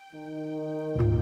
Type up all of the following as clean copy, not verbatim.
Boys.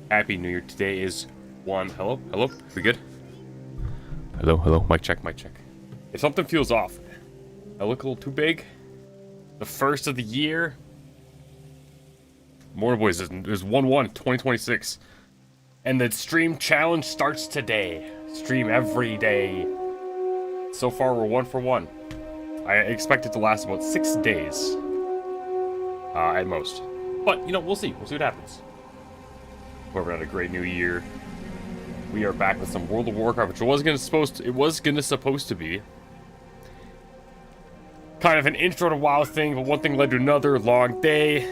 Happy New Year. Today is one. Hello? Hello? We good? Hello? Hello? Mic check, mic check. If something feels off, I look a little too big. The first of the year. Morning, boys. Is 1/1/2026. And the stream challenge starts today. Stream every day. So far, we're 1 for 1. I expect it to last about 6 days. At most. But, you know, we'll see. We'll see what happens. Whoever had a great new year. We are back with some World of Warcraft, which it was gonna supposed to be kind of an intro to WoW thing, but one thing led to another. Long day.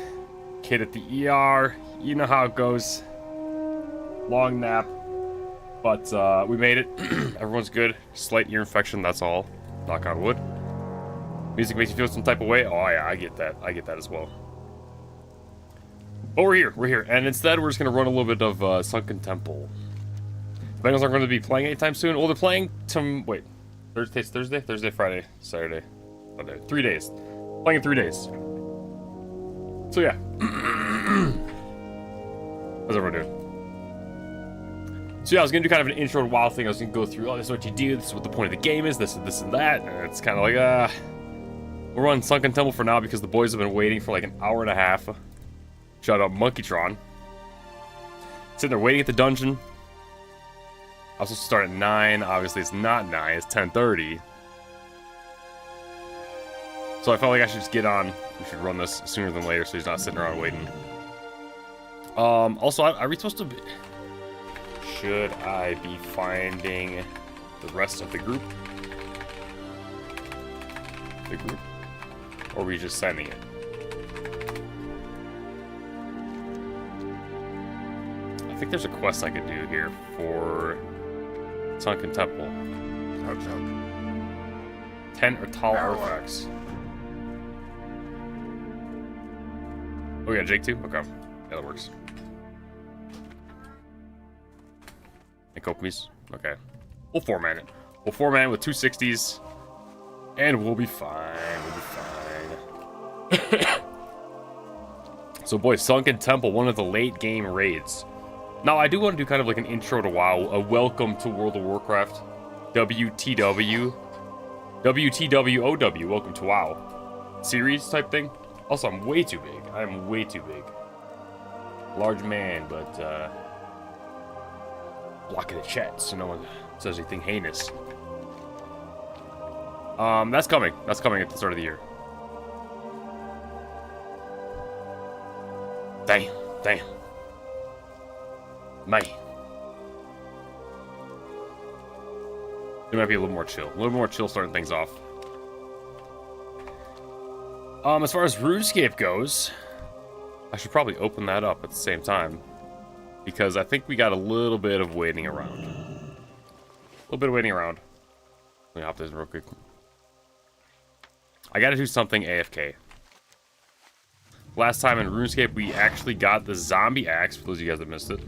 Kid at the ER. You know how it goes. Long nap. But we made it. Everyone's good. Slight ear infection, that's all. Knock on wood. Music makes you feel some type of way. Oh yeah, I get that. I get that as well. But we're here. We're here. And instead, we're just going to run a little bit of Sunken Temple. The Bengals aren't going to be playing anytime soon. Well, they're playing wait. Thursday, Friday, Saturday, Sunday. 3 days. Playing in 3 days. So yeah. How's everyone doing? So yeah, I was gonna do kind of an intro to WoW thing. I was gonna go through, oh, this is what you do, this is what the point of the game is, this and that. And it's kind of like, we're on Sunken Temple for now because the boys have been waiting for like an hour and a half. Shout out Monkeytron. Sitting there waiting at the dungeon. I was supposed to start at 9. Obviously, it's not 9. It's 10:30. So I felt like I should just get on. We should run this sooner than later, so he's not sitting around waiting. Also, are we supposed to be... Should I be finding the rest of the group? Or are we just sending it? I think there's a quest I could do here for Sunken Temple. 10 or tall artifacts. Oh yeah, Jake too? Okay. Yeah, that works. And Kopies? Okay. We'll format it. We'll format it with 260s. And we'll be fine. We'll be fine. So boys, Sunken Temple, one of the late game raids. Now, I do want to do kind of like an intro to WoW, a welcome to World of Warcraft, WTW, WTWOW, welcome to WoW, series type thing. Also, I'm way too big. I'm way too big. Large man, but, blocking the chat so no one says anything heinous. That's coming. That's coming at the start of the year. Damn. May. It might be a little more chill. A little more chill starting things off. As far as RuneScape goes, I should probably open that up at the same time. Because I think we got a little bit of waiting around. Let me hop this real quick. I gotta do something AFK. Last time in RuneScape, we actually got the zombie axe, for those of you guys that missed it.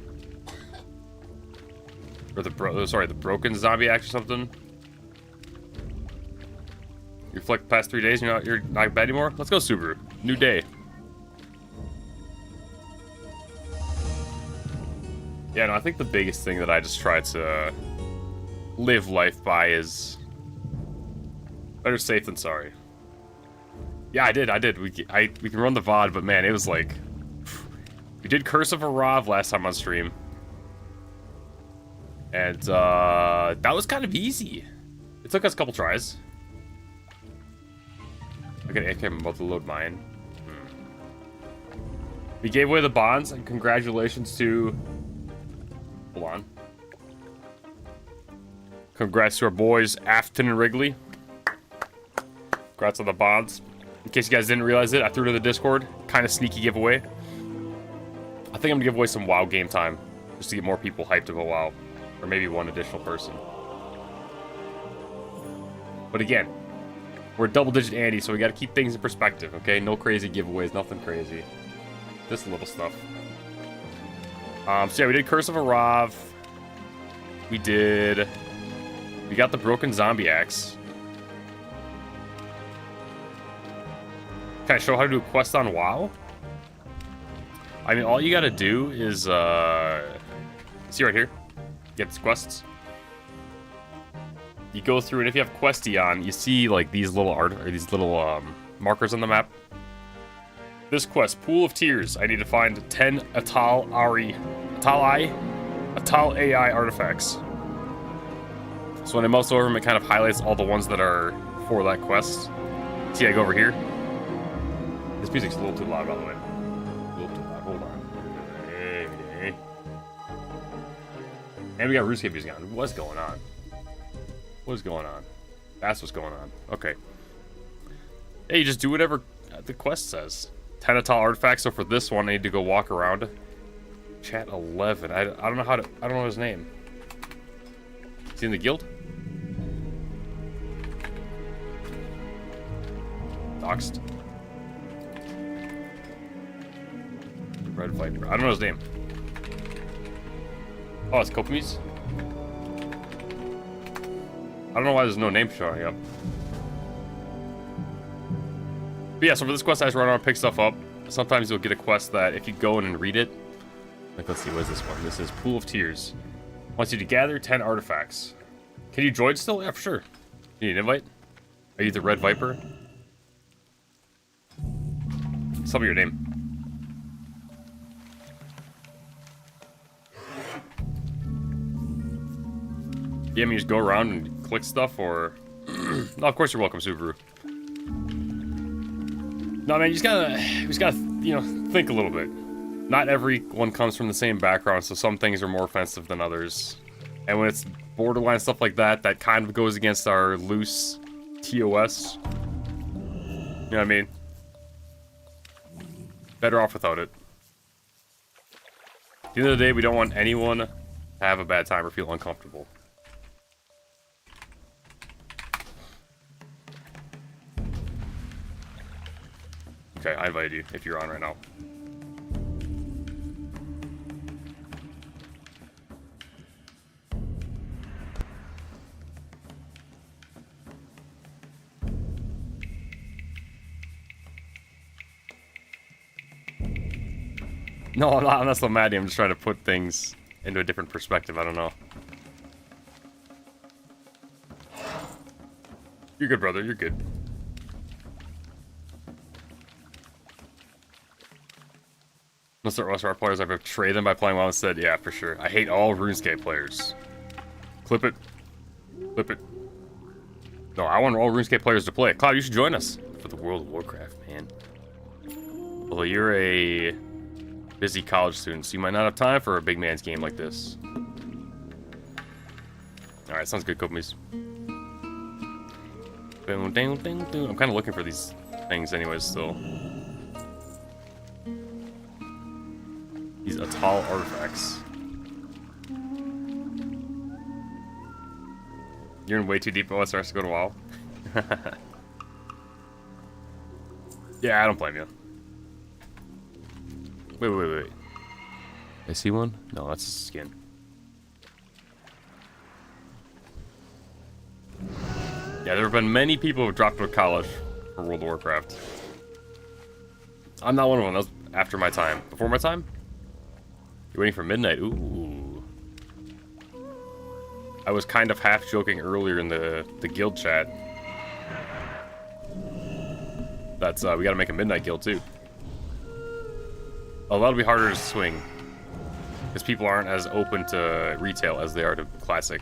Or the broken zombie axe or something. You reflect the past 3 days, you're not bad anymore? Let's go, Subaru. New day. Yeah, no, I think the biggest thing that I just try to live life by is better safe than sorry. Yeah, I did. We can run the VOD, but man, it was like... We did Curse of Arav last time on stream. And, that was kind of easy. It took us a couple tries. Okay, I'm about to load mine. We gave away the bonds, and congratulations to... Hold on. Congrats to our boys, Afton and Wrigley. Congrats on the bonds. In case you guys didn't realize it, I threw it in the Discord. Kind of sneaky giveaway. I think I'm gonna give away some WoW game time. Just to get more people hyped about WoW. Or maybe one additional person. But again, we're double-digit Andy, so we gotta keep things in perspective, okay? No crazy giveaways, nothing crazy. Just little stuff. So yeah, we did Curse of Arav. We got the broken zombie axe. Can I show how to do a quest on WoW? I mean, all you gotta do is, see right here? Get these quests. You go through, and if you have Questy on, you see, like, these little markers on the map. This quest, Pool of Tears. I need to find 10 Atal AI artifacts. So when I mouse over them, it kind of highlights all the ones that are for that quest. See, I go over here. This music's a little too loud, by the way. A little too loud. Hold on. Hey. And we got RuneScape music on. What's going on? What's going on? That's what's going on. Okay. Hey, you just do whatever the quest says. 10 Atal artifacts. So for this one, I need to go walk around. Chat 11. I don't know how to. I don't know his name. Is he in the guild? Doxed. Red Viper. I don't know his name. Oh, it's Kokomis? I don't know why there's no name showing up. But yeah, so for this quest, I just run around and pick stuff up. Sometimes you'll get a quest that if you go in and read it, like, let's see, what is this one? This is Pool of Tears. Wants you to gather 10 artifacts. Can you join still? Yeah, for sure. You need an invite? Are you the Red Viper? Tell me your name. Yeah, I mean, just go around and click stuff, or... No, of course you're welcome, Subaru. No, man, you just gotta, you know, think a little bit. Not everyone comes from the same background, so some things are more offensive than others. And when it's borderline stuff like that, that kind of goes against our loose TOS. You know what I mean? Better off without it. At the end of the day, we don't want anyone to have a bad time or feel uncomfortable. Okay, I invited you if you're on right now. No, I'm not so mad. I'm just trying to put things into a different perspective. I don't know. You're good, brother. You're good. Most of our players, I've betrayed them by playing well instead. Yeah, for sure. I hate all RuneScape players. Clip it. Clip it. No, I want all RuneScape players to play. Cloud, you should join us for the World of Warcraft, man. Although you're a busy college student, so you might not have time for a big man's game like this. Alright, sounds good, Kokomis. I'm kind of looking for these things anyways, still. These Atal artifacts. You're in way too deep. Oh, it starts to go to WoW. Yeah, I don't blame you. Wait. I see one? No, that's a skin. Yeah, there have been many people who have dropped out of college for World of Warcraft. I'm not one of them. That was after my time. Before my time? You're waiting for midnight. Ooh. I was kind of half joking earlier in the guild chat. That's, we gotta make a midnight guild too. Oh, that'll be harder to swing. Because people aren't as open to retail as they are to classic.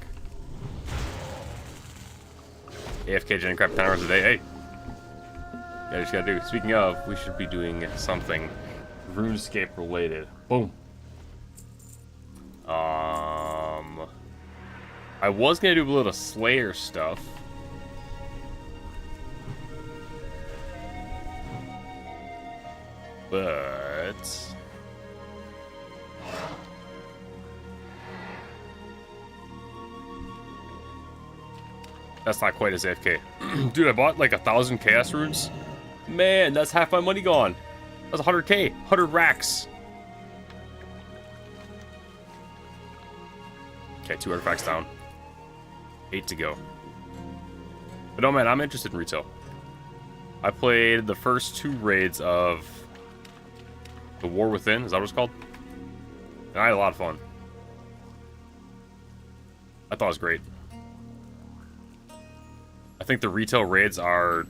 AFK Gen crap 10 hours a day. Hey! Yeah, just gotta do. Speaking of, we should be doing something RuneScape related. Boom. I was gonna do a little Slayer stuff. But that's not quite as AFK. Dude, I bought like 1,000 chaos runes. Man, that's half my money gone. That's 100k, 100 racks. Okay, 2 artifacts down. 8 to go. But no, man, I'm interested in retail. I played the first 2 raids of The War Within, is that what it's called? And I had a lot of fun. I thought it was great. I think the retail raids are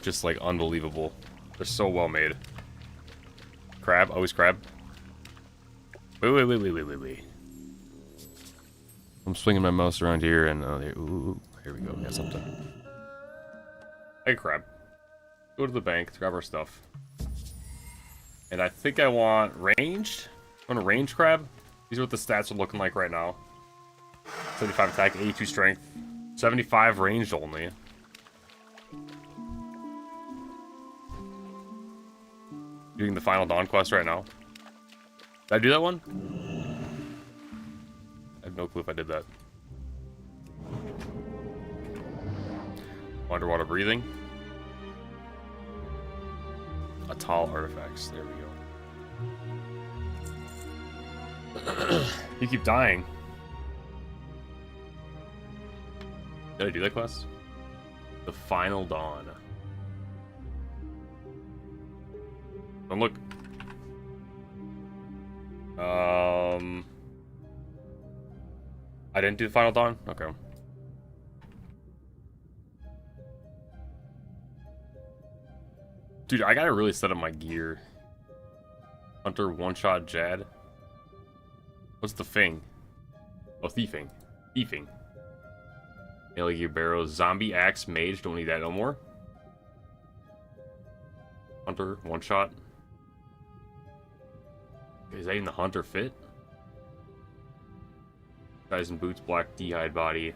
just like unbelievable. They're so well made. Crab, always crab. Wait. I'm swinging my mouse around here and ooh, here we go. We got something. Hey, crab. Go to the bank, grab our stuff. And I think I want ranged. I want a range crab. These are what the stats are looking like right now. 75 attack, 82 strength, 75 ranged only. Doing the final Dawn quest right now. Did I do that one? I have no clue if I did that. Underwater breathing. Atoll artifacts. There we go. You keep dying. Did I do that quest? The Final Dawn. Don't look. I didn't do the Final Dawn? Okay. Dude, I gotta really set up my gear. Hunter, one-shot, Jad. What's the thing? Oh, thiefing. Thiefing. ELE gear barrow, zombie axe, mage. Don't need that no more. Hunter, one-shot. Is that even the hunter fit? Guys in boots, black D-hide body.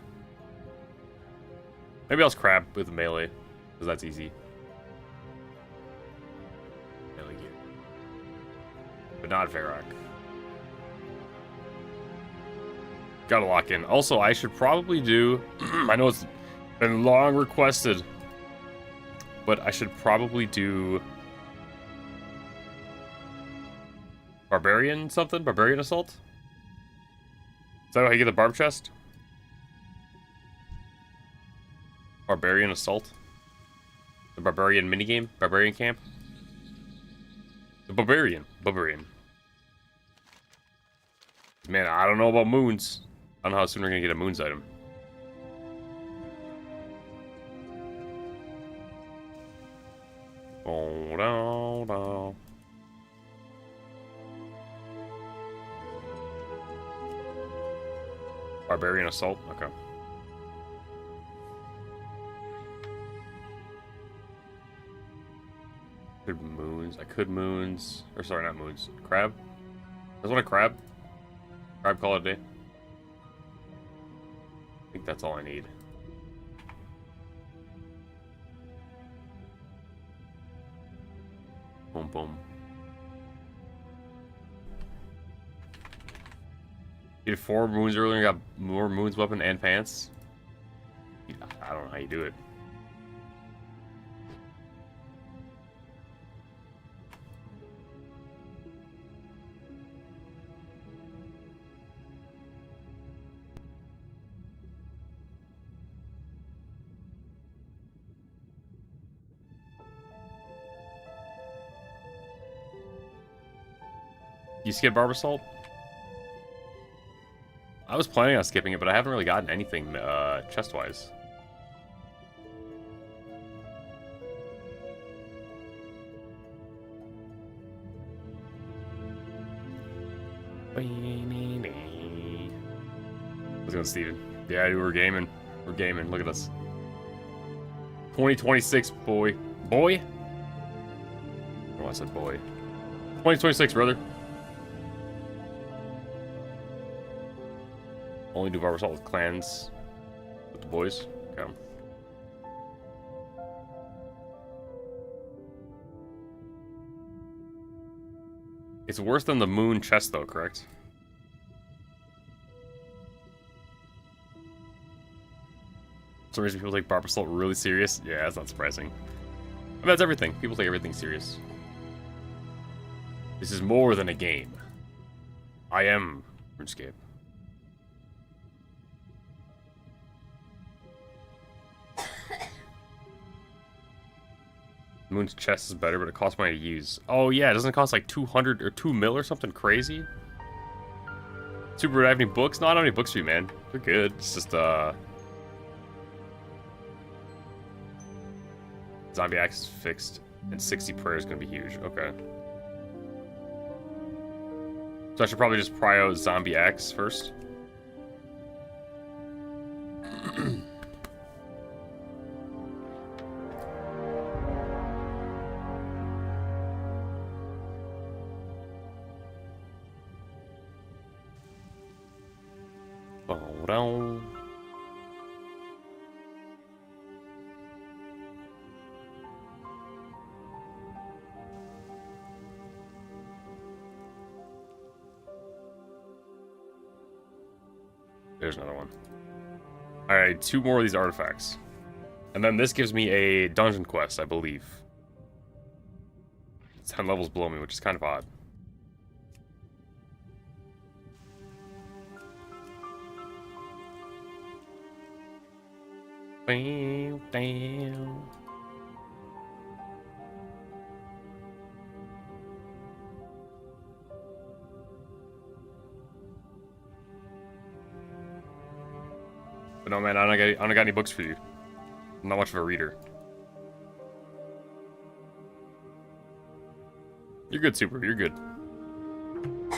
Maybe I'll crab with melee, because that's easy. Melee gear. But not Varrock. Gotta lock in. Also, I should probably do... I know it's been long requested, but I should probably do... Barbarian something? Barbarian Assault? Is that how you get the barb chest? Barbarian Assault? The Barbarian minigame? Barbarian Camp? The Barbarian. Barbarian. Man, I don't know about moons. I don't know how soon we're gonna get a moons item. Oh, no, no. Barbarian Assault? Okay. Could moons. I could moons. Or sorry, not moons. Crab? That's what a crab? Crab, call it a day. I think that's all I need. Boom, boom. You did 4 moons earlier and got more moons weapon and pants? I don't know how you do it. You skip Barb Assault? I was planning on skipping it, but I haven't really gotten anything chest-wise. How's it going, Steven? Yeah, dude, we're gaming. We're gaming. Look at us. 2026, boy. Boy? Oh, I said boy. 2026, brother. Only do Barb Assault with clans. With the boys. Okay. It's worse than the moon chest, though, correct? For some reason, people take Barb Assault really serious. Yeah, that's not surprising. I mean, that's everything. People take everything serious. This is more than a game. I am RuneScape. Moon's chest is better, but it costs money to use. Oh yeah, doesn't it cost like 200 or 2 mil or something crazy? Super, do I have any books? No, I don't have any books for you, man. They're good. It's just Zombie Axe is fixed, and 60 prayer is gonna be huge. Okay. So I should probably just prio Zombie Axe first. There's another one. Alright, 2 more of these artifacts. And then this gives me a dungeon quest, I believe. It's 10 levels below me, which is kind of odd. Bam, bam. But no, man, I don't got any books for you. I'm not much of a reader. You're good, Super. You're good. I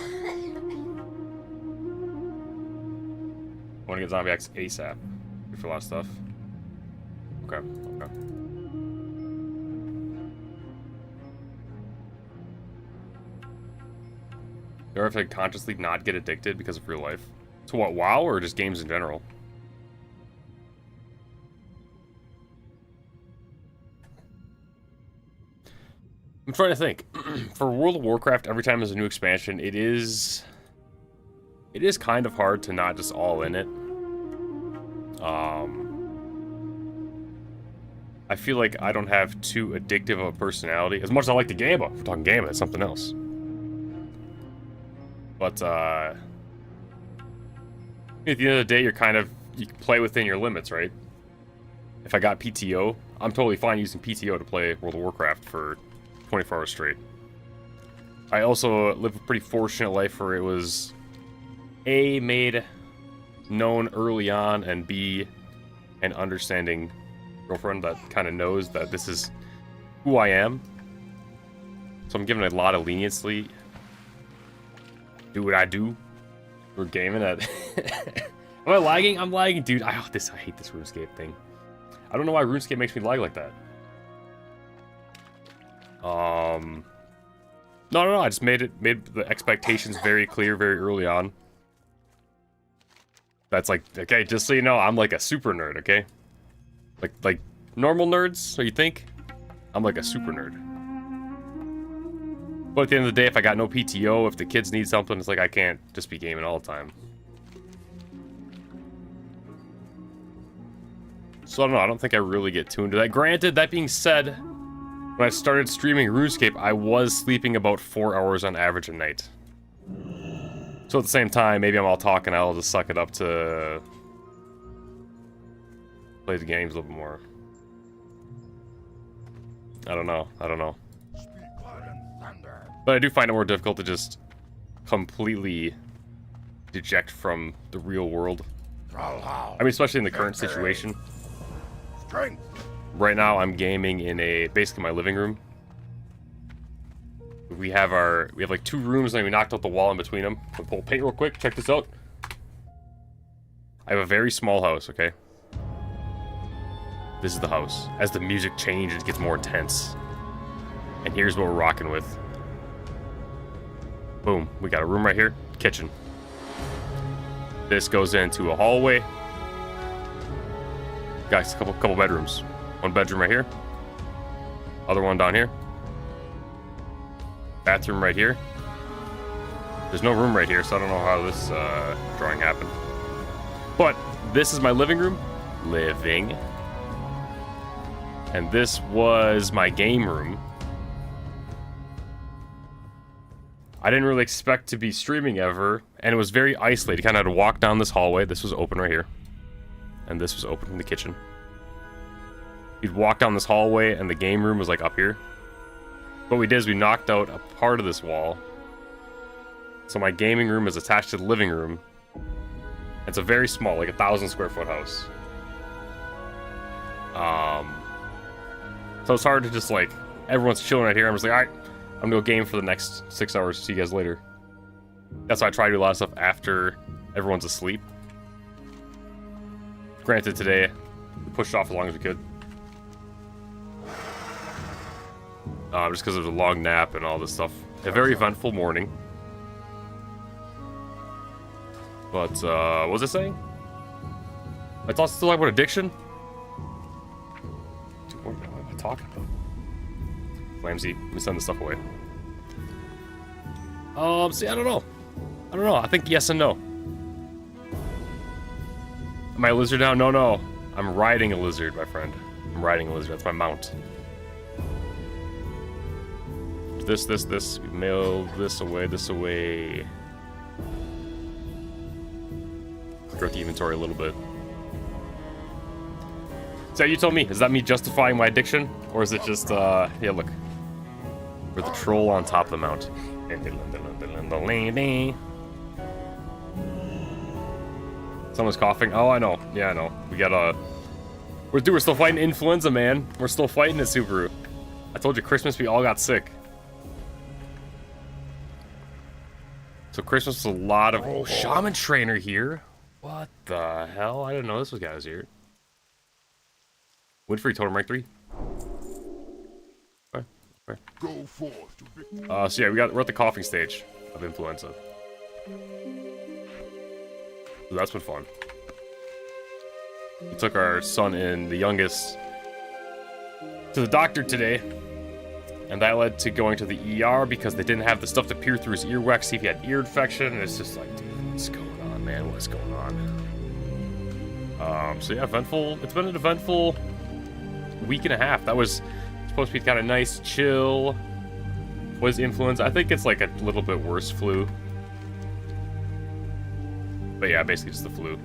want to get Zombie X ASAP. Good for a lot of stuff. Okay, okay. You ever have to consciously not get addicted because of real life? To what, WoW, or just games in general? I'm trying to think. For World of Warcraft, every time there's a new expansion, it is kind of hard to not just all in it. I feel like I don't have too addictive of a personality. As much as I like the game, if we're talking game, that's something else. But, at the end of the day, you can play within your limits, right? If I got PTO, I'm totally fine using PTO to play World of Warcraft for 24 hours straight. I also live a pretty fortunate life where it was A, made known early on, and B, an understanding girlfriend that kind of knows that this is who I am. So I'm given a lot of leniency. Do what I do. We're gaming at... Am I lagging? I'm lagging, dude. I hate this RuneScape thing. I don't know why RuneScape makes me lag like that. No, I just made the expectations very clear very early on. That's like, okay, just so you know, I'm like a super nerd, okay? Like normal nerds, so you think? I'm like a super nerd. But at the end of the day, if I got no PTO, if the kids need something, it's like I can't just be gaming all the time. So I don't know, I don't think I really get tuned to that. Granted, that being said, when I started streaming RuneScape, I was sleeping about 4 hours on average a night. So at the same time, maybe I'm all talking, I'll just suck it up to play the games a little bit more. I don't know. But I do find it more difficult to just completely deject from the real world. I mean, especially in the current situation. Right now, I'm gaming in basically my living room. We have like 2 rooms, and we knocked out the wall in between them. I'll pull paint real quick. Check this out. I have a very small house. Okay. This is the house. As the music changes, it gets more intense. And here's what we're rocking with. Boom. We got a room right here. Kitchen. This goes into a hallway. Got a couple bedrooms. One bedroom right here. Other one down here. Bathroom right here. There's no room right here, so I don't know how this drawing happened. But this is my living room. And this was my game room. I didn't really expect to be streaming ever, and it was very isolated. You kind of had to walk down this hallway. This was open right here. And this was open from the kitchen. You'd walk down this hallway, and the game room was like up here. What we did is we knocked out a part of this wall. So my gaming room is attached to the living room. It's a very small, like 1,000 square foot house. So it's hard to just like, everyone's chilling right here. I'm just like, alright, I'm gonna go game for the next 6 hours. See you guys later. That's why I try to do a lot of stuff after everyone's asleep. Granted, today, we pushed off as long as we could. Just because it was a long nap and all this stuff. A very eventful morning. But, what was I saying? I thought still like about addiction? Dude, what am I talking about? Flamsy, let me send this stuff away. See, I don't know. I think yes and no. Am I a lizard now? No. I'm riding a lizard, my friend. I'm riding a lizard. That's my mount. This. We mail this away, this away. Throughout the inventory a little bit. So you told me, is that me justifying my addiction? Or is it just, yeah, look. We're the troll on top of the mount. Someone's coughing. Oh, I know. Yeah, I know. We got we're still fighting influenza, man. We're still fighting it, Subaru. I told you Christmas we all got sick. So Christmas was a lot of... Oh, Shaman trainer here. What the hell? I didn't know this guy was here. Winfrey totem rank 3. Okay. Go forth. So yeah, we're at the coughing stage of influenza. So that's been fun. We took our son and the youngest to the doctor today, and that led to going to the ER because they didn't have the stuff to peer through his earwax, see if he had ear infection, and it's just like, dude, what's going on, man? What's going on? So yeah, eventful. It's been an eventful week and a half. That was supposed to be kind of nice, chill. Was influenza. I think it's like a little bit worse flu. But yeah, basically just the flu.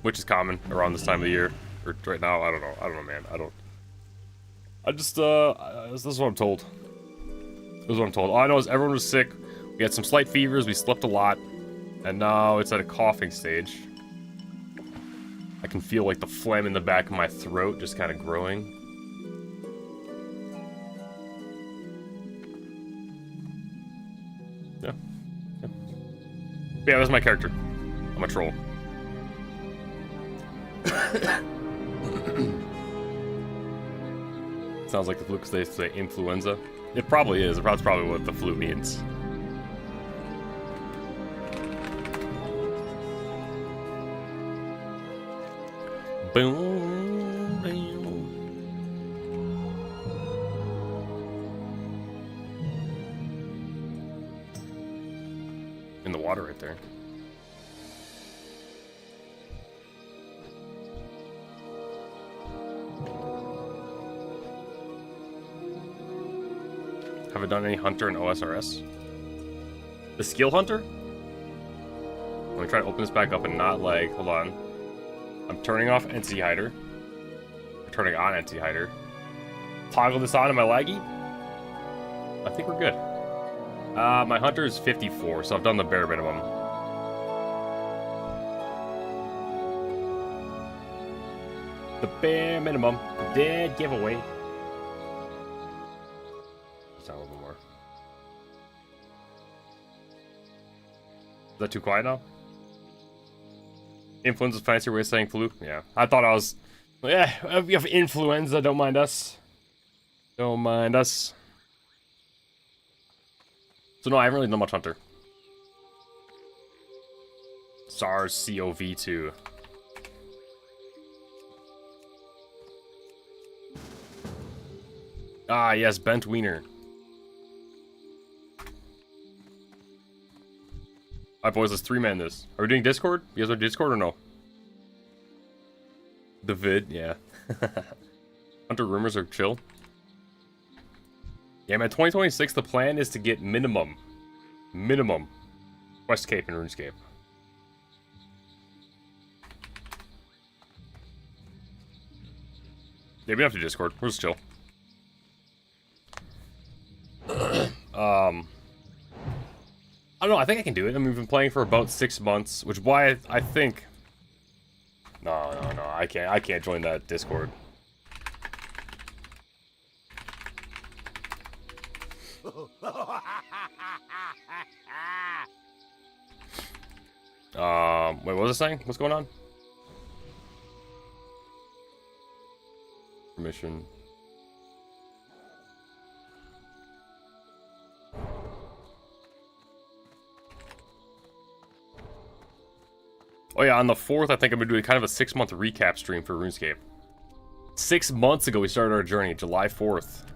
Which is common around this time of the year. Or right now, I don't know, man. This is what I'm told. This is what I'm told. All I know is everyone was sick. We had some slight fevers, we slept a lot. And now it's at a coughing stage. I can feel like the phlegm in the back of my throat just kind of growing. Yeah. Yeah, that's my character. I'm a troll. Sounds like the flu because they say influenza. It probably is. That's probably what the flu means. Boom. In the water right there. Haven't done any hunter in OSRS. The skill hunter? Let me try to open this back up and not lag. Hold on. I'm turning off NC hider. I'm turning on NC hider. Toggle this on. Am I laggy? I think we're good. My hunter is 54, so I've done the bare minimum. The bare minimum. Dead giveaway. Sound a little more. Is that too quiet now? Influenza's fancy way of saying flu? Yeah. I thought I was... Yeah, we have influenza, don't mind us. Don't mind us. So no, I haven't really done much hunter. SARS-CoV-2. Ah, yes, bent wiener. Alright, boys, let's 3-man this. Are we doing Discord? You guys are Discord or no? The vid, yeah. Hunter rumors are chill. Yeah, man, 2026, the plan is to get minimum Quest Cape and RuneScape. Yeah, we don't have to Discord. We're just chill. I don't know, I think I can do it. I mean, we've been playing for about 6 months, which is why I think... No, I can't join that Discord. Wait, what was I saying? What's going on? Permission. Oh yeah, on the 4th, I think I'm gonna do kind of a 6-month recap stream for RuneScape. 6 months ago, we started our journey, July 4th,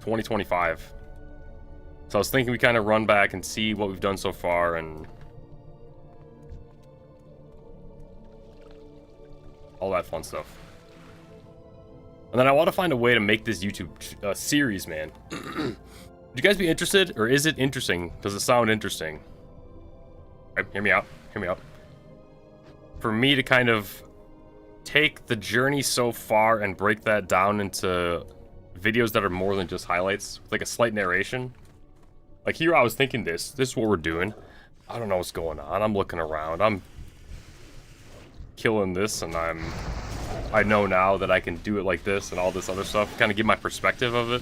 2025. So I was thinking we kind of run back and see what we've done so far and... all that fun stuff. And then I want to find a way to make this YouTube series, man. Would you guys be interested, or is it interesting? Does it sound interesting? Right, hear me out. Hear me out. For me to kind of take the journey so far and break that down into videos that are more than just highlights, with like a slight narration. Like here, I was thinking this is what we're doing. I don't know what's going on. I'm looking around. I'm killing this, and I know now that I can do it like this and all this other stuff. Kind of give my perspective of it.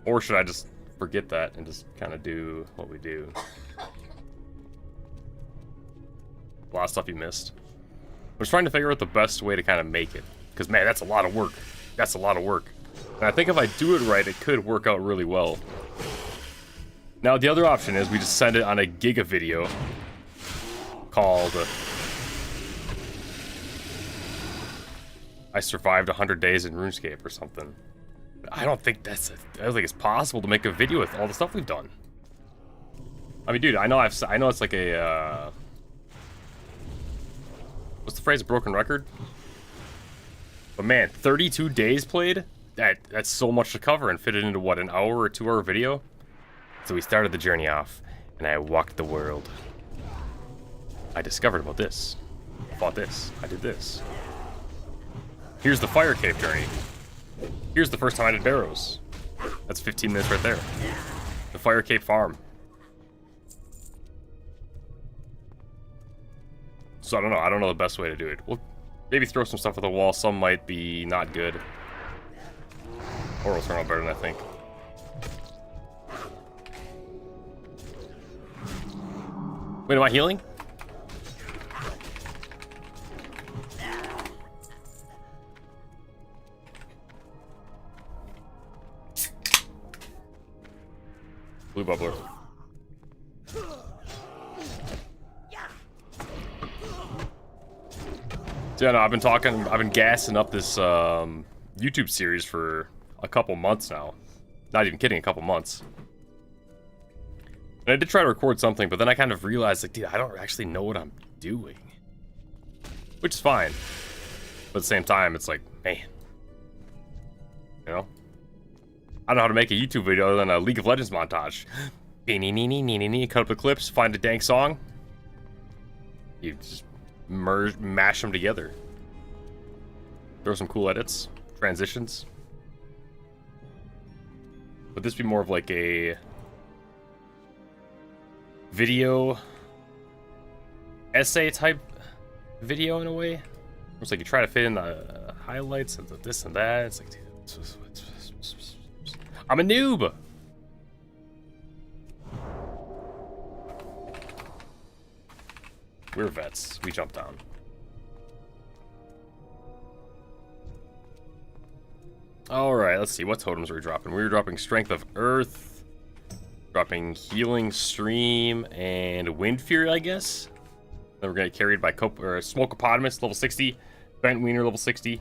Or should I just forget that and just kind of do what we do? A lot of stuff you missed. I'm just trying to figure out the best way to kind of make it. Because, man, that's a lot of work. That's a lot of work. And I think if I do it right, it could work out really well. Now, the other option is we just send it on a Giga video called I survived 100 days in RuneScape or something. But I don't think I don't think it's possible to make a video with all the stuff we've done. I mean, dude, I know it's like a what's the phrase? A broken record? But man, 32 days played? That's so much to cover and fit it into what, an hour or 2 hour video? So we started the journey off, and I walked the world. I discovered about this. I fought this. I did this. Here's the fire cave journey. Here's the first time I did barrows. That's 15 minutes right there. The fire cave farm. So I don't know. I don't know the best way to do it. We'll maybe throw some stuff at the wall. Some might be not good. Or it'll turn out better than I think. Wait, am I healing? Blue bubbler. So yeah, no, I've been gassing up this YouTube series for a couple months now. Not even kidding, a couple months. And I did try to record something, but then I kind of realized, like, dude, I don't actually know what I'm doing. Which is fine. But at the same time, it's like, man. You know? I don't know how to make a YouTube video other than a League of Legends montage. Cut up the clips, find a dank song. You just mash them together. Throw some cool edits, transitions. Would this be more of like a video essay type video in a way? It's like you try to fit in the highlights and the this and that. It's like, dude, I'm a noob. We're vets. We jump down. Alright, let's see. What totems are we dropping? We were dropping Strength of Earth, dropping Healing Stream, and Wind Fury, I guess. Then we're going to get carried by Smokeopotamus, level 60. Bent Wiener, level 60.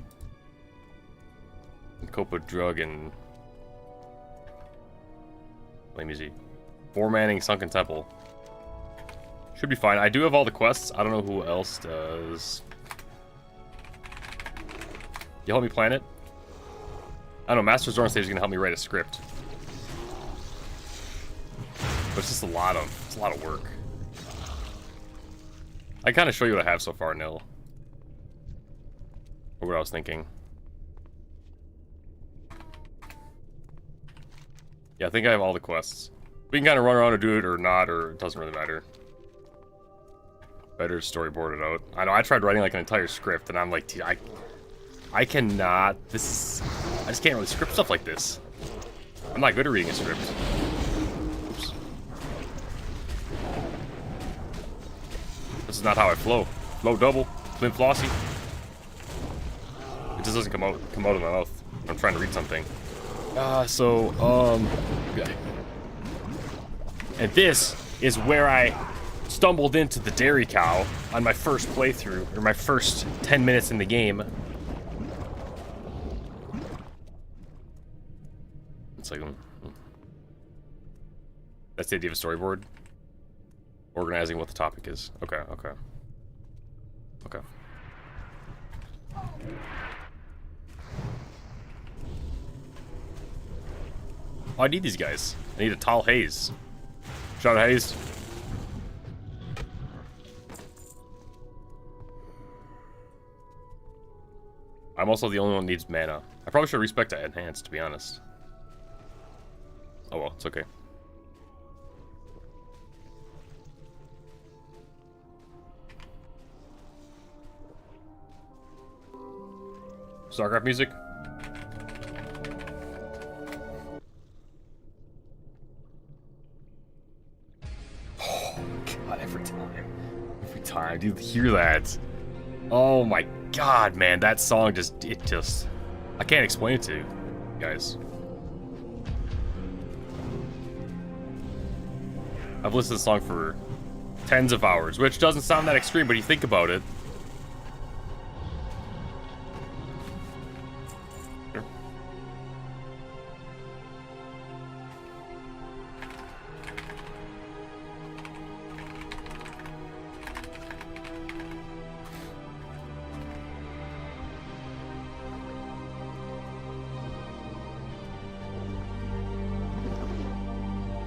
And Copa Drug and... Let me see. 4-manning Sunken Temple. Should be fine. I do have all the quests. I don't know who else does. You help me plan it? I don't know. Master Zorn stage is gonna help me write a script. But it's just a lot of work. I kind of show you what I have so far, Nil. Or what I was thinking. Yeah, I think I have all the quests. We can kind of run around and do it or not, or it doesn't really matter. Better storyboard it out. I know I tried writing like an entire script, and I'm like, dude, I cannot. I just can't really script stuff like this. I'm not good at reading a script. Oops. This is not how I flow. Flow double, flint flossy. It just doesn't come out of my mouth. I'm trying to read something. Okay. And this is where I stumbled into the dairy cow on my first playthrough, or my first 10 minutes in the game. It's like, that's the idea of a storyboard. Organizing what the topic is. Okay. Oh, I need these guys. I need a tall Haze. Shout out Haze. I'm also the only one that needs mana. I probably should respect that enhance, to be honest. Oh well, it's okay. StarCraft music. Oh god, every time, do you hear that? Oh my god, man, that song just, I can't explain it to you guys. I've listened to the song for tens of hours, which doesn't sound that extreme, but you think about it.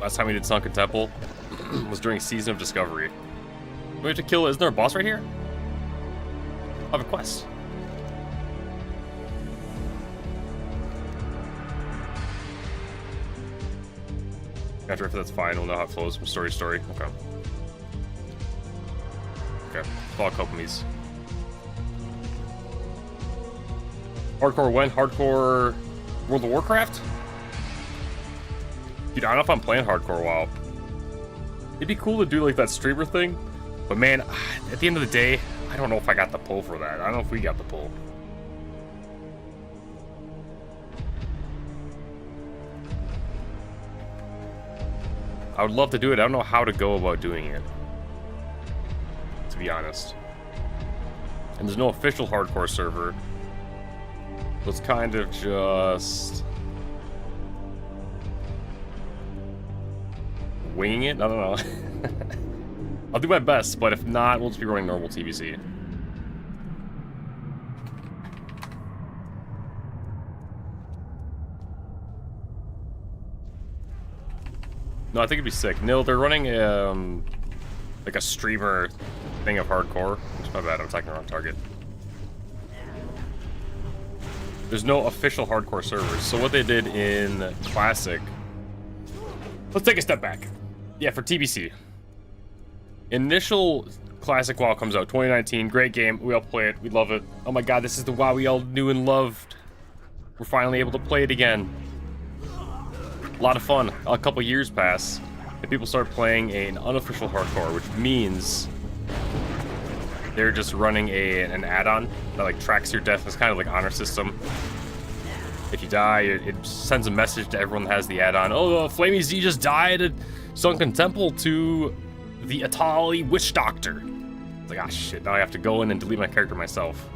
Last time we did Sunken Temple was during Season of Discovery. We have to kill, isn't there a boss right here? I have a quest. After if that's fine, we'll know how it flows from story to story. Okay. Okay, follow a couple of these. Hardcore when? Hardcore World of Warcraft? Dude, I don't know if I'm playing hardcore WoW. It'd be cool to do like that streamer thing, but man, at the end of the day, I don't know if I got the pull for that. I don't know if we got the pull. I would love to do it. I don't know how to go about doing it, to be honest. And there's no official hardcore server, so it's kind of just winging it? I don't know. I'll do my best, but if not, we'll just be running normal TBC. No, I think it'd be sick. No, they're running like a streamer thing of hardcore. It's my bad, I'm attacking the wrong target. There's no official hardcore servers. So what they did in Classic... Let's take a step back. Yeah, for TBC. Initial Classic WoW comes out, 2019. Great game. We all play it. We love it. Oh my god, this is the WoW we all knew and loved. We're finally able to play it again. A lot of fun. A couple years pass, and people start playing an unofficial hardcore, which means they're just running an add-on that like tracks your death. It's kind of like honor system. If you die, it sends a message to everyone that has the add-on. Oh, Flamey Z just died at Sunken Temple to the Atali Witch Doctor. It's like, ah, shit, now I have to go in and delete my character myself.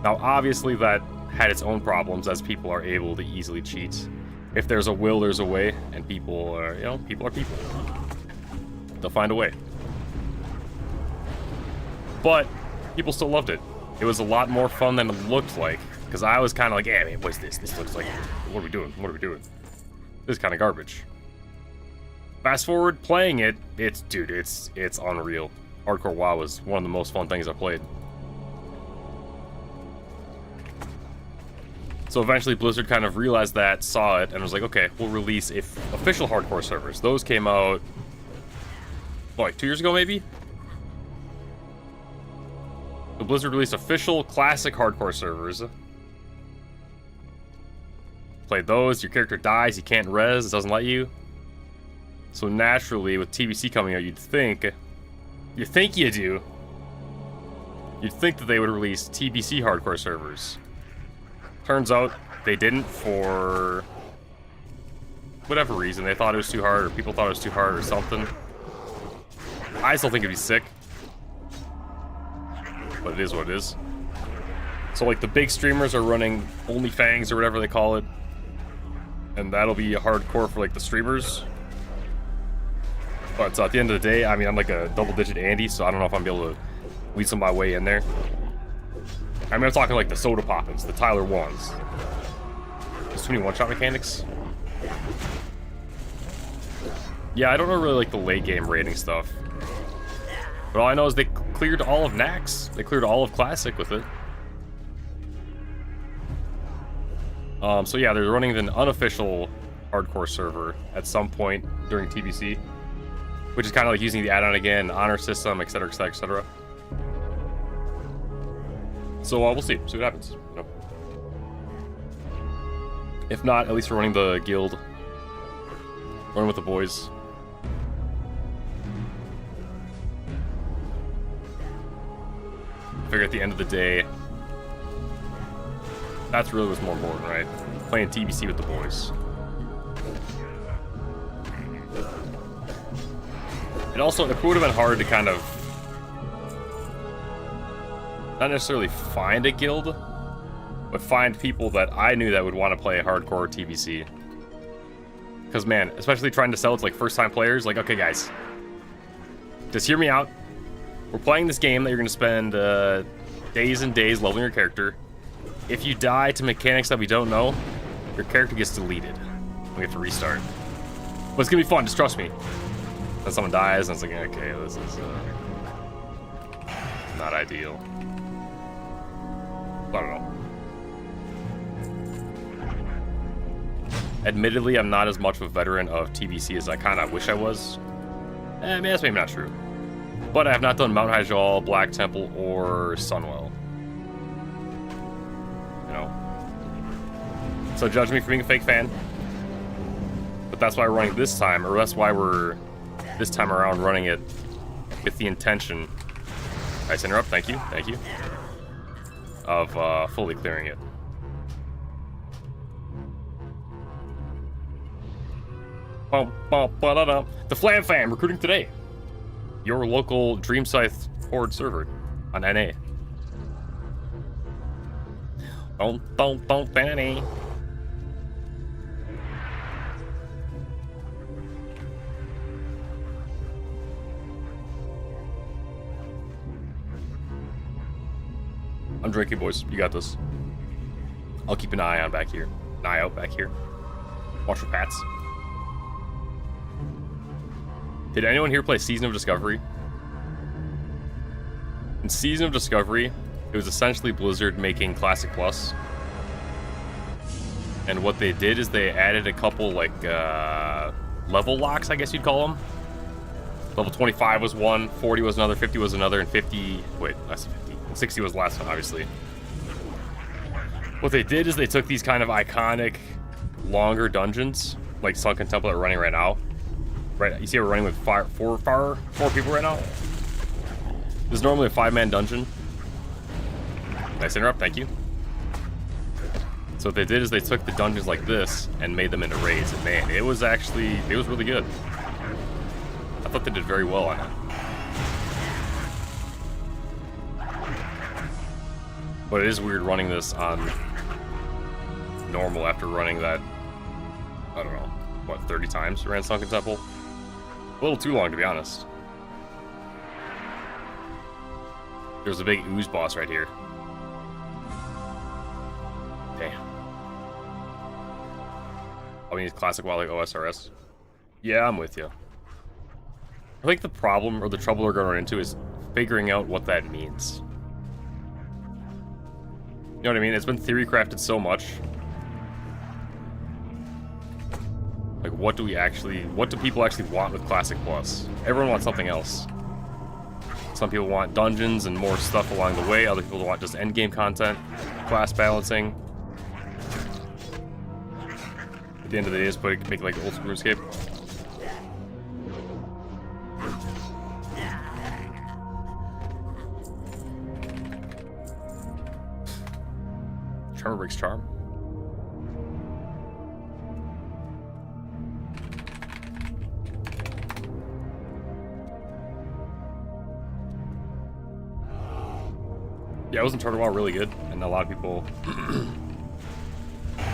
Now, obviously, that had its own problems, as people are able to easily cheat. If there's a will, there's a way, and people are, you know, people are people. They'll find a way. But people still loved it. It was a lot more fun than it looked like. Because I was kind of like, yeah, man, what's this? This looks like, what are we doing? What are we doing? This is kind of garbage. Fast forward, playing it, it's unreal. Hardcore WoW was one of the most fun things I played. So eventually Blizzard kind of realized that, saw it, and was like, okay, we'll release official hardcore servers. Those came out, like 2 years ago maybe? So Blizzard released official classic hardcore servers. Play those, your character dies, you can't res, it doesn't let you. So naturally, with TBC coming out, you'd think you do. You'd think that they would release TBC hardcore servers. Turns out they didn't, for whatever reason. They thought it was too hard, or people thought it was too hard, or something. I still think it'd be sick, but it is what it is. So like the big streamers are running OnlyFans or whatever they call it, and that'll be hardcore for like the streamers. But at the end of the day, I mean, I'm like a double-digit Andy, so I don't know if I'm able to weasel my way in there. I mean, I'm talking like the soda poppins, the Tyler ones. There's too many one-shot mechanics. Yeah, I don't know really like the late game rating stuff. But all I know is they cleared all of Nax. They cleared all of Classic with it. So yeah, they're running an unofficial hardcore server at some point during TBC, which is kind of like using the add-on again, honor system, etc., etc., etc. So we'll see what happens. You know? If not, at least we're running the guild, running with the boys. Figure at the end of the day, that's really what's more important, right? Playing TBC with the boys. It would have been hard to kind of not necessarily find a guild, but find people that I knew that would want to play hardcore TBC. Because man, especially trying to sell it to like first-time players, like, okay guys, just hear me out. We're playing this game that you're going to spend days and days leveling your character. If you die to mechanics that we don't know, your character gets deleted. We have to restart. But it's going to be fun, just trust me. Then someone dies, and it's like, okay, this is not ideal. I don't know. Admittedly, I'm not as much of a veteran of TBC as I kind of wish I was. I mean, that's maybe not true. But I have not done Mount Hyjal, Black Temple, or Sunwell. You know. So judge me for being a fake fan. But that's why we're running this time, or that's why we're this time around running it with the intention. Nice interrupt, thank you, of fully clearing it. The Flam Fam recruiting today. Your local Dream Scythe Horde server on NA. Danny. I'm drinking, boys. You got this. I'll keep an eye out back here. Watch for Pats. Did anyone here play Season of Discovery? In Season of Discovery, it was essentially Blizzard making Classic Plus. And what they did is they added a couple, like, level locks, I guess you'd call them. Level 25 was one, 40 was another, 50 was another, and 50... Wait, less than 50. 60 was the last one, obviously. What they did is they took these kind of iconic, longer dungeons, like Sunken Temple that we're running right now. Right, you see we're running with four people right now. There's normally a 5-man dungeon. Nice interrupt, thank you. So what they did is they took the dungeons like this and made them into raids, and man, it was really good. I thought they did very well on it. But it is weird running this on normal after running that, I don't know, what, 30 times around Sunken Temple? A little too long, to be honest. There's a big ooze boss right here. Damn. I mean, classic WoW like OSRS. Yeah, I'm with you. I think the problem, or the trouble we're going to run into is figuring out what that means. You know what I mean? It's been theory crafted so much. Like, what do people actually want with Classic Plus? Everyone wants something else. Some people want dungeons and more stuff along the way. Other people want just endgame content, class balancing. At the end of the day, just make it like old school RuneScape. Charmer breaks charm. Yeah, it was in Turtle WoW really good, and a lot of people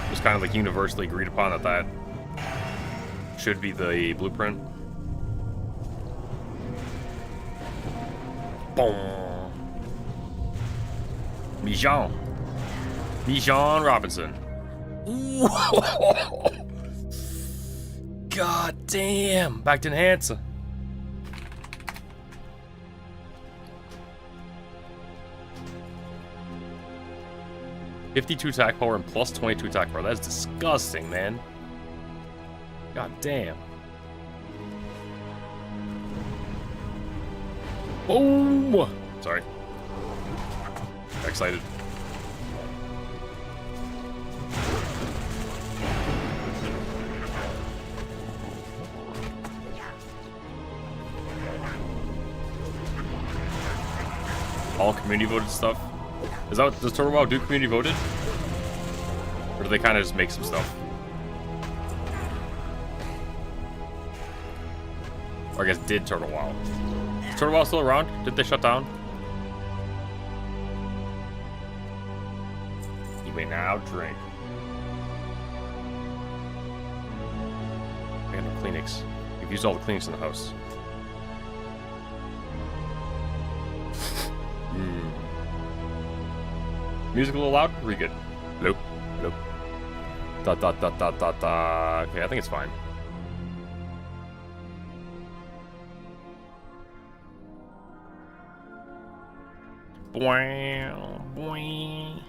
was kind of like universally agreed upon that should be the blueprint. Boom. Bijan. Bijan Robinson. Ooh. God damn. Back to enhance. 52 attack power and plus 22 attack power. That's disgusting, man. God damn. Boom! Sorry. Got excited. All community voted stuff. Is that what, does Turtle WoW do community voted? Or do they kind of just make some stuff? Or I guess did Turtle WoW. Is Turtle WoW still around? Did they shut down? You may now drink. I got no Kleenex. You've used all the Kleenex in the house. Music a little loud? Are we good? Hello? Hello? Da da da da da da. Okay, I think it's fine. Boing, boing.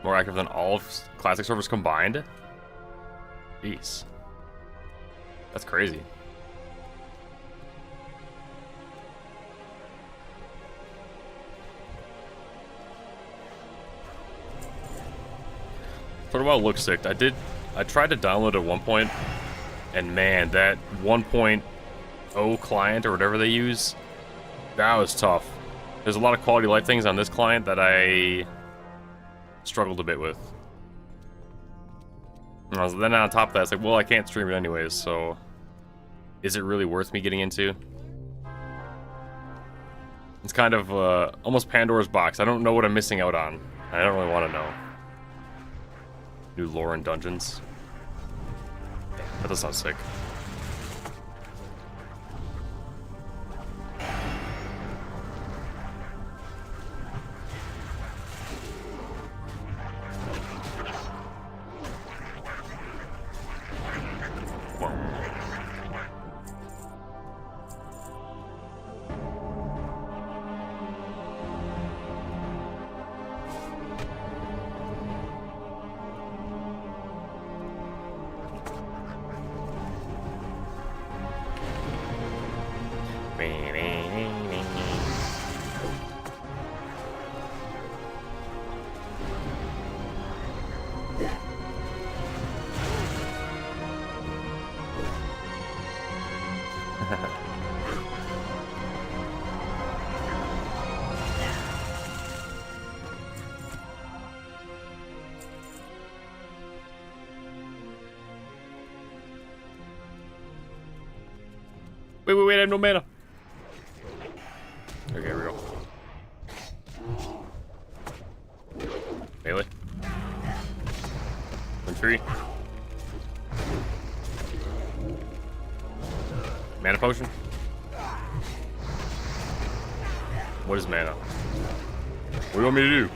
More active than all of classic servers combined? Jeez. That's crazy. Turtle WoW looks sick. I tried to download it at one point, and man, that 1.0 client or whatever they use, that was tough. There's a lot of quality of life things on this client that I struggled a bit with. And then on top of that, it's like, well, I can't stream it anyways, so is it really worth me getting into? It's kind of almost Pandora's box. I don't know what I'm missing out on. I don't really want to know. New lore and dungeons. That does sound sick. Wait, I have no mana. Okay, here we go. Melee. One tree. Mana potion. What is mana? What do you want me to do?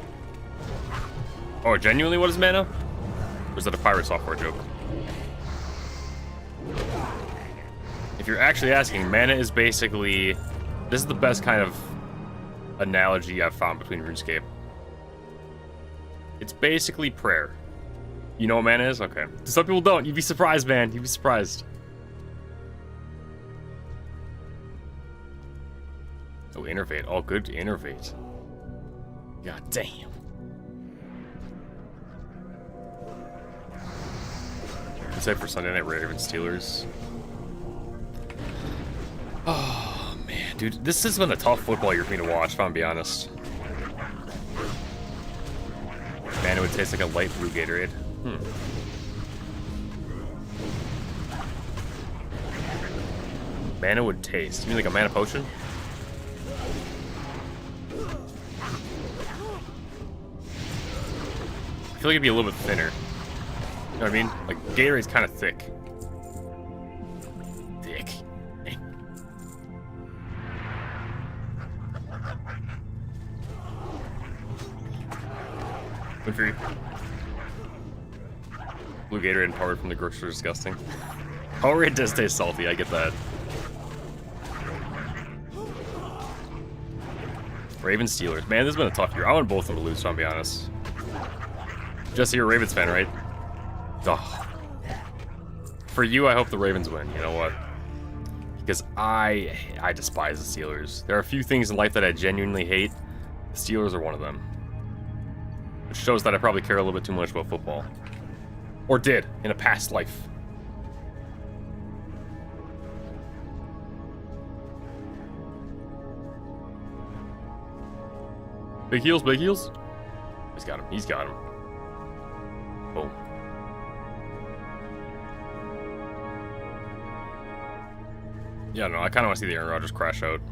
Oh, genuinely, what is mana? Or is that a pirate software joke? If you're actually asking, mana is basically... This is the best kind of analogy I've found between RuneScape. It's basically prayer. You know what mana is? Okay. Some people don't. You'd be surprised, man. You'd be surprised. Oh, innervate. Oh, good to innervate. God damn. Except for Sunday Night Ravens Steelers. Oh, man. Dude, this has been a tough football year for me to watch, if I'm being honest. Man, it would taste like a light blue Gatorade. Mana would taste. You mean like a mana potion? I feel like it'd be a little bit thinner. You know what I mean? Like, Gatorade's kind of thick. Thick. Good for you. Blue Gatorade and Powerade from the grocery are disgusting. Powerade does taste salty, I get that. Ravens Steelers. Man, this has been a tough year. I want both of them to lose, so I'll be honest. Jesse, you're a Ravens fan, right? Ugh. For you, I hope the Ravens win. You know what? Because I despise the Steelers. There are a few things in life that I genuinely hate. The Steelers are one of them. Which shows that I probably care a little bit too much about football. Or did, in a past life. Big heels, big heels. He's got him, he's got him. Boom. Yeah, no, I kind of want to see the Aaron Rodgers crash out.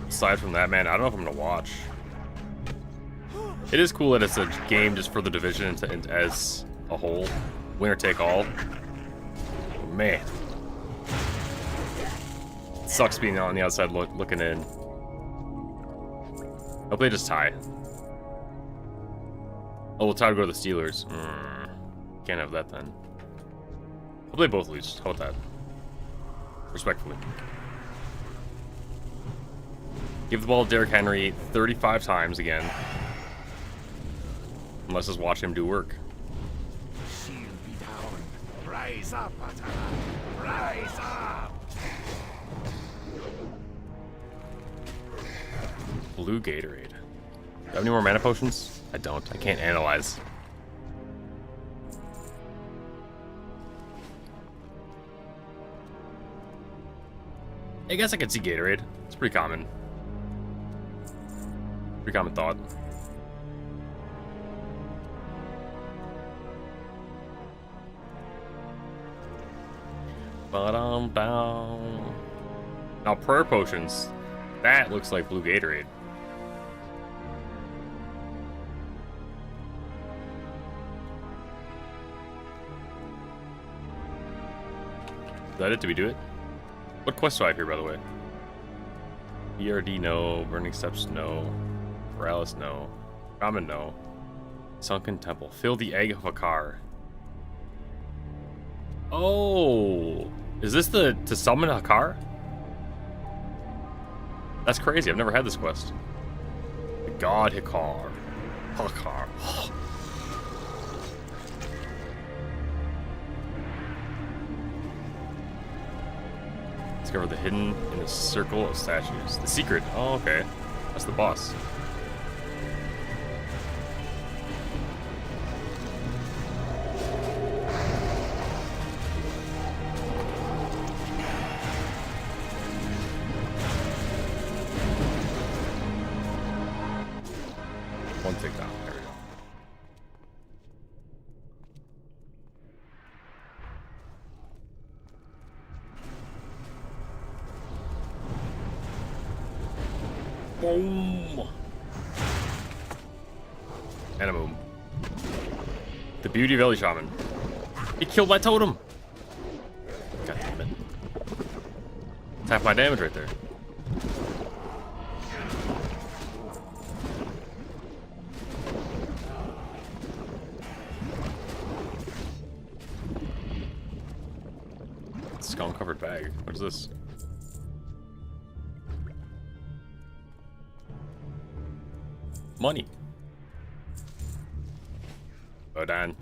Aside from that, man, I don't know if I'm going to watch. It is cool that it's a game just for the division as a whole. Winner take all. Man. It sucks being on the outside looking in. Hope they just tie. Oh, we'll tie to go to the Steelers. Can't have that then. Hope they both lose. How about that? Respectfully. Give the ball to Derrick Henry 35 times again. And let's just watch him do work. Shield be down. Rise up, Atala. Rise up. Blue Gatorade. Do I have any more mana potions? I don't. I can't analyze. I guess I could see Gatorade. It's pretty common. Pretty common thought. Down. Now prayer potions. That looks like blue Gatorade. Is that it? Did we do it? What quest do I have here, by the way? ERD, no. Burning Steps, no. Paralysis, no. Shaman, no. Sunken Temple. Fill the egg of a car. Oh! Is this to summon a car? That's crazy. I've never had this quest. The God Hikar. Hikar. Discover the hidden in the circle of statues. The secret. Oh, okay. That's the boss. One tick down. There we go. Boom! And a boom. The beauty of ELE Shaman. He killed my totem! God damn it. It's half my damage right there. Skull covered bag. What is this? Money. Oh, Dan.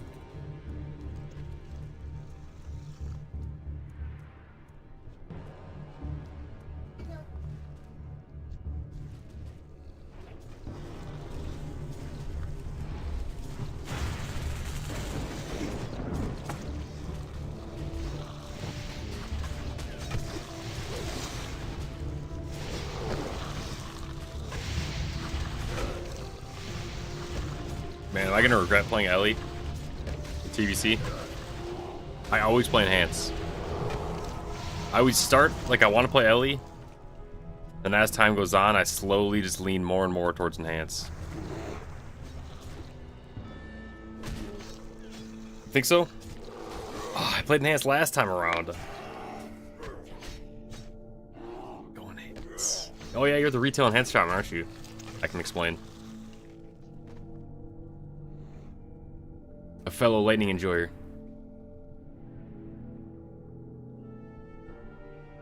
Man, am I gonna regret playing ELE in TBC? I always play Enhance. I always start like I want to play ELE, and as time goes on, I slowly just lean more and more towards Enhance. Think so? Oh, I played Enhance last time around. Oh yeah, you're the retail enhanced shaman, aren't you? I can explain. A fellow lightning enjoyer.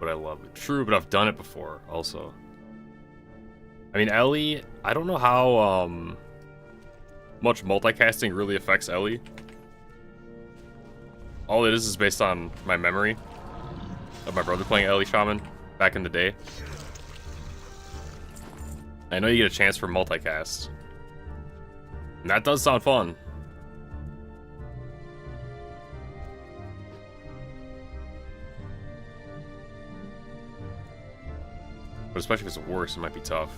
But I love it. True, but I've done it before, also. I mean, ELE, I don't know how much multicasting really affects ELE. All it is based on my memory of my brother playing ELE Shaman back in the day. I know you get a chance for multicast. And that does sound fun. But especially if it's worse, it might be tough.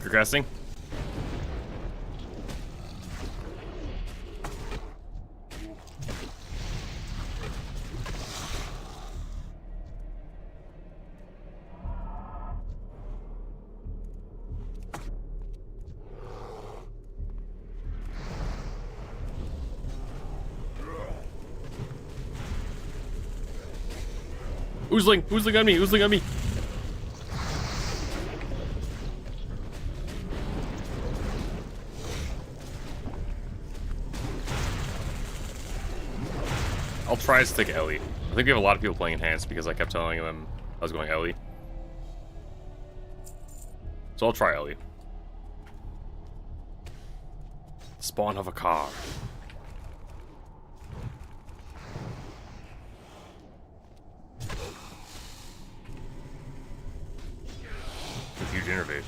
Progressing. Oozling! Oozling on me! Oozling on me! I'll try to stick ELE. I think we have a lot of people playing Enhanced because I kept telling them I was going ELE. So I'll try ELE. Spawn of a car. Huge interface.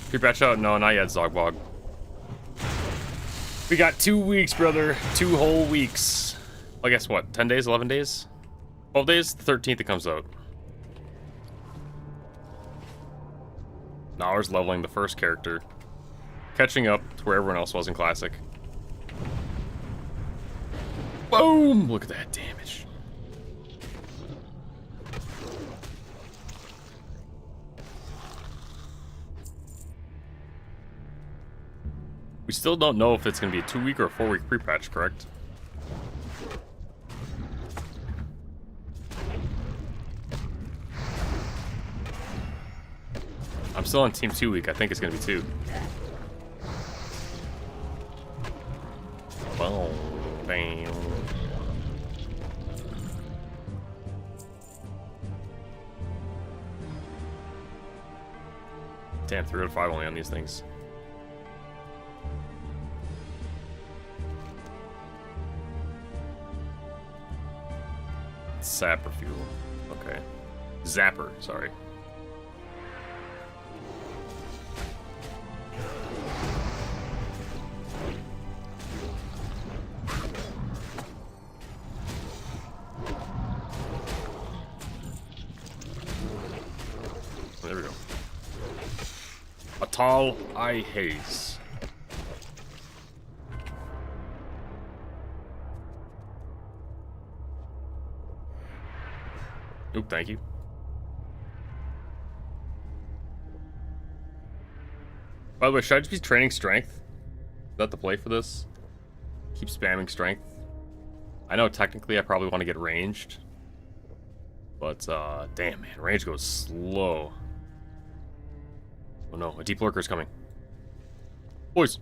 Pre-patch out? No, not yet, Zogbog. We got 2 weeks, brother. 2 whole weeks. I guess what? 10 days? 11 days? 12 days? The 13th it comes out. Now I was leveling the first character. Catching up to where everyone else was in Classic. Boom! Look at that damage. We still don't know if it's going to be a 2-week or a 4-week pre-patch, correct? I'm still on Team 2 week. I think it's going to be 2. Boom. Bam. Damn, 3 out of 5 only on these things. Sapper fuel. Okay. Zapper, sorry. There we go. A tall eye haze. Oop, thank you. By the way, should I just be training strength? Is that the play for this? Keep spamming strength. I know technically I probably want to get ranged. But, damn, man. Range goes slow. Oh no, a deep lurker is coming. Boys.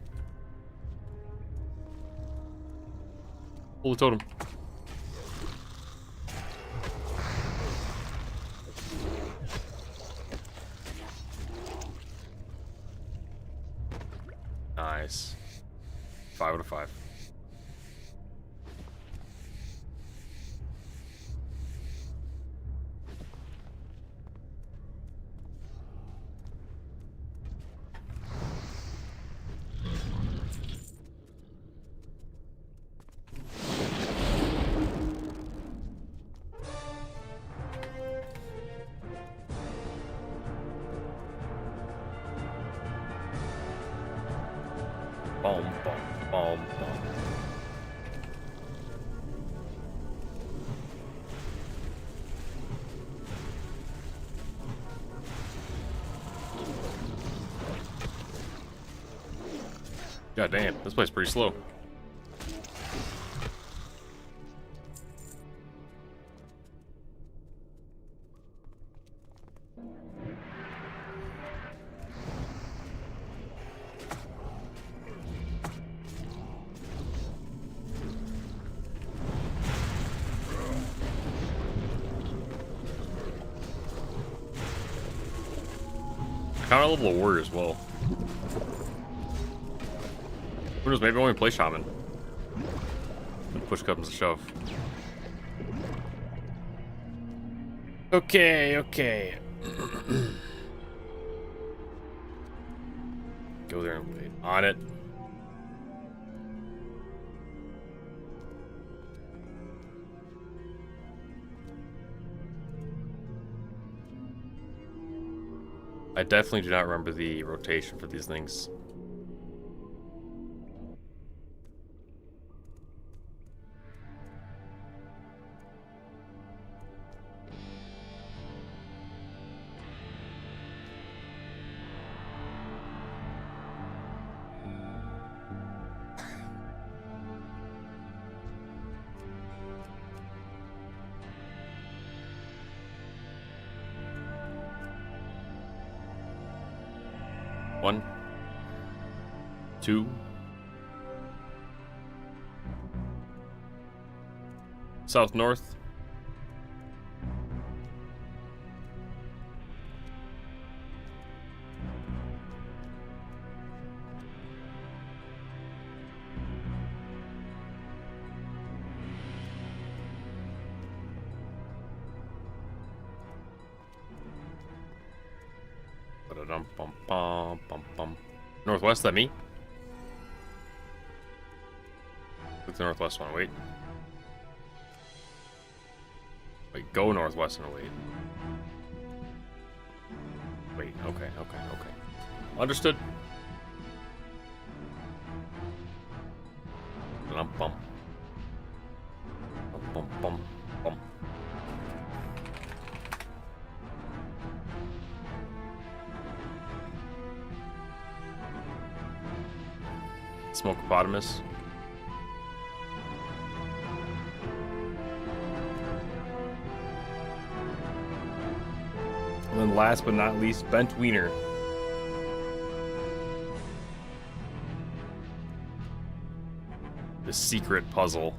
Pull the totem. Nice. 5 out of 5. Boom, boom, boom, boom. God damn, this place is pretty slow. I kind of level a warrior as well. Who knows, maybe I only play Shaman. When push comes to shove. Okay, okay. Go there and wait on it. I definitely do not remember the rotation for these things. One, two, south north, northwest. That me? Look the northwest one. Wait. Wait. Go northwest and wait. Wait. Okay. Okay. Okay. Understood. Bum bum. Bum bum bum. Smokeopotamus. And then last but not least, Bent Wiener. The secret puzzle.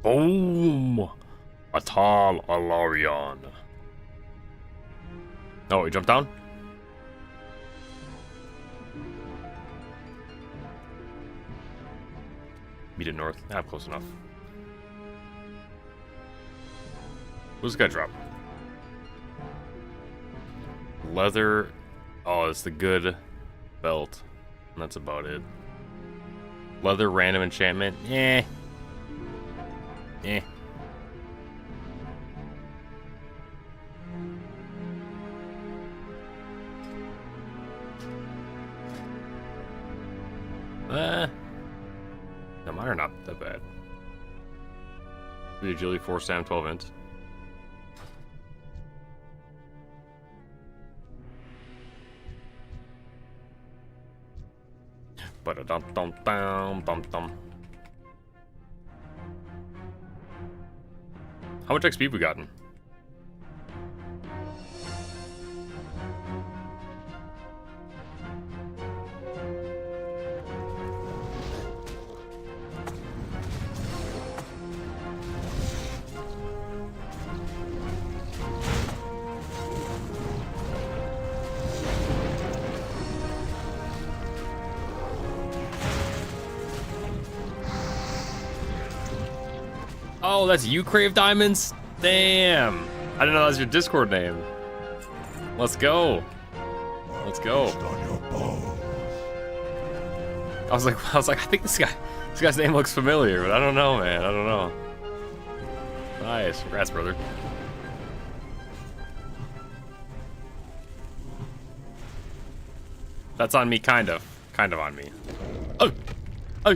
Boom! Atal Alarion. Oh, he jumped down? Meet it north. Ah, close enough. What's this guy drop? Leather. Oh, it's the good belt. And that's about it. Leather random enchantment. Eh. Eh. No, mine are not that bad. The agility 4 stam 12 int. But a dum dum dum dum dum. How much XP have we gotten? Oh, that's you, Crave Diamonds? Damn. I didn't know that was your Discord name. Let's go. Let's go. I was like, I think this guy's name looks familiar, but I don't know, man. I don't know. Nice. Congrats, brother. That's on me, kind of. Kind of on me. Oh! Oh!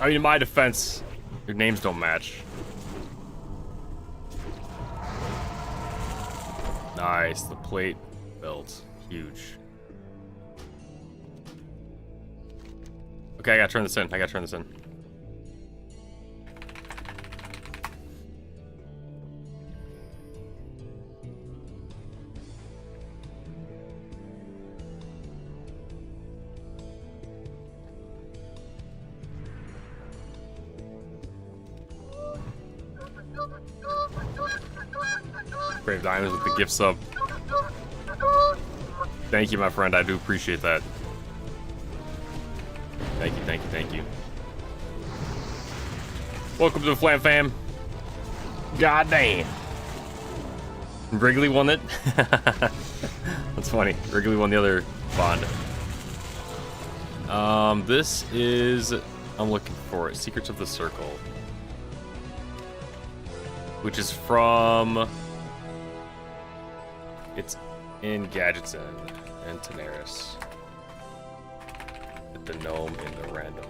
I mean, in my defense, your names don't match. Nice, the plate belt. Huge. Okay, I gotta turn this in. I gotta turn this in. Brave Diamonds with the gift sub. Thank you, my friend. I do appreciate that. Thank you, thank you, thank you. Welcome to the Flam Fam. God damn. Wrigley won it. That's funny. Wrigley won the other bond. This is... I'm looking for it. Secrets of the Circle. Which is from... It's in Gadgetzin and Tanaris. The gnome in the random.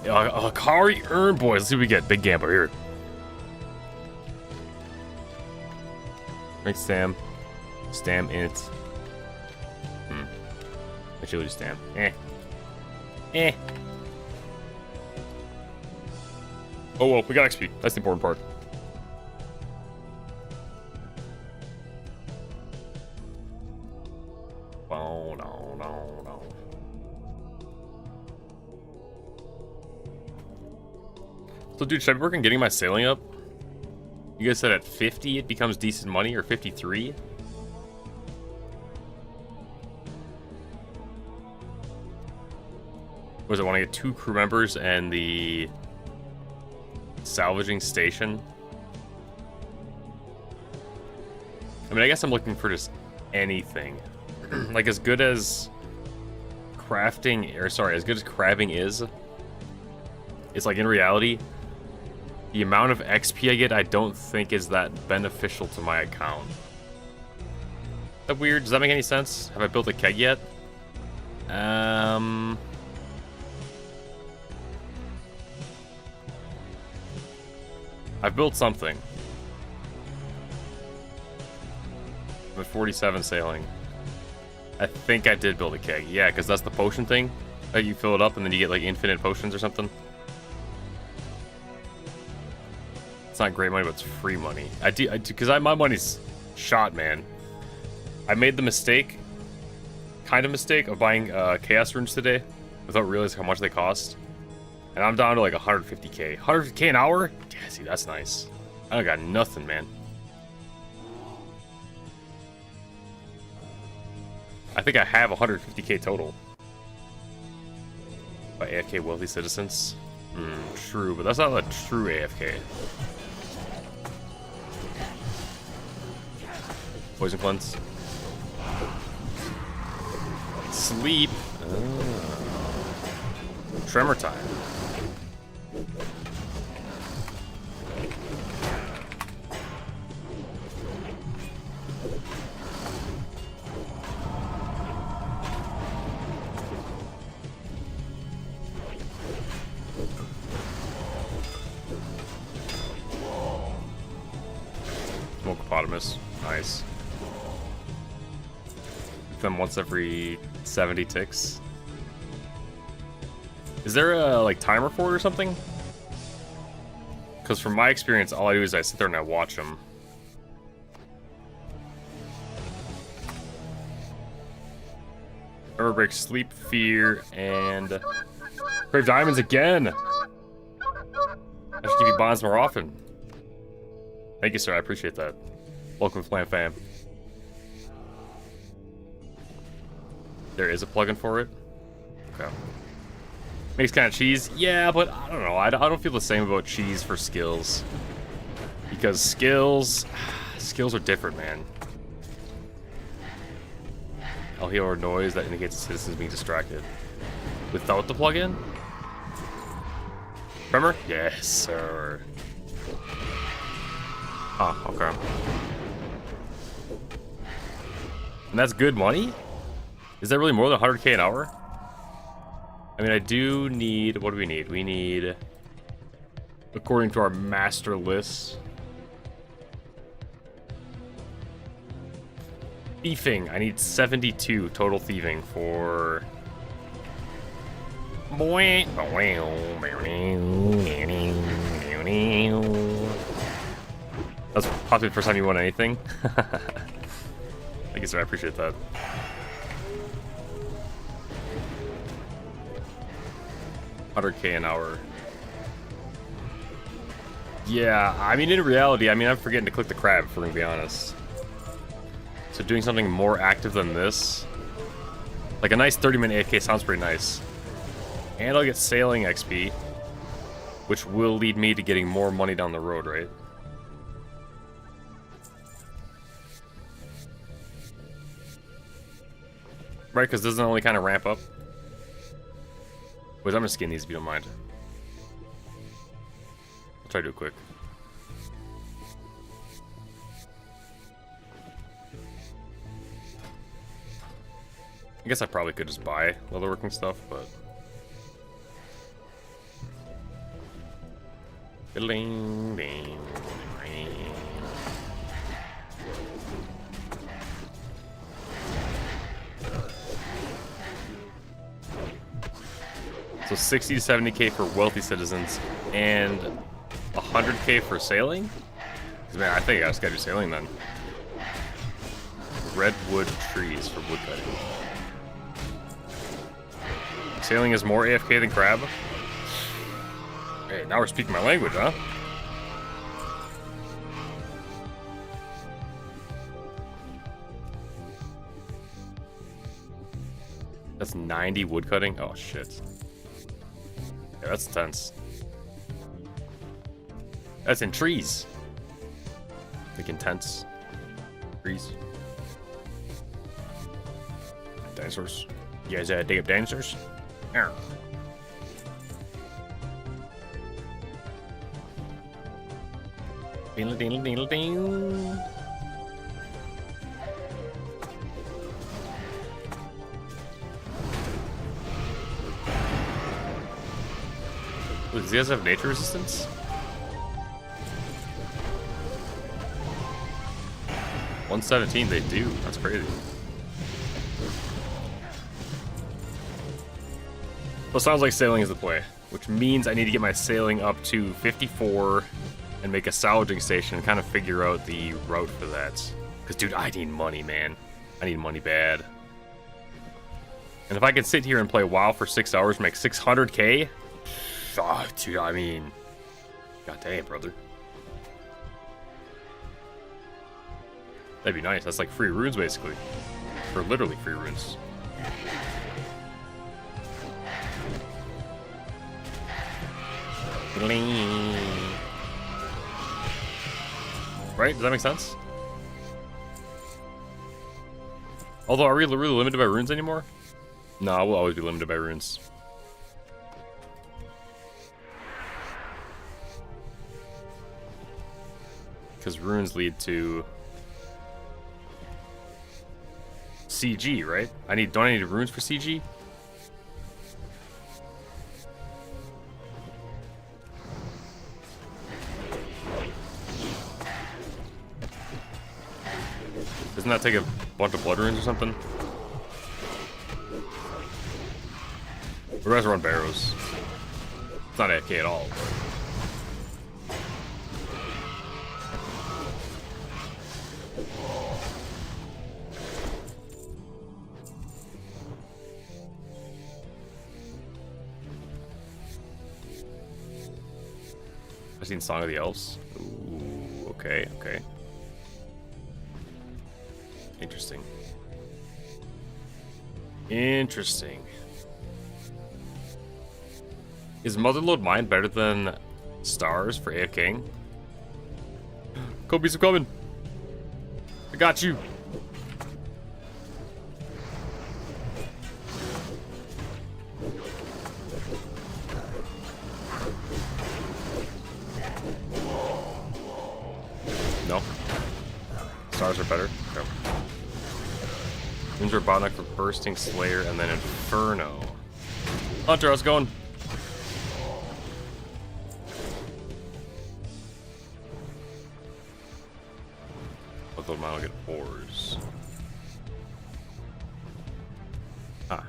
Akari Earn Boys. Let's see what we get. Big gambler here. Rank Stam. Stam int. Agility Stam. Oh well, we got XP. That's the important part. So, dude, should I be working getting my sailing up? You guys said at 50 it becomes decent money, or 53? Was it when I get 2 crew members and the salvaging station? I mean, I guess I'm looking for just anything. Like, as good as crafting, or sorry, as good as crabbing is, it's like in reality, the amount of XP I get, I don't think is that beneficial to my account. Is that weird? Does that make any sense? Have I built a keg yet? I've built something. I'm at 47 sailing. I think I did build a keg. Yeah, because that's the potion thing. That you fill it up and then you get like infinite potions or something. It's not great money, but it's free money. Because my money's shot, man. I made the mistake, kind of mistake, of buying Chaos Runes today without realizing how much they cost. And I'm down to like 150k. 150k an hour? Yeah, see, that's nice. I don't got nothing, man. I think I have 150k total. By AFK wealthy citizens? True, but that's not a true AFK. Poison cleanse. Sleep. Tremor time. Smokeopotamus. Nice. Them once every 70 ticks. Is there a like timer for it or something? Because from my experience, all I do is I sit there and I watch them. Ever break, sleep, fear, and Brave Diamonds again. I should give you bonds more often. Thank you, sir. I appreciate that. Welcome to Flam Fam. There is a plugin for it. Okay. Makes kind of cheese. Yeah, but I don't know. I don't feel the same about cheese for skills. Because skills are different, man. I'll hear a noise that indicates the citizens being distracted. Without the plugin? Tremor? Yes, sir. Oh, okay. And that's good money? Is that really more than 100k an hour? I mean, I do need... What do we need? We need... According to our master list... Thieving. I need 72 total thieving for... That's probably the first time you won anything. I guess I appreciate that. $100K an hour. Yeah, I mean, in reality, I'm forgetting to click the crab, if we're gonna be honest. So doing something more active than this, like a nice 30-minute AFK sounds pretty nice. And I'll get sailing XP, which will lead me to getting more money down the road, right? Right, because doesn't it only kind of ramp up? Wait, I'm gonna skin these if you don't mind. I'll try to do it quick. I guess I probably could just buy leatherworking stuff, but... Ding, ding, ding. So 60 to 70K for wealthy citizens and 100K for sailing? Man, I think I just gotta do sailing then. Redwood trees for woodcutting. Sailing is more AFK than crab? Hey, now we're speaking my language, huh? That's 90 woodcutting? Oh, shit. Yeah, that's intense. That's in trees. Like intense. Trees. Dinosaurs. You guys dig up dinosaurs? Arr. Ding ding ding ding. Does he guys have nature resistance? 117, they do. That's crazy. Well, it sounds like sailing is the play, which means I need to get my sailing up to 54 and make a salvaging station and kind of figure out the route for that. Because, dude, I need money, man. I need money bad. And if I could sit here and play WoW for 6 hours and make 600K, oh, dude, I mean, god damn, brother. That'd be nice. That's like free runes, basically. Or literally free runes. Right? Does that make sense? Although, are we really limited by runes anymore? No, I will always be limited by runes. Because runes lead to CG, right? Don't I need runes for CG? Doesn't that take a bunch of blood runes or something? We guys run barrows. It's not AFK at all. I've seen Song of the Elves. Ooh, okay, okay. Interesting. Interesting. Is Motherlode Mine better than Stars for AFKing? Kobe's coming. I got you. No. Stars are better. Okay. Ninja Robotnik for Bursting Slayer and then Inferno. Hunter, how's it going? Although mine will get ores. Huh.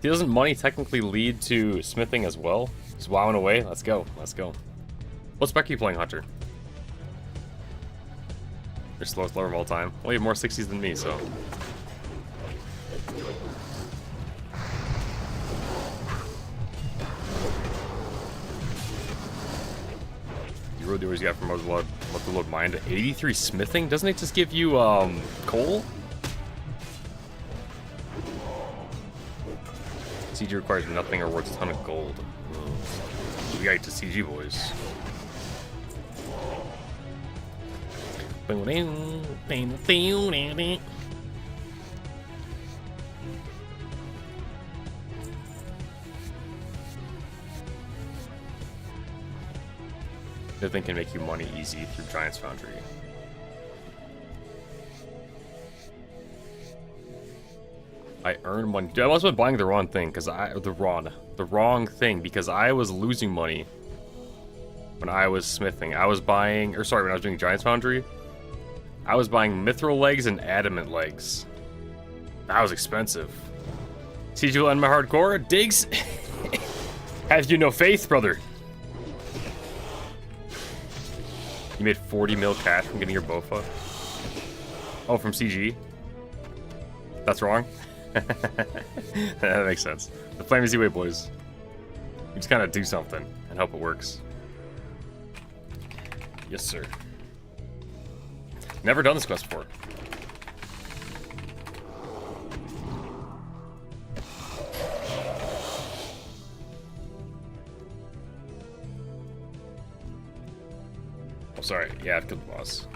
Doesn't money technically lead to smithing as well? Just wowing away? Let's go. Let's go. What spec are you playing, Hunter? Your slowest lower of all time. Well, you have more 60s than me, so. You really do what you got from Motherload Mind. 83 smithing? Doesn't it just give you, coal? CG requires nothing or worth a ton of gold. We got to CG, boys. Nothing can make you money easy through Giant's Foundry. I earn money. Dude, I must have been buying the wrong thing because the wrong thing because I was losing money when I was smithing. I was buying, or sorry, when I was doing Giant's Foundry, I was buying mithril legs and adamant legs. That was expensive. CG will end my hardcore. Diggs, have you no faith, brother? You made 40 mil cash from getting your Bofa. Oh, from CG. That's wrong. That makes sense. The flame is way, boys. You just gotta do something and hope it works. Yes, sir. Never done this quest before. Oh, sorry. Yeah, I've killed the boss.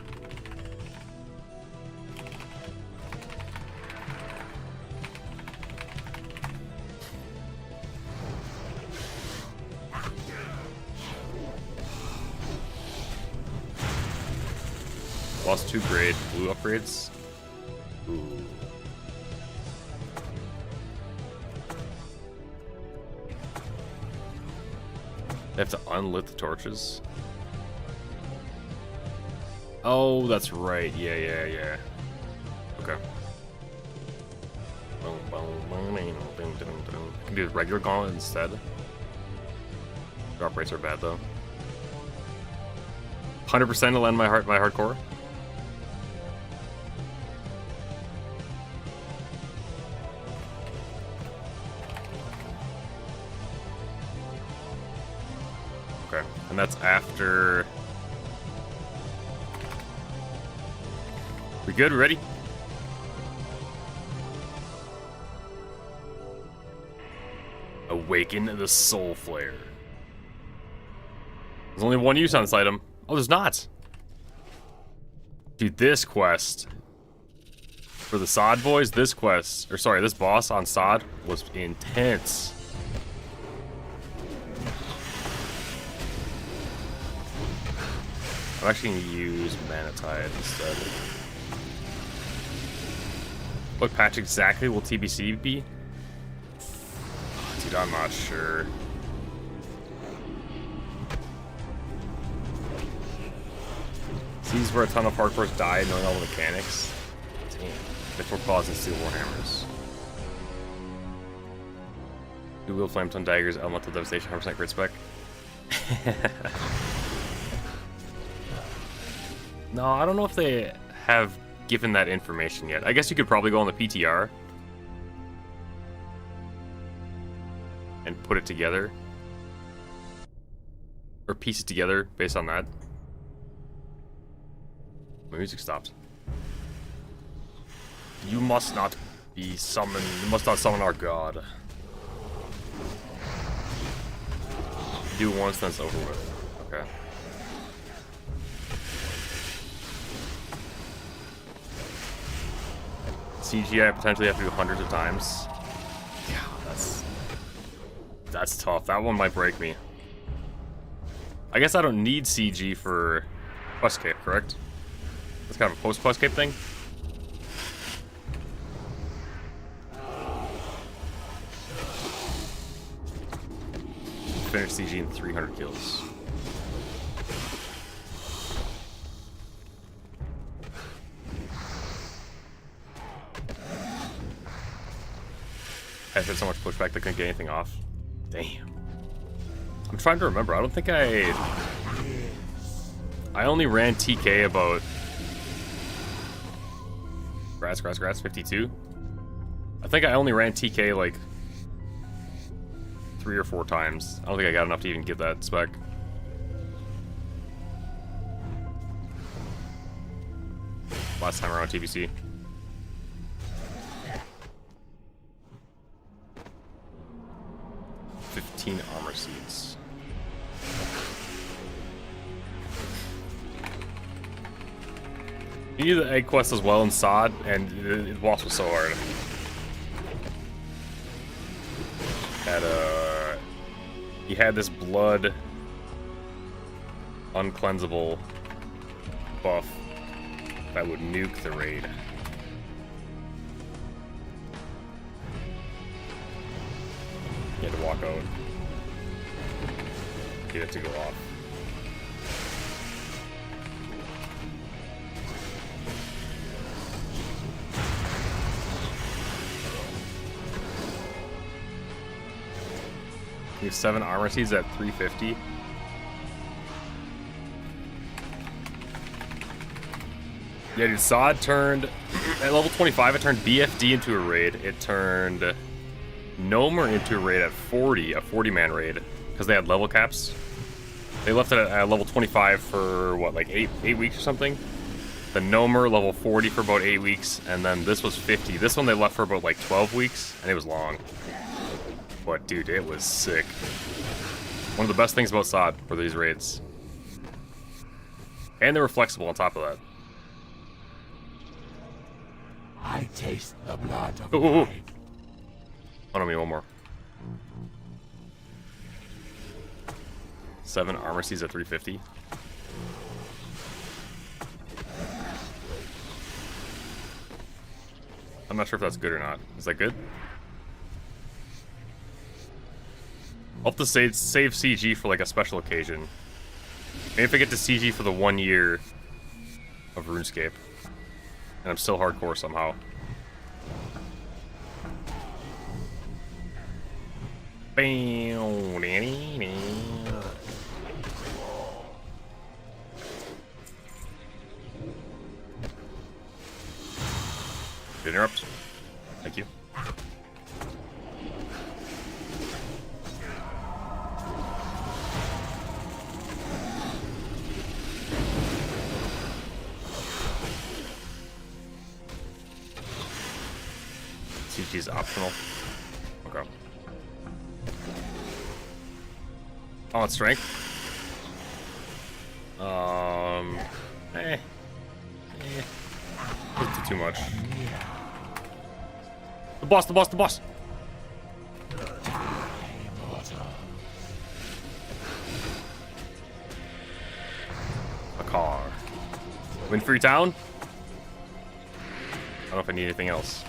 Lost 2 grade blue upgrades. Ooh. They have to unlit the torches. Oh, that's right. Yeah. Okay. I can do the regular gauntlet instead. Drop rates are bad though. 100% will end my hardcore. Okay, and that's after. We good? We ready? Awaken the Soul Flare. There's only one use on this item. Oh, there's not. Dude, this quest for the Sod boys, this boss on Sod was intense. I'm actually gonna use Manatide instead. What patch exactly will TBC be? Oh, dude, I'm not sure. These where a ton of hardcores die knowing all the mechanics. Damn. Mithril Claws and Steel Warhammers. 2-wheel Flametongue Daggers, Elemental Devastation, 100% crit spec. No, I don't know if they have given that information yet. I guess you could probably go on the PTR and put it together. Or piece it together based on that. My music stopped. You must not be summoned. You must not summon our god. Do it once, then it's over with. Okay. CGI potentially have to do hundreds of times. Yeah, that's tough. That one might break me. I guess I don't need CG for quest cape, correct? That's kind of a post-quest cape thing. Finish CG in 300 kills. I had so much pushback they couldn't get anything off. Damn. I'm trying to remember. I don't think I only ran TK about... Grass, 52. I think I only ran TK like 3 or 4 times. I don't think I got enough to even get that spec. Last time around TBC. $15 armor seeds. You need the egg quest as well in SOD, and the boss was so hard. He had this blood uncleansable buff that would nuke the raid. You had to walk out. Get it to go off. You have 7 armor seeds at 350. Yeah, dude, SOD turned... At level 25, it turned BFD into a raid. It turned Gnomer into a raid at 40, a 40-man raid, because they had level caps. They left it at level 25 for, what, like 8 weeks or something? The Gnomer, level 40 for about 8 weeks, and then this was 50. This one they left for about, like, 12 weeks, and it was long. But, dude, it was sick. One of the best things about SOD were these raids. And they were flexible on top of that. I taste the blood of life. Oh, no, me one more. 7 armor seeds at 350. I'm not sure if that's good or not. Is that good? I'll have to save CG for like a special occasion. Maybe if I get to CG for the 1 year of RuneScape. And I'm still hardcore somehow. Interrupt. Thank you. CG is optional. Okay. Oh, it's strength. Doesn't do too much. The boss. A car. Win free town? I don't know if I need anything else.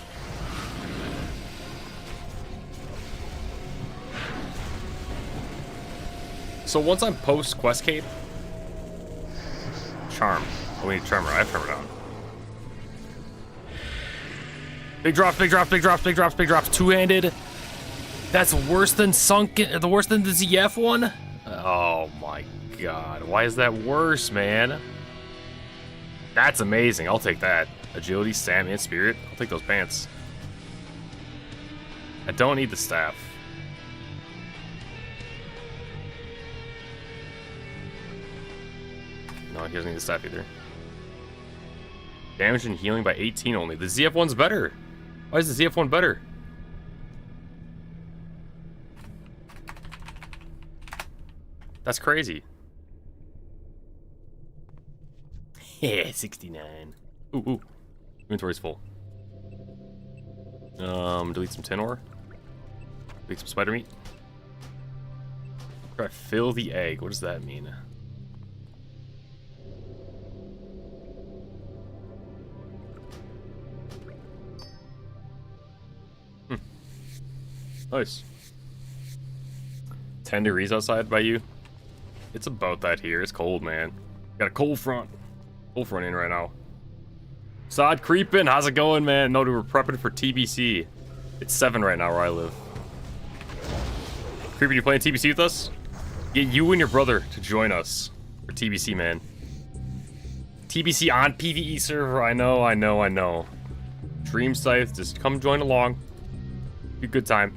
So once I'm post quest cape, charm. Oh, we need tremor. I have tremor down. Big drops. Two-handed. That's worse than sunken. Worse than the ZF one. Oh my god. Why is that worse, man? That's amazing. I'll take that. Agility, stamina, and spirit. I'll take those pants. I don't need the staff. No, he doesn't need the staff either. Damage and healing by 18 only. The ZF one's better. Why is the ZF one better? That's crazy. Yeah, 69. Ooh. Inventory's full. Delete some tin ore. Delete some spider meat. Try fill the egg. What does that mean? Nice. 10 degrees outside by you? It's about that here. It's cold, man. Got a cold front. Cold front in right now. Sod creeping. How's it going, man? No, dude, we're prepping for TBC. It's 7 right now where I live. Creeper, you playing TBC with us? Get you and your brother to join us for TBC, man. TBC on PvE server. I know. Dream Scythe, just come join along. Be a good time.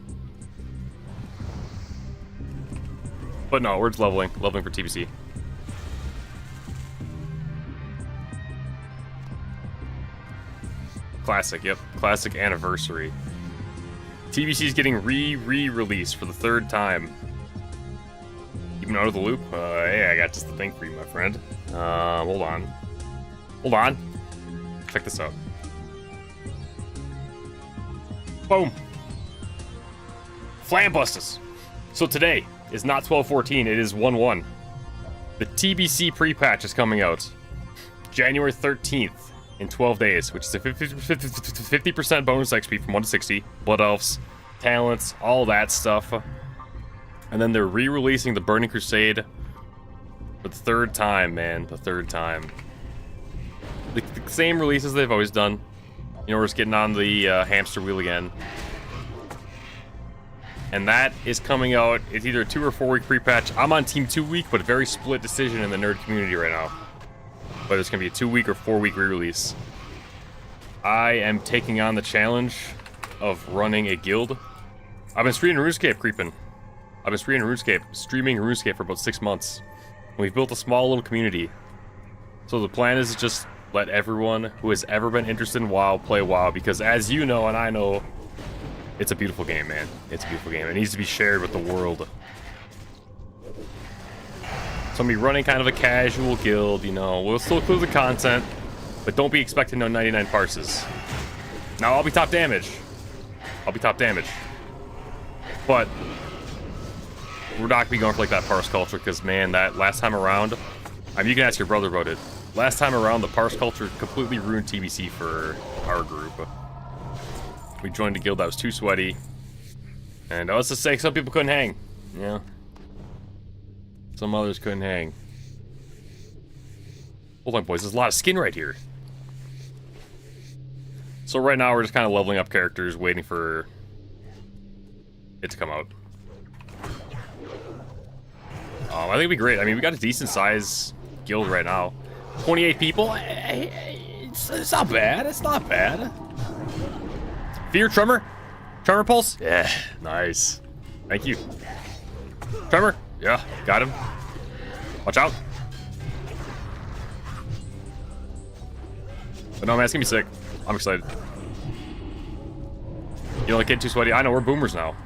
But no, we're just leveling for TBC. Classic, yep. Classic anniversary. TBC is getting re-released for the 3rd time. Even out of the loop? Hey, I got just the thing for you, my friend. Hold on. Check this out. Boom. Flambustus. So today is not 12/14, it is 1/1. The TBC pre-patch is coming out January 13th in 12 days, which is a 50% bonus XP from 1 to 60, Blood Elves, talents, all that stuff. And then they're re-releasing the Burning Crusade for the 3rd time, man. The 3rd time. The same releases they've always done. You know, we're just getting on the hamster wheel again. And that is coming out. It's either a 2 or 4 week pre-patch. I'm on team 2 week, but very split decision in the nerd community right now. But it's gonna be a 2 week or 4 week re-release. I am taking on the challenge of running a guild. I've been streaming RuneScape, creeping. I've been streaming RuneScape for about 6 months. And we've built a small little community. So the plan is to just let everyone who has ever been interested in WoW play WoW, because as you know and I know, it's a beautiful game, man. It's a beautiful game. It needs to be shared with the world. So I'm gonna be running kind of a casual guild, you know. We'll still include the content, but don't be expecting no 99 parses. Now I'll be top damage. But we're not gonna be going for like that parse culture, because man, that last time around, I mean, you can ask your brother about it. Last time around, the parse culture completely ruined TBC for our group. We joined a guild that was too sweaty. And let's just say some people couldn't hang. Yeah. Some others couldn't hang. Hold on, boys. There's a lot of skin right here. So right now, we're just kind of leveling up characters, waiting for it to come out. I think it'd be great. I mean, we got a decent size guild right now. 28 people. It's not bad. It's not bad. Fear, Tremor? Tremor Pulse? Yeah, nice. Thank you. Tremor? Yeah, got him. Watch out. But no, man, it's gonna be sick. I'm excited. You don't like getting too sweaty? I know, we're boomers now.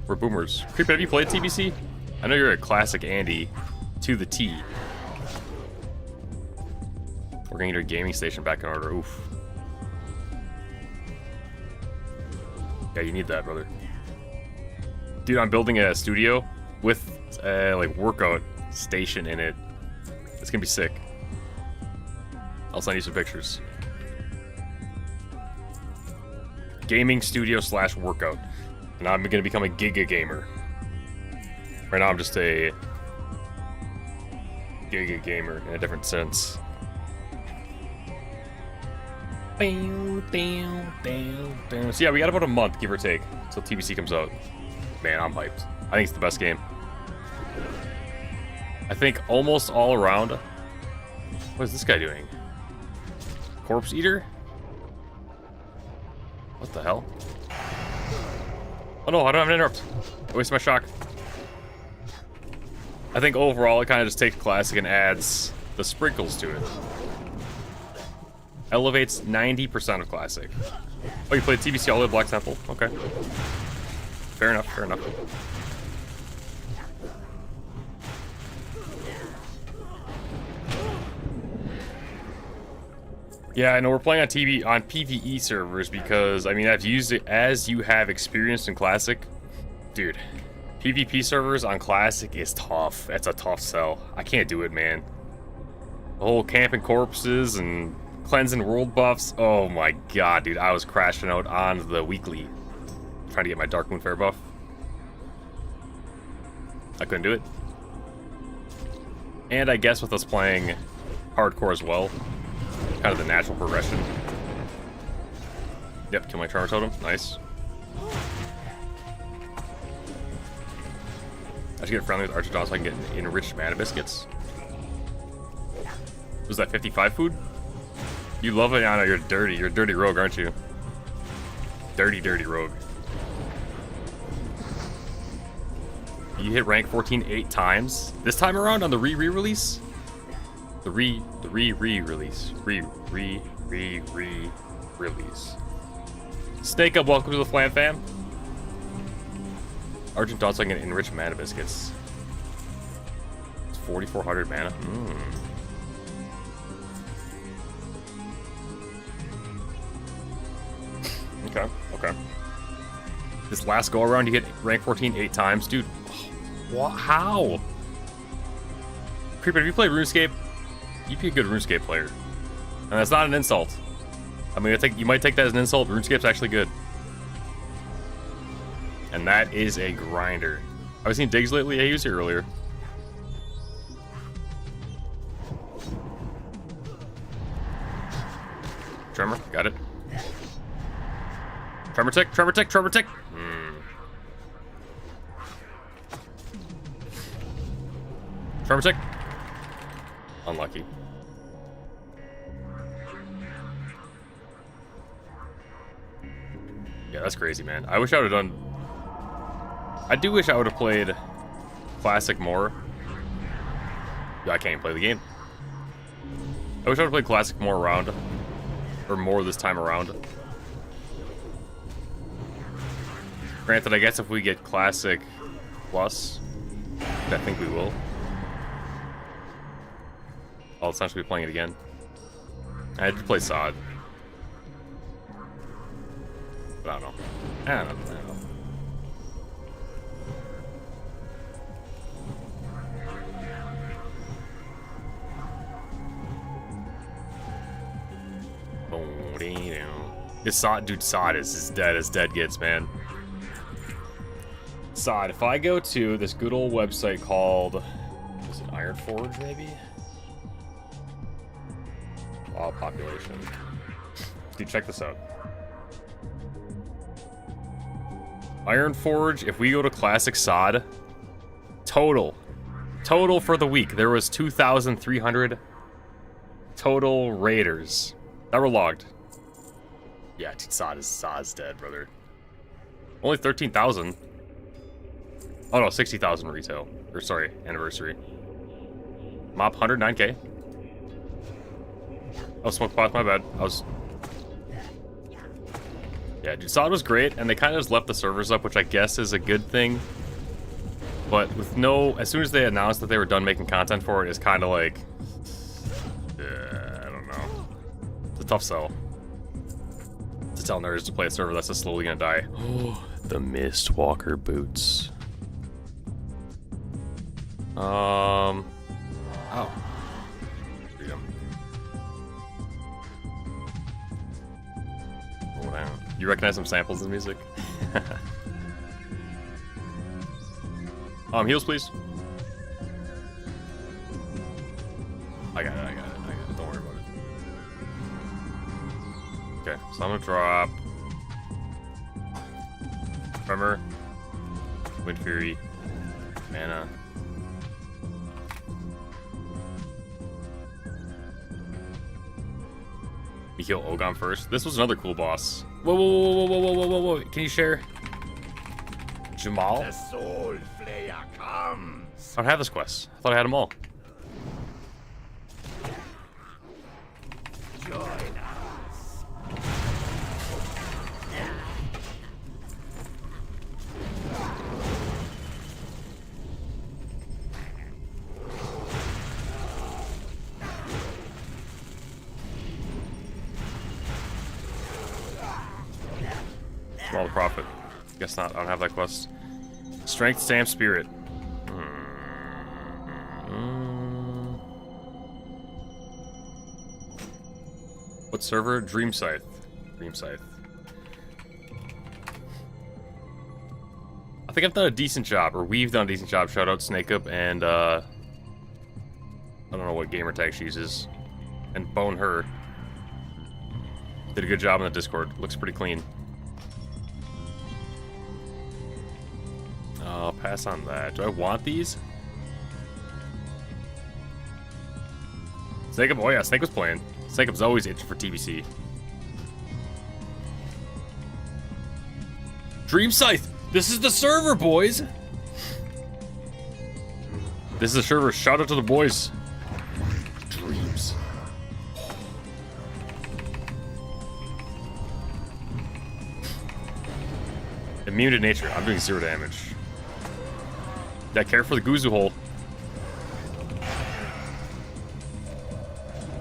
We're boomers. Creep, have you played TBC? I know you're a classic Andy to the T. We're gonna get our gaming station back in order. Oof. Yeah, you need that, brother. Dude, I'm building a studio with like workout station in it. It's gonna be sick. I'll send you some pictures. Gaming studio / workout. And I'm gonna become a giga gamer. Right now I'm just a giga gamer in a different sense. So yeah, we got about a month, give or take, until TBC comes out. Man, I'm hyped. I think it's the best game. I think almost all around. What is this guy doing? Corpse Eater? What the hell? Oh no, I don't have an interrupt. I wasted my shock. I think overall it kind of just takes classic and adds the sprinkles to it. Elevates 90% of classic. Oh, you played TBC all the way Black Temple? Okay. Fair enough, fair enough. Yeah, I know we're playing on PvE servers because, I mean, I've used it as you have experienced in Classic. Dude, PvP servers on Classic is tough. That's a tough sell. I can't do it, man. The whole camping corpses and cleansing world buffs. Oh my god, dude. I was crashing out on the weekly. Trying to get my Dark Moon Fair buff. I couldn't do it. And I guess with us playing hardcore as well, kind of the natural progression. Yep, kill my Charmer Totem. Nice. I should get friendly with Archer Dawn so I can get enriched mana biscuits. Was that 55 food? You love it, Anna. You're dirty. You're a dirty rogue, aren't you? Dirty, dirty rogue. You hit rank 14 8 times. This time around on the re-release? The re-release. Re-release. Snake up, welcome to the Flam Fam. Argent Dawn so I can get enriched mana biscuits. It's 4,400 mana. Okay, okay. This last go around, you hit rank 14 8 times, dude. What? How? Creeper, if you play RuneScape, you'd be a good RuneScape player, and that's not an insult. I mean, you might take that as an insult. RuneScape's actually good, and that is a grinder. I've seen Diggs lately. Yeah, he was here earlier. Tremor, got it. Tremor tick, Tremor tick, Tremor tick. Tremor tick. Unlucky. Yeah, that's crazy, man. I wish I would have done... I do wish I would have played Classic more. Yeah, I can't even play the game. I wish I would have played Classic more around. Or more this time around. Granted, I guess if we get Classic Plus, I think we will. I'll essentially be playing it again. I had to play Sod. But I don't know. I don't know. This Sod, dude, Sod is as dead as dead gets, man. Sod, if I go to this good old website called, is it Iron Forge, maybe? Wow, population. Dude, check this out. Iron Forge, if we go to Classic Sod, total for the week, there was 2,300 total raiders that were logged. Yeah, dude, Sod's dead, brother. Only 13,000. Oh no, 60,000 retail. Or sorry, anniversary. Mop 109k. Oh, smoke pot, my bad. Yeah, dude, Sod was great, and they kind of just left the servers up, which I guess is a good thing. But with no... As soon as they announced that they were done making content for it, it's kind of like... I don't know. It's a tough sell. To tell nerds to play a server that's just slowly gonna die. Oh, the Mistwalker boots. Oh. Freedom. Oh, wow. You recognize some samples in the music? Heals, please. I got it. Don't worry about it. Okay, so I'm gonna drop Tremor, Wind Fury, Mana. You kill Ogon first. This was another cool boss. Whoa. Can you share? Jamal? The Soul Flayer comes. I don't have this quest. I thought I had them all. Join us. Small profit. Guess not. I don't have that quest. Strength, Stamp, Spirit. What server? Dream Scythe. Dream Scythe. I think I've done a decent job, or we've done a decent job. Shout out Snakeup and I don't know what gamer tag she uses. And Bone Her. Did a good job on the Discord. Looks pretty clean. I'll pass on that. Do I want these? Snake Up, oh yeah, Snake was playing. Snake Up's always itching for TBC. Dream Scythe! This is the server, boys! This is the server. Shout out to the boys. Dreams. Immune to nature. I'm doing 0 damage. Yeah, care for the Guzu hole.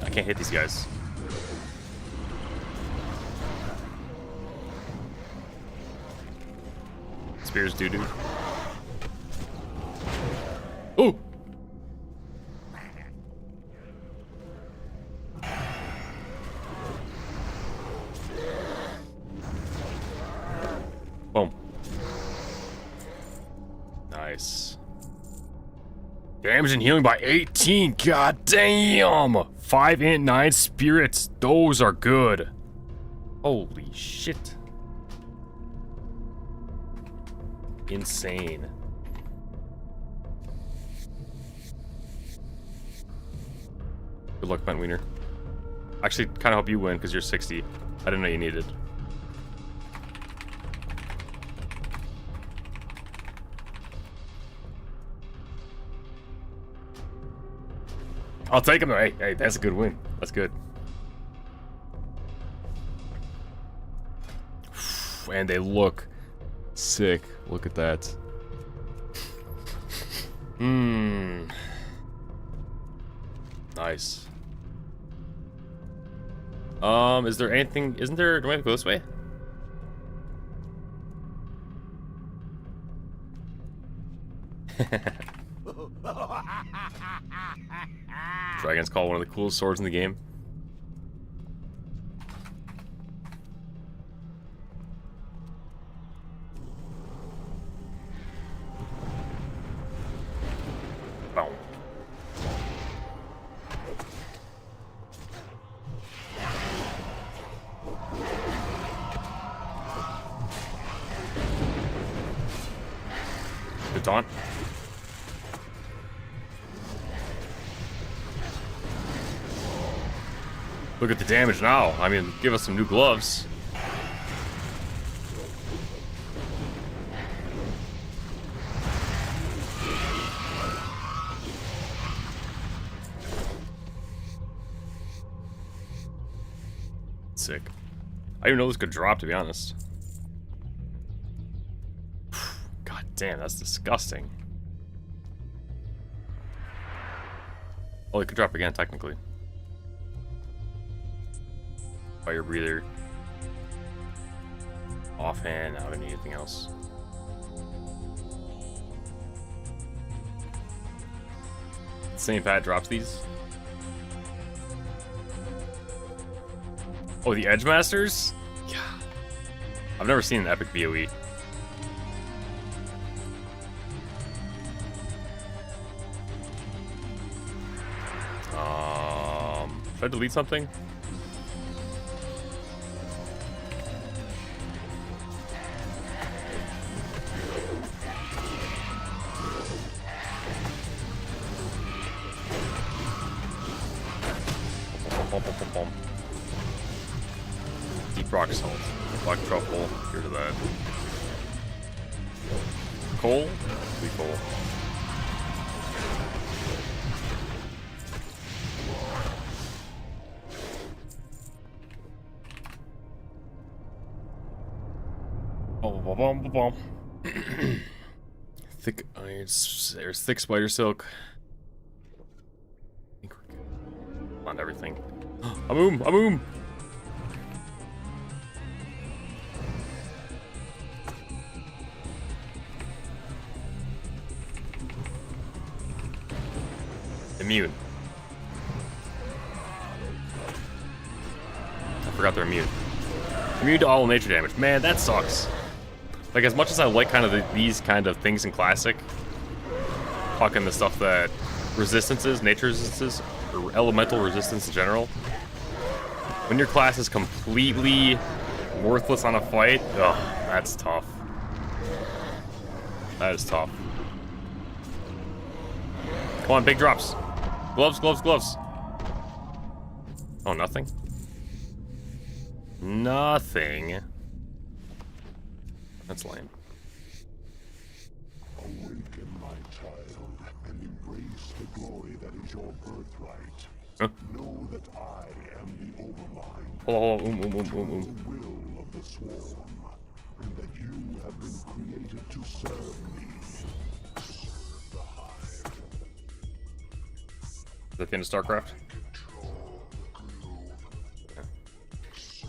I can't hit these guys. Spears doo-doo. Oh! Boom. Nice. Damage and healing by 18. God damn! 5 int 9 spirits. Those are good. Holy shit. Insane. Good luck, Bent Wiener. Actually, kind of hope you win because you're 60. I didn't know you needed. I'll take him though. Hey, that's a good win. That's good. And they look sick. Look at that. Nice. Is there anything? Isn't there? Do I have to go this way? Dragon's Call, one of the coolest swords in the game. Boom. Good taunt. Look at the damage now. I mean, give us some new gloves. Sick. I didn't even know this could drop, to be honest. God damn, that's disgusting. Oh, it could drop again, technically. Fire breather. Offhand, I don't need anything else. Same pad drops these. Oh, the Edge Masters? Yeah. I've never seen an epic BOE. Should I delete something? Deep rock salt. Black truffle. Here to that. Coal? Sweet coal. Thick iron. There's thick spider silk. I think we're good on everything. Amoom! Immune. I forgot they're immune. Immune to all nature damage. Man, that sucks. Like, as much as I like kind of these kind of things in Classic, talking the stuff that resistances, nature resistances, or elemental resistance in general, When your class is completely worthless on a fight, ugh, that's tough. That is tough. Come on, big drops. Gloves, gloves, gloves. Oh, nothing? Nothing. That's lame. Awaken, my child, and embrace the glory that is your birthright. Huh? Know that I am the Overmind, Hold on, the will of the swarm, and that you have been created to serve me. Serve the hive. Is that the end of StarCraft?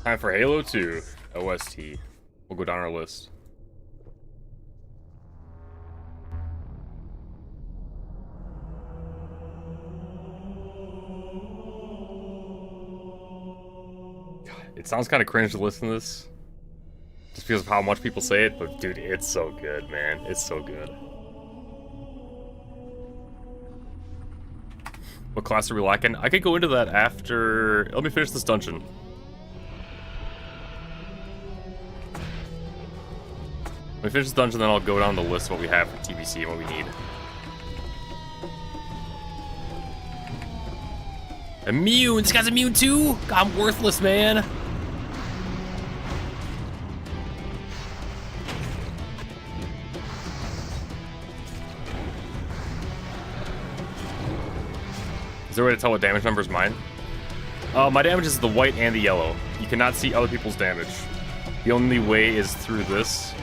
Time for Halo 2 OST. We'll go down our list. God, it sounds kind of cringe to listen to this, just because of how much people say it, but dude, it's so good, man. It's so good. What class are we lacking? I could go into that after... Let me finish this dungeon. When we finish this dungeon, then I'll go down the list of what we have for TBC and what we need. Immune! This guy's immune too? God, I'm worthless, man. Is there a way to tell what damage number is mine? My damage is the white and the yellow. You cannot see other people's damage. The only way is through this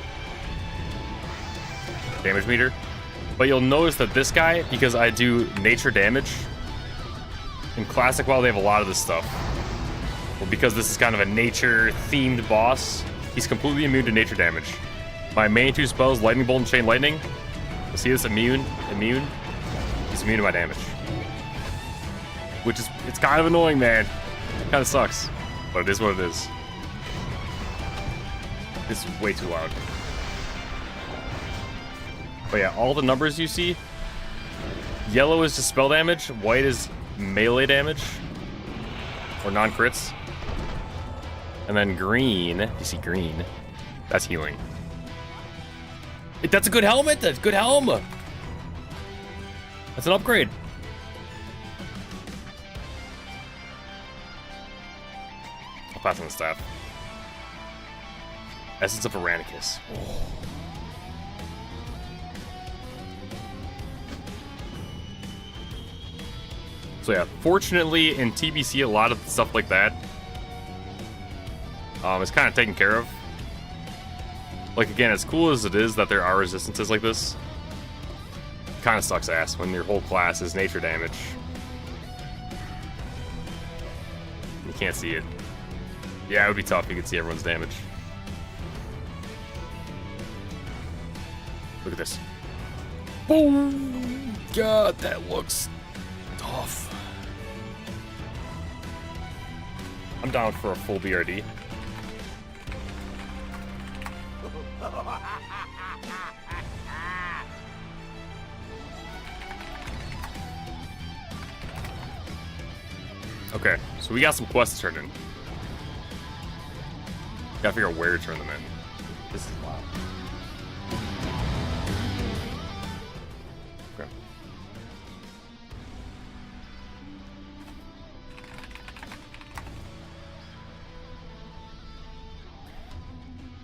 damage meter. But you'll notice that this guy, because I do nature damage, in Classic WoW they have a lot of this stuff. Well, because this is kind of a nature-themed boss, he's completely immune to nature damage. My main two spells, Lightning Bolt and Chain Lightning, you'll see this immune, he's immune to my damage. Which is, it's kind of annoying, man. It kind of sucks, but it is what it is. This is way too loud. But yeah, all the numbers you see, yellow is just spell damage, white is melee damage, or non-crits. And then green, you see green, that's healing. That's a good helmet, that's a good helmet. That's an upgrade. I'll pass on the staff. Essence of Aranicus. Oh. So yeah, fortunately in TBC, a lot of stuff like that is kind of taken care of. Like again, as cool as it is that there are resistances like this, it kind of sucks ass when your whole class is nature damage. You can't see it. Yeah, it would be tough if you could see everyone's damage. Look at this. Boom! God, that looks tough. I'm down for a full BRD. Okay, so we got some quests to turn in. Gotta figure out where to turn them in. This is loud.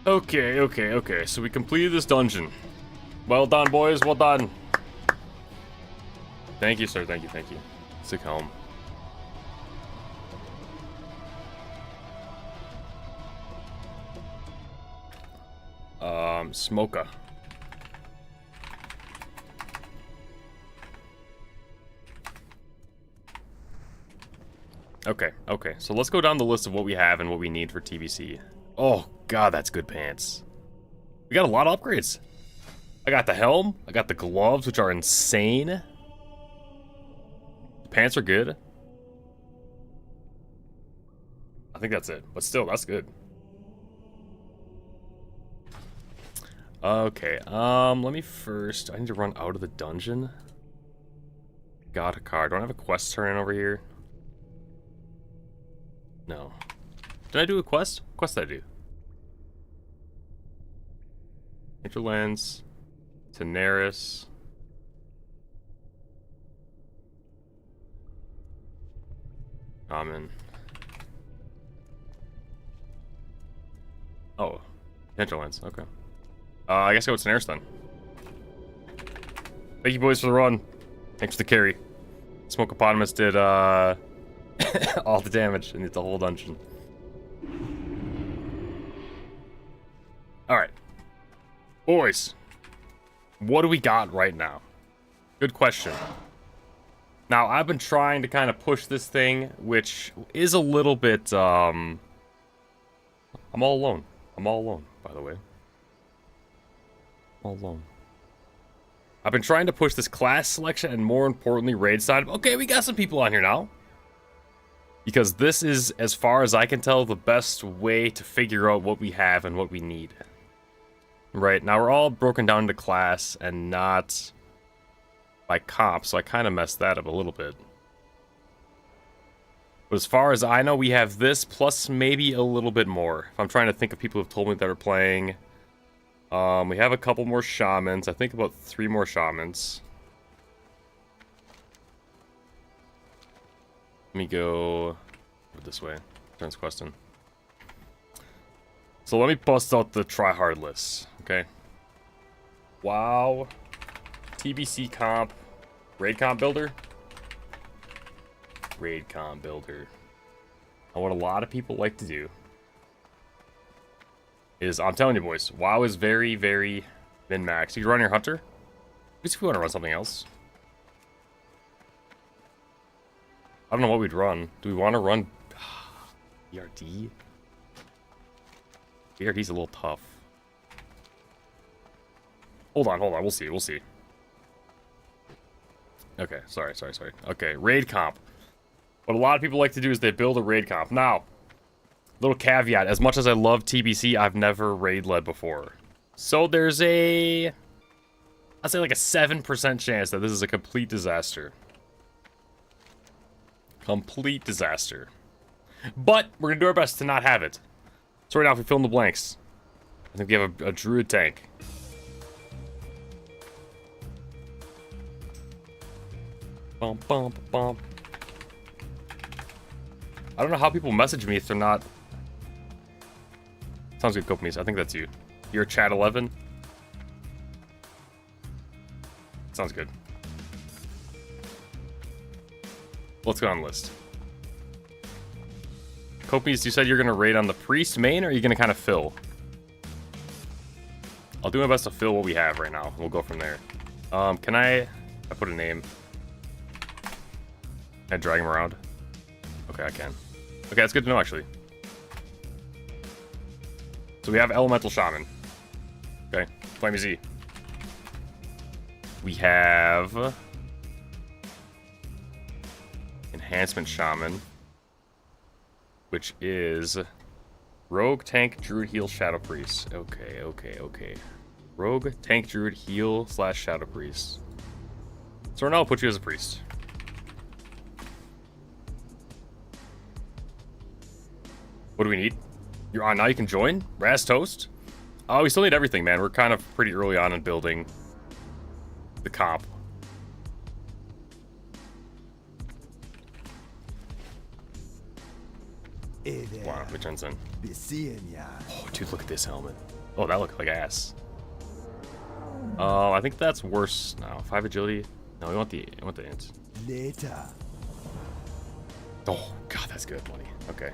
Okay. Okay, so we completed this dungeon. Well done, boys, well done. Thank you, sir, thank you. Sick helm. Smoka. Okay, so let's go down the list of what we have and what we need for TBC. Oh, God, that's good pants. We got a lot of upgrades. I got the helm, I got the gloves, which are insane. The pants are good. I think that's it, but still, that's good. Okay, let me first... I need to run out of the dungeon. Got a card. Do I have a quest turn in over here? No. Did I do a quest? What quest did I do? Interlands. Daenerys. Shaman. Oh. Interlands, okay. I guess I go with Daenerys then. Thank you boys for the run. Thanks for the carry. Smokeopotamus did all the damage in the whole dungeon. Alright. Boys. What do we got right now? Good question. Now, I've been trying to kind of push this thing, which is a little bit, I'm all alone. I'm all alone, by the way. All alone. I've been trying to push this class selection and, more importantly, raid side. Okay, we got some people on here now. Because this is, as far as I can tell, the best way to figure out what we have and what we need. Right, now we're all broken down into class and not by comp, so I kind of messed that up a little bit. But as far as I know, we have this plus maybe a little bit more. If I'm trying to think of people who've told me that are playing. We have a couple more shamans. I think about 3 more shamans. Let me go this way. Turns question. So let me bust out the tryhard list, okay? WoW, TBC comp, raid comp builder. Raid comp builder. And what a lot of people like to do is, I'm telling you boys, WoW is very, very min-max. You can run your hunter. At least if you want to run something else. I don't know what we'd run. Do we want to run BRD? BRD's a little tough. Hold on. We'll see. Okay, sorry. Okay, raid comp. What a lot of people like to do is they build a raid comp. Now, little caveat, as much as I love TBC, I've never raid led before. So there's I'd say like a 7% chance that this is a complete disaster. Complete disaster. But we're gonna do our best to not have it. So right now, if we fill in the blanks, I think we have a druid tank. Bum, bum, bum. I don't know how people message me if they're not. Sounds good, Copies. I think that's you. You're chat 11. Sounds good. Let's go on the list. Copies, you said you're gonna raid on the priest main, or are you gonna kind of fill? I'll do my best to fill what we have right now. We'll go from there. Can I put a name? Can I drag him around? Okay, I can. Okay, that's good to know, actually. So we have Elemental Shaman. Okay, Flame Z. We have Enhancement Shaman, which is Rogue, Tank, Druid, Heal, Shadow Priest. Okay. Rogue, Tank, Druid, Heal / Shadow Priest. So now I'll put you as a priest. What do we need? You're on now, you can join? Raz Toast? Oh, we still need everything, man. We're kind of pretty early on in building the comp. Wow, which turns in. Oh, dude, look at this helmet. Oh, that looks like ass. I think that's worse now. 5 agility. No, we want the int. Later. Oh, God, that's good, buddy. Okay.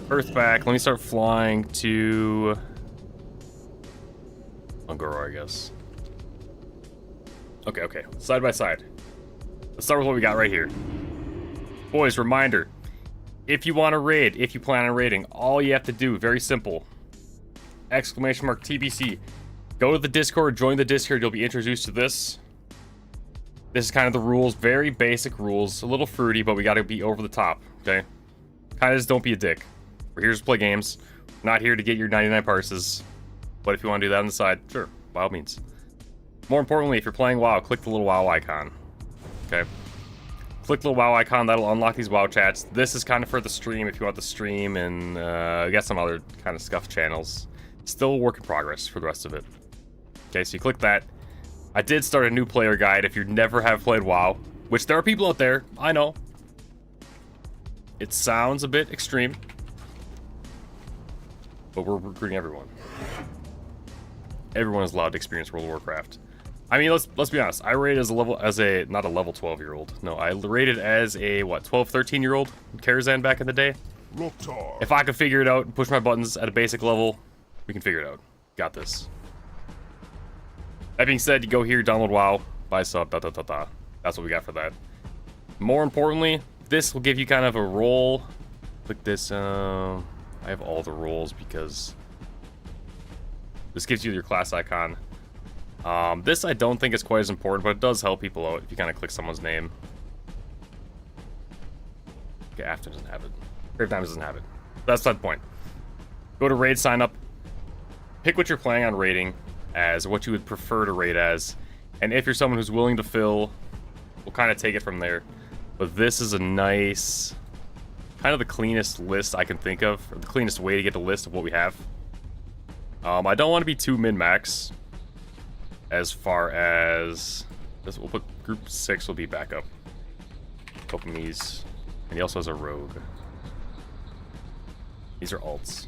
Earthback. Let me start flying to Ungoro, I guess. Okay. Side by side. Let's start with what we got right here. Boys, reminder. If you want to raid, if you plan on raiding, all you have to do, very simple. ! TBC. Go to the Discord, join the Discord, you'll be introduced to this. This is kind of the rules, very basic rules. A little fruity, but we gotta be over the top, okay? Kind of just don't be a dick. We're here to play games. We're not here to get your 99 parses. But if you want to do that on the side, sure, by all means. More importantly, if you're playing WoW, click the little WoW icon. Okay? Click the WoW icon, that'll unlock these WoW chats. This is kind of for the stream if you want the stream, and we got some other kind of scuff channels. Still a work in progress for the rest of it. Okay, so you click that. I did start a new player guide if you never have played WoW, which there are people out there, I know. It sounds a bit extreme, but we're recruiting everyone. Everyone is allowed to experience World of Warcraft. I mean, let's be honest. I rated not a level 12-year-old. No, I rated as a, what, 12, 13-year-old in Karazhan back in the day. If I could figure it out and push my buttons at a basic level, we can figure it out. Got this. That being said, you go here, download WoW, buy sub, That's what we got for that. More importantly, this will give you kind of a role. Click this. I have all the roles because this gives you your class icon. This I don't think is quite as important, but it does help people out if you kind of click someone's name. Okay, Afton doesn't have it. Grave Diamonds doesn't have it. That's not the point. Go to raid sign up. Pick what you're planning on raiding as, what you would prefer to raid as. And if you're someone who's willing to fill, we'll kind of take it from there. But this is a nice, kind of the cleanest list I can think of, or the cleanest way to get a list of what we have. I don't want to be too min-max. As far as this, we'll put group 6 will be backup. Open these, and he also has a rogue. These are alts.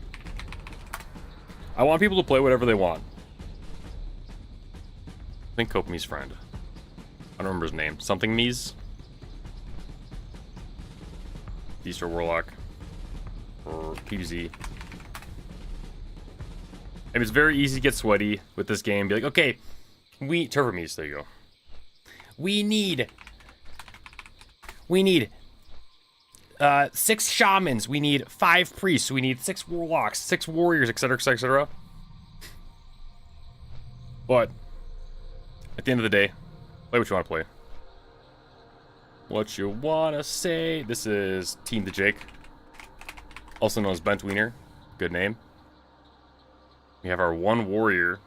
I want people to play whatever they want. I think Kokomi's friend. I don't remember his name. Something Mies. Beast or Warlock. Or TBC. And it's very easy to get sweaty with this game. Be like, okay. Turbomies, there you go. We need 6 shamans, we need 5 priests, we need 6 warlocks, 6 warriors, etc, etc, etc. But at the end of the day, play what you want to play. What you wanna say. This is Team the Jake, also known as Bent Wiener. Good name. We have our 1 warrior,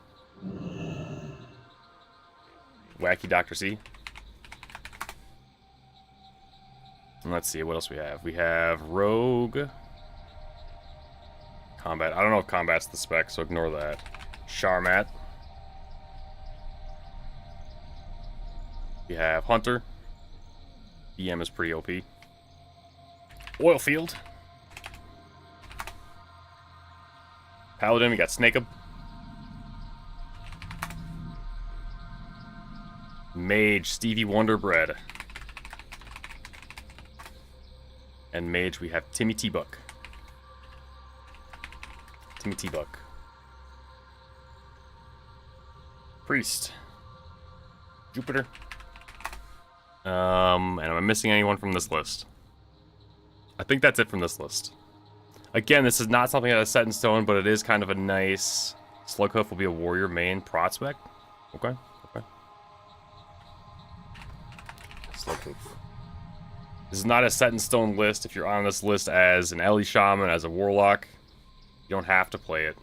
Wacky Dr. C. And let's see what else we have. We have Rogue. Combat. I don't know if combat's the spec, so ignore that. Sharmat. We have Hunter. BM is pretty OP. Oilfield. Paladin, we got Snakeup. Mage, Stevie Wonderbread. And Mage, we have Timmy T-Buck. Timmy T-Buck. Priest. Jupiter. And am I missing anyone from this list? I think that's it from this list. Again, this is not something that is set in stone, but it is kind of a nice... Slughoof will be a warrior main prospect. Okay. This is not a set in stone list. If you're on this list as an ELE Shaman, as a Warlock, you don't have to play it.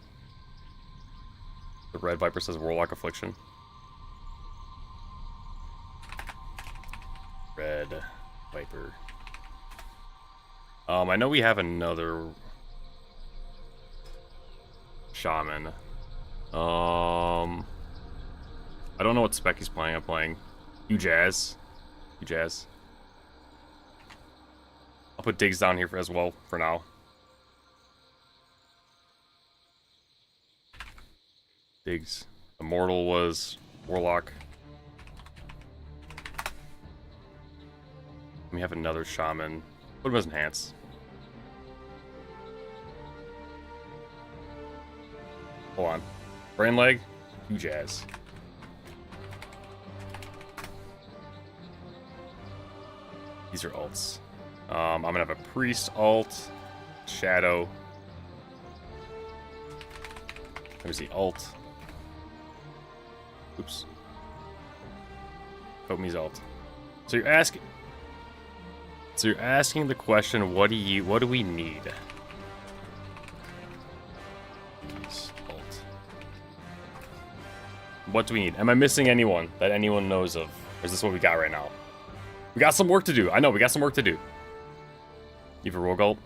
The Red Viper says Warlock Affliction. Red Viper. I know we have another Shaman. I don't know what spec he's playing. I'm playing Jazz. Jazz. I'll put Diggs down here as well for now. Diggs. Immortal was Warlock. We have another Shaman. Put him as Enhance. Hold on. Brain Leg. Jazz. These are alts. I'm gonna have a Priest alt, Shadow. Let me see, alt. Oops. Komi's alt. So you're asking the question, what do we need? Alt. What do we need? Am I missing anyone that anyone knows of? Or is this what we got right now? We got some work to do. I know, we got some work to do. You have a rogue ult?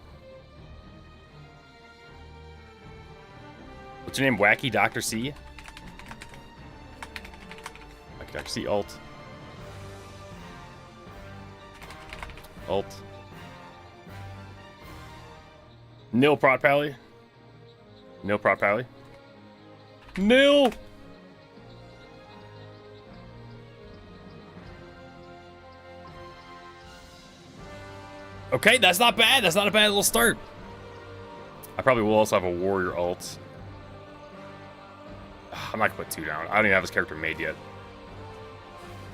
What's your name? Wacky Dr. C? Wacky Dr. C ult. Ult. Nil prot pally. Nil prot pally. Nil! Okay, that's not bad. That's not a bad little start. I probably will also have a warrior ult. I'm not gonna put 2 down. I don't even have his character made yet.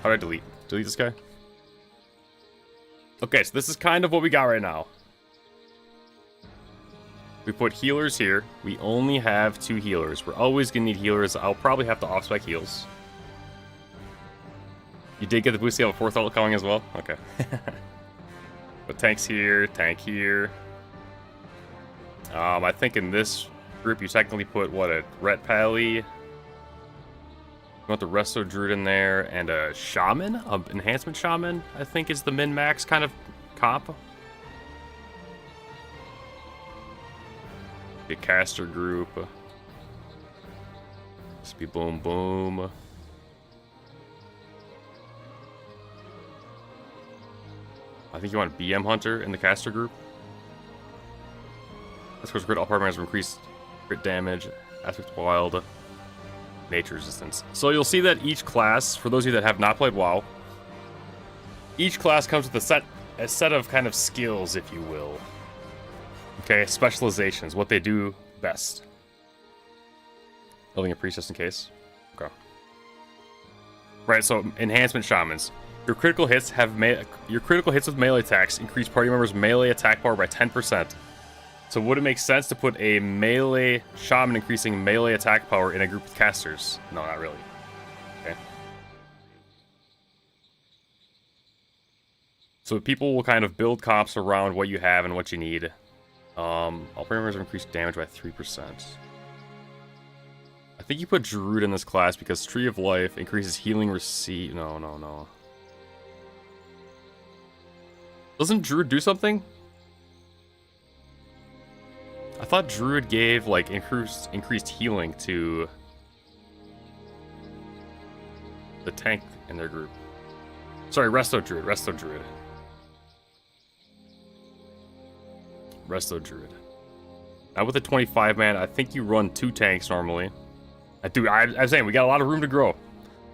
How do I delete? Delete this guy? Okay, so this is kind of what we got right now. We put healers here. We only have 2 healers. We're always gonna need healers. I'll probably have to off-spec heals. You did get the boost. You have a 4th ult coming as well? Okay. But tank's here, tank here. I think in this group you technically put, what, a Ret Pally? You want the Resto Druid in there, and a Shaman? An Enhancement Shaman, I think is the min-max kind of comp. A caster group. This be boom boom. I think you want BM Hunter in the caster group. This goes crit all partners increased crit damage, aspect wild, nature resistance. So you'll see that each class, for those of you that have not played WoW, each class comes with a set of kind of skills, if you will. Okay, specializations, what they do best. Building a priest just in case. Okay. Right, so enhancement shamans. Your critical hits with melee attacks increase party members' melee attack power by 10%. So would it make sense to put a melee shaman increasing melee attack power in a group of casters? No, not really. Okay. So people will kind of build comps around what you have and what you need. All party members have increased damage by 3%. I think you put Druid in this class because Tree of Life increases healing receipt. No. Doesn't Druid do something? I thought Druid gave, like, increased healing to the tank in their group. Sorry, Resto Druid. Now with the 25 man, I think you run 2 tanks normally. I'm saying we got a lot of room to grow.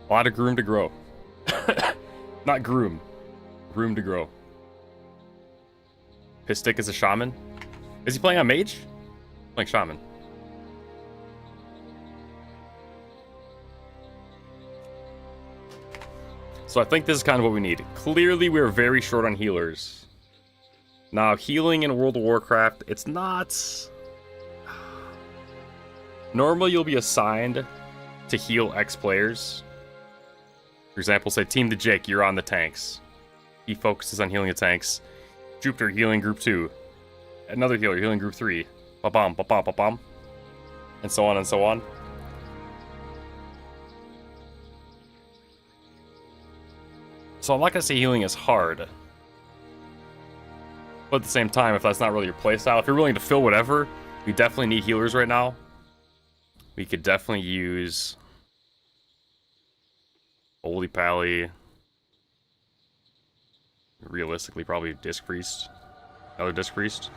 A lot of groom to grow. Not groom. Room to grow. Pistic is a shaman. Is he playing on mage? Playing shaman. So I think this is kind of what we need. Clearly we're very short on healers. Now healing in World of Warcraft, it's not... Normally you'll be assigned to heal X players. For example, say Team the Jake, you're on the tanks. He focuses on healing the tanks. Jupiter healing group 2. Another healer healing group 3. Ba-bam, ba-bam, ba-bam. And so on and so on. So I'm not gonna say healing is hard. But at the same time, if that's not really your playstyle, if you're willing to fill whatever, we definitely need healers right now. We could definitely use Holy Pally. Realistically, probably Disc Priest. Another Disc Priest.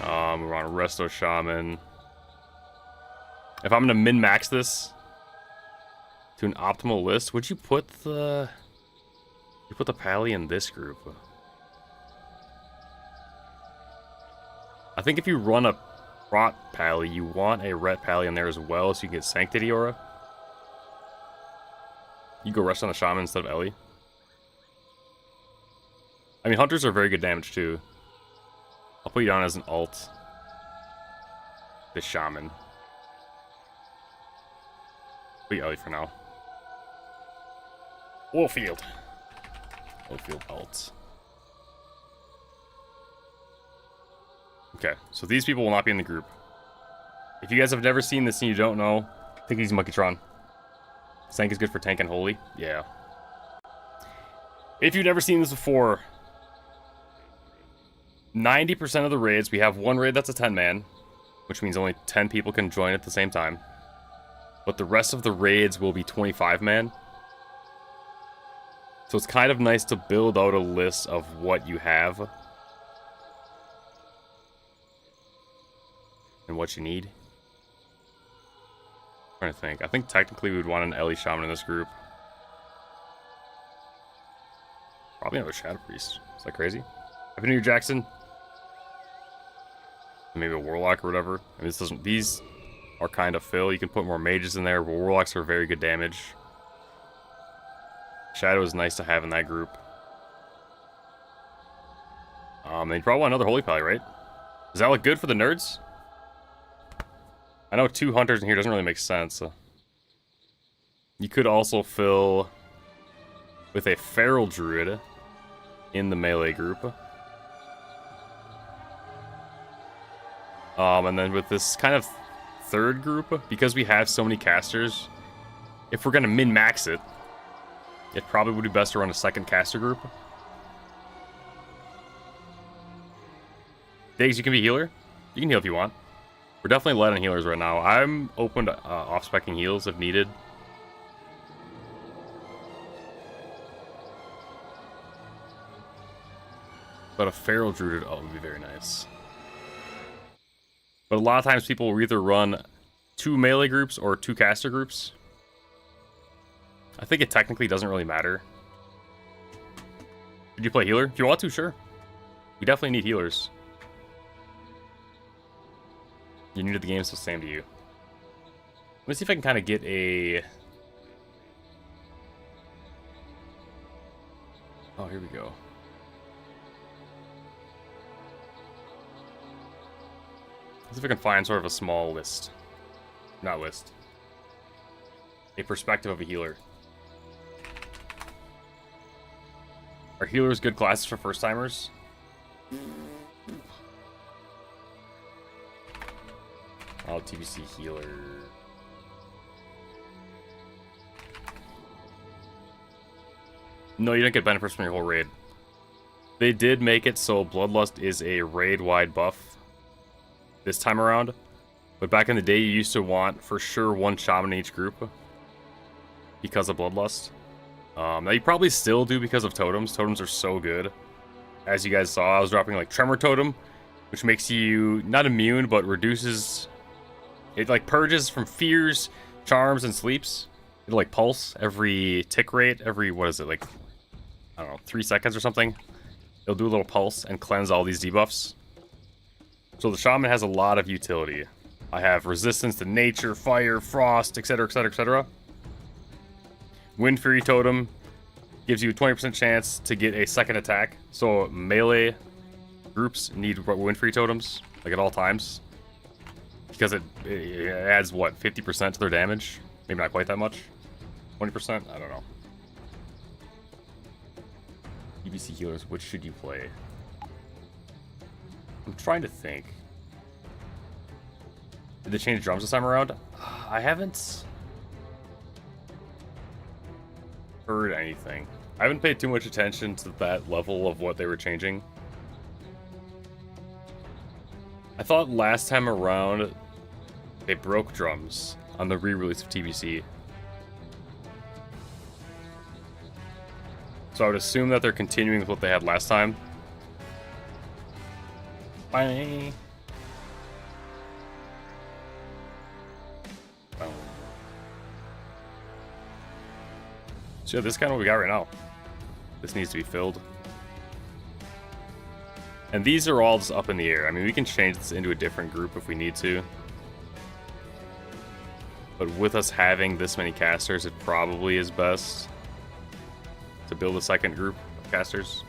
We're on a Resto Shaman. If I'm gonna min-max this to an optimal list, would you put the Pally in this group? I think if you run a Prot Pally, you want a Ret Pally in there as well, so you can get Sanctity Aura. You go rest on the Shaman instead of ELE. I mean, Hunters are very good damage too. I'll put you down as an alt. The Shaman. Put you ELE for now. Warfield alt. Okay, so these people will not be in the group. If you guys have never seen this and you don't know, take it easy, Monkeytron. Sank is good for tank and holy. Yeah. If you've never seen this before, 90% of the raids, we have one raid that's a 10-man, which means only 10 people can join at the same time. But the rest of the raids will be 25-man. So it's kind of nice to build out a list of what you have. And what you need. I'm trying to think. I think technically we would want an ELE Shaman in this group. Probably another Shadow Priest. Is that crazy? Happy New Year, Jackson. Maybe a Warlock or whatever. I mean, this doesn't. These are kind of fill. You can put more mages in there, but Warlocks are very good damage. Shadow is nice to have in that group. And you probably want another Holy Pally, right? Does that look good for the nerds? I know 2 hunters in here doesn't really make sense. You could also fill with a Feral Druid in the melee group. And then with this kind of third group, because we have so many casters, if we're going to min-max it, it probably would be best to run a second caster group. Diggs, you can be healer. You can heal if you want. We're definitely light on healers right now. I'm open to off-specking heals if needed. But a Feral Druid would be very nice. But a lot of times people will either run 2 melee groups or 2 caster groups. I think it technically doesn't really matter. Did you play healer? If you want to, sure. We definitely need healers. You're new to the game, so same to you. Let me see if I can kind of get a... Oh, here we go. Let's see if I can find sort of a small list. Not list. A perspective of a healer. Are healers good classes for first-timers? Oh, TBC healer. No, you don't get benefits from your whole raid. They did make it so Bloodlust is a raid-wide buff this time around. But back in the day, you used to want, for sure, 1 Shaman in each group. Because of Bloodlust. Now, you probably still do because of Totems. Totems are so good. As you guys saw, I was dropping, like, Tremor Totem, which makes you not immune, but reduces... It, like, purges from fears, charms, and sleeps. It'll, like, pulse every tick rate, every, what is it, like, I don't know, 3 seconds or something. It'll do a little pulse and cleanse all these debuffs. So the Shaman has a lot of utility. I have resistance to nature, fire, frost, etc., etc., etc. Wind Fury Totem gives you a 20% chance to get a second attack. So melee groups need Wind Fury Totems, like at all times. Because it adds, what, 50% to their damage? Maybe not quite that much. 20%? I don't know. TBC healers, which should you play? I'm trying to think. Did they change drums this time around? I haven't heard anything. I haven't paid too much attention to that level of what they were changing. I thought last time around they broke drums on the re-release of TBC. So I would assume that they're continuing with what they had last time. Bye. So yeah, this is kind of what we got right now. This needs to be filled. And these are all just up in the air. I mean, we can change this into a different group if we need to. But with us having this many casters, it probably is best to build a second group of casters.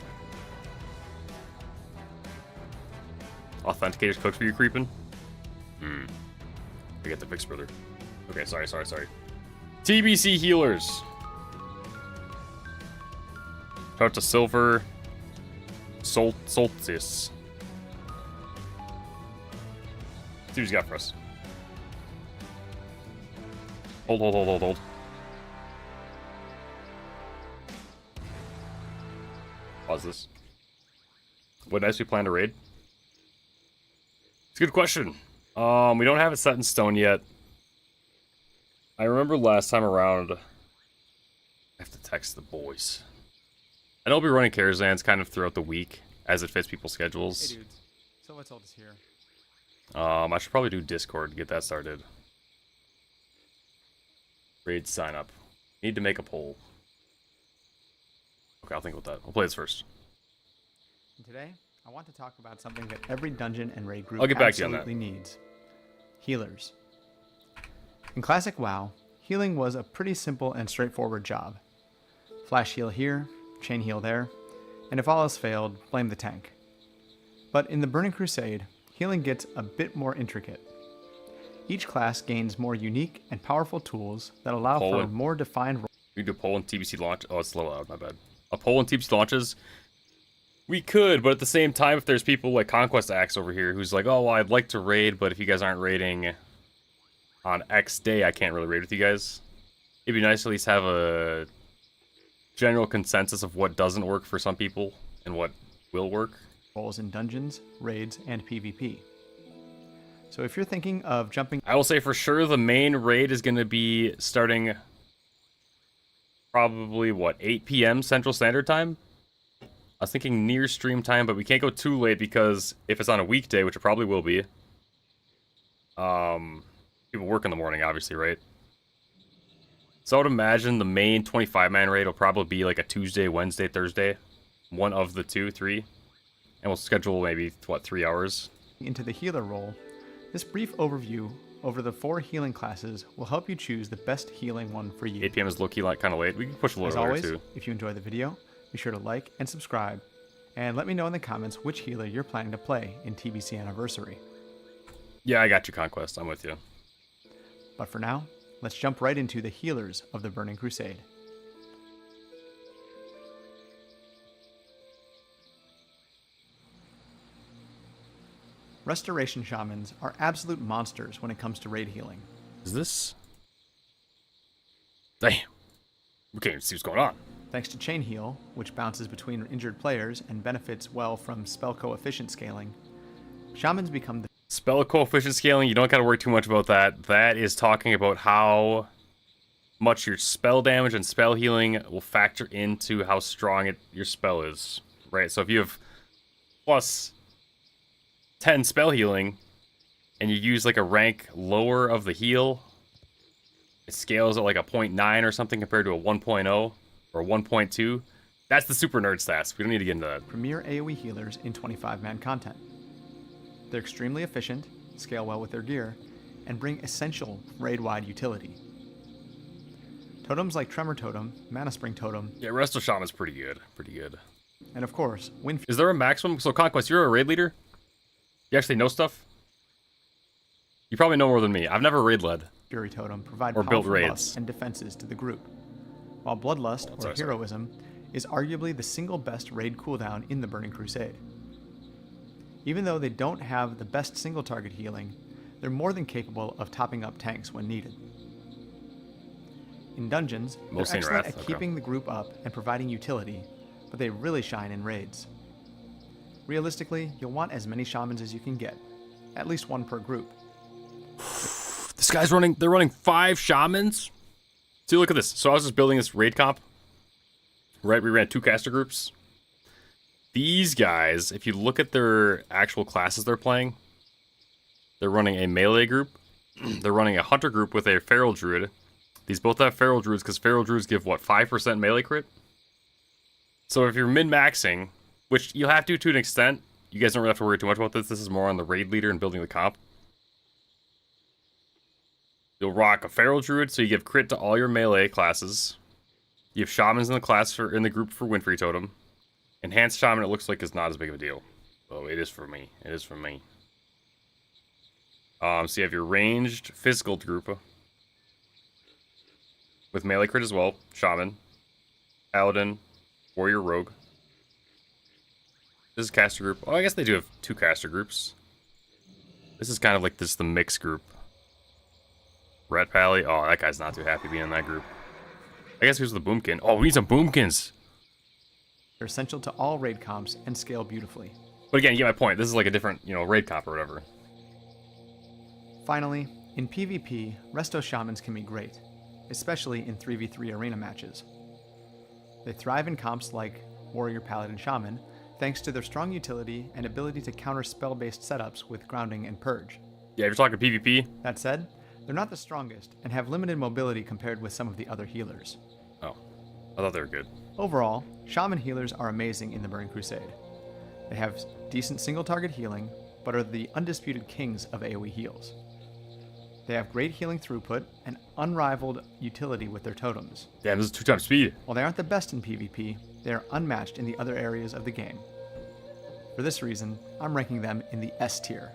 Authenticators cooked for you, creeping? I get the fix, brother. Okay, sorry. TBC healers. Shout out to Silver Solstice. See what he's got for us. Hold. pause this. What dice we plan to raid? It's a good question. We don't have it set in stone yet. I remember last time around, I have to text the boys. I know I'll be running Karazhan's kind of throughout the week as it fits people's schedules. Hey dudes, so what's all this here? I should probably do Discord to get that started. Raid sign up. Need to make a poll. Okay, I'll think about that. We'll play this first. And today, I want to talk about something that every dungeon and raid group I'll get back to you on that. absolutely needs. Healers. In classic WoW, healing was a pretty simple and straightforward job. Flash heal here, chain heal there, and if all else failed, blame the tank. But in the Burning Crusade, healing gets a bit more intricate. Each class gains more unique and powerful tools that allow for more defined roles. We do a poll in TBC launch. Oh, it's low out, my bad. A poll in TBC launches. We could, but at the same time, if there's people like Conquest Axe over here who's like, oh, well, I'd like to raid, but if you guys aren't raiding on X day, I can't really raid with you guys. It'd be nice to at least have a general consensus of what doesn't work for some people and what will work. Roles in dungeons, raids, and PvP. So if you're thinking of jumping... I will say for sure the main raid is going to be starting probably, what, 8 p.m. Central Standard Time? I was thinking near stream time, but we can't go too late because if it's on a weekday, which it probably will be, people work in the morning, obviously, right? So I would imagine the main 25-man raid will probably be like a Tuesday, Wednesday, Thursday. One of the 2, 3. And we'll schedule maybe, what, 3 hours? Into the healer role, this brief overview over the 4 healing classes will help you choose the best healing one for you. 8 p.m. is low-key like kind of late. We can push a As little always, later, too. if you enjoy the video, be sure to like and subscribe, and let me know in the comments which healer you're planning to play in TBC Anniversary. Yeah, I got you, Conquest. I'm with you. But for now, let's jump right into the healers of the Burning Crusade. Restoration Shamans are absolute monsters when it comes to raid healing. Is this... Damn. We can't even see what's going on. Thanks to Chain Heal, which bounces between injured players and benefits well from spell coefficient scaling, Shamans become the... Spell coefficient scaling, you don't gotta worry too much about that. That is talking about how much your spell damage and spell healing will factor into how strong your spell is. Right, so if you have plus 10 spell healing and you use like a rank lower of the heal, it scales at like a 0.9 or something compared to a 1.0 or 1.2. That's the super nerd stats. We don't need to get into that. Premier AoE healers in 25-man content. They're extremely efficient, scale well with their gear, and bring essential raid-wide utility. Totems like Tremor Totem, Mana Spring Totem... Yeah, Resto Shaman's pretty good. Pretty good. And of course, Wind... Is there a maximum? So Conquest, you're a raid leader? You actually know stuff? You probably know more than me. I've never raid led. Fury Totem provide or built powerful raids buffs and defenses to the group, while Bloodlust, or sorry. Heroism, is arguably the single best raid cooldown in the Burning Crusade. Even though they don't have the best single target healing, they're more than capable of topping up tanks when needed. In dungeons, they're Mostly in excellent Wrath, at okay. keeping the group up and providing utility, but they really shine in raids. Realistically, you'll want as many shamans as you can get, at least one per group. This guy's running, they're running 5 shamans? See, look at this. So I was just building this raid comp. Right, we ran 2 caster groups. These guys, if you look at their actual classes they're playing, they're running a melee group. They're running a hunter group with a feral druid. These both have feral druids because feral druids give, what, 5% melee crit? So if you're min-maxing, which you'll have to an extent, you guys don't really have to worry too much about this. This is more on the raid leader and building the comp. You'll rock a feral druid, so you give crit to all your melee classes. You have shamans in the class in the group for Windfree Totem. Enhanced shaman, it looks like, is not as big of a deal. Oh, it is for me. It is for me. So you have your ranged physical group with melee crit as well. Shaman, paladin, warrior, rogue. This is caster group. Oh, I guess they do have 2 caster groups. This is kind of like the mixed group. Red Pally. Oh, that guy's not too happy being in that group. I guess who's the boomkin? Oh, we need some boomkins. They're essential to all raid comps and scale beautifully. But again, you get my point. This is like a different, raid comp or whatever. Finally, in PvP, Resto Shamans can be great, especially in 3v3 arena matches. They thrive in comps like Warrior Paladin Shaman, thanks to their strong utility and ability to counter spell-based setups with Grounding and Purge. Yeah, if you're talking PvP. That said, they're not the strongest and have limited mobility compared with some of the other healers. Oh, I thought they were good. Overall, Shaman healers are amazing in the Burning Crusade. They have decent single-target healing, but are the undisputed kings of AoE heals. They have great healing throughput and unrivaled utility with their totems. Damn, this is 2x speed. While they aren't the best in PvP, they are unmatched in the other areas of the game. For this reason, I'm ranking them in the S tier.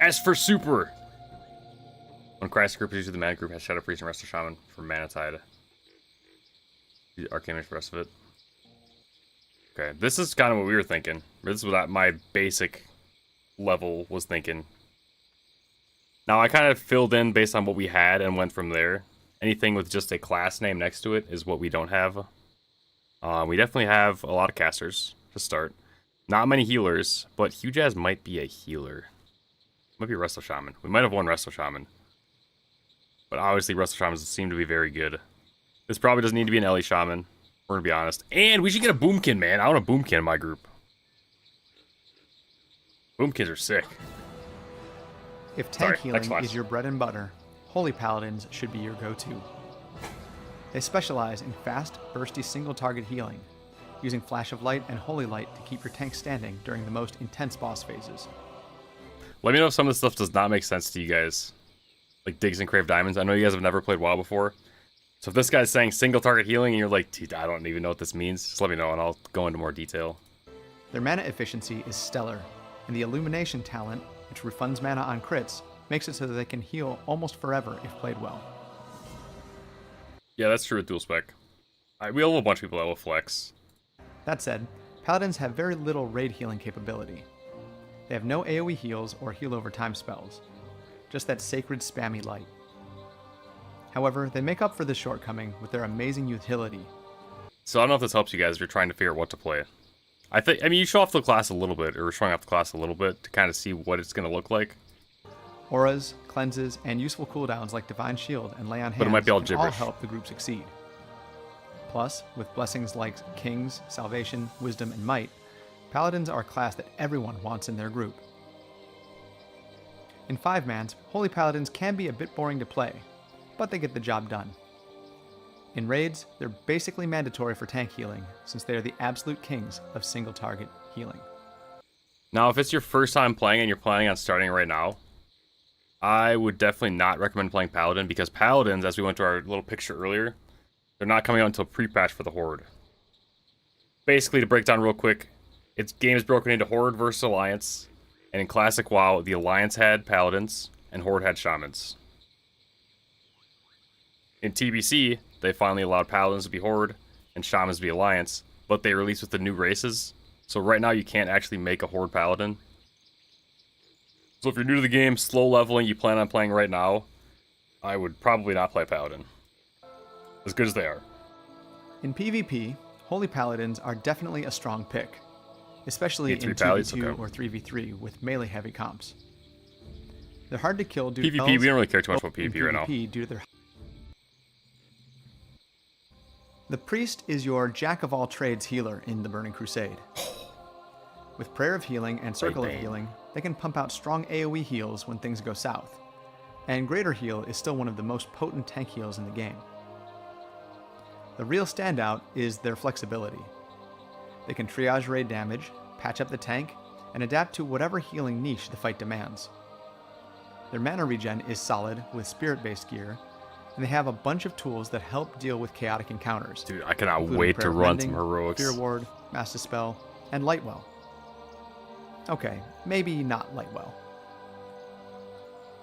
As for super. When Crisis Group is used, the mana group has Shadow Priest and Resto Shaman for Mana Tide. Arcane Mage for the rest of it. Okay, this is kind of what we were thinking. This is what my basic level was thinking. Now, I kind of filled in based on what we had and went from there. Anything with just a class name next to it is what we don't have. We definitely have a lot of casters to start. Not many healers, but Hugh Jazz might be a healer. Might be Resto Shaman. We might have one Resto Shaman. But obviously, Resto Shamans seem to be very good. This probably doesn't need to be an ELE Shaman. We're gonna be honest. And we should get a Boomkin, man. I want a Boomkin in my group. Boomkins are sick. If tank Sorry, healing Xbox. is your bread and butter, Holy Paladins should be your go-to. They specialize in fast, bursty single-target healing, using Flash of Light and Holy Light to keep your tank standing during the most intense boss phases. Let me know if some of this stuff does not make sense to you guys. Like Diggs and Crave Diamonds. I know you guys have never played WoW before. So if this guy's saying single-target healing and you're like, dude, I don't even know what this means, just let me know and I'll go into more detail. Their mana efficiency is stellar, and the Illumination talent, which refunds mana on crits, makes it so that they can heal almost forever if played well. Yeah, that's true with dual spec. We have a bunch of people that will flex. That said, Paladins have very little raid healing capability. They have no AoE heals or heal over time spells, just that sacred spammy light. However, they make up for this shortcoming with their amazing utility. So I don't know if this helps you guys if you're trying to figure out what to play. I mean, you show off the class a little bit, or we're showing off the class a little bit to kind of see what it's going to look like. Auras, cleanses, and useful cooldowns like Divine Shield and Lay on Hands But it might be all can all gibberish. help the group succeed. Plus, with blessings like Kings, Salvation, Wisdom, and Might, Paladins are a class that everyone wants in their group. In 5-mans, Holy Paladins can be a bit boring to play, but they get the job done. In raids, they're basically mandatory for tank healing, since they are the absolute kings of single-target healing. Now, if it's your first time playing and you're planning on starting right now, I would definitely not recommend playing Paladin, because Paladins, as we went to our little picture earlier, they're not coming out until pre-patch for the Horde. Basically, to break down real quick, its game is broken into Horde versus Alliance, and in Classic WoW, the Alliance had Paladins, and Horde had Shamans. In TBC, they finally allowed Paladins to be Horde, and Shamans to be Alliance, but they released with the new races, so right now you can't actually make a Horde Paladin. So if you're new to the game, slow leveling, you plan on playing right now, I would probably not play Paladin. As good as they are. In PvP, Holy Paladins are definitely a strong pick, especially in three 2v2 Pallies? Okay. or 3v3 with melee-heavy comps. They're hard to kill due PvP, to we don't really care too much about in PvP right now. PvP due to their... The Priest is your jack-of-all-trades healer in the Burning Crusade. With Prayer of Healing and Circle of Bang. Healing, they can pump out strong AoE heals when things go south, and Greater Heal is still one of the most potent tank heals in the game. The real standout is their flexibility. They can triage raid damage, patch up the tank, and adapt to whatever healing niche the fight demands. Their mana regen is solid with spirit-based gear, and they have a bunch of tools that help deal with chaotic encounters. Dude, I cannot including wait Prayer to of run Mending, some heroics. Fear Ward, Mass Dispel, and Lightwell. Okay, maybe not Lightwell.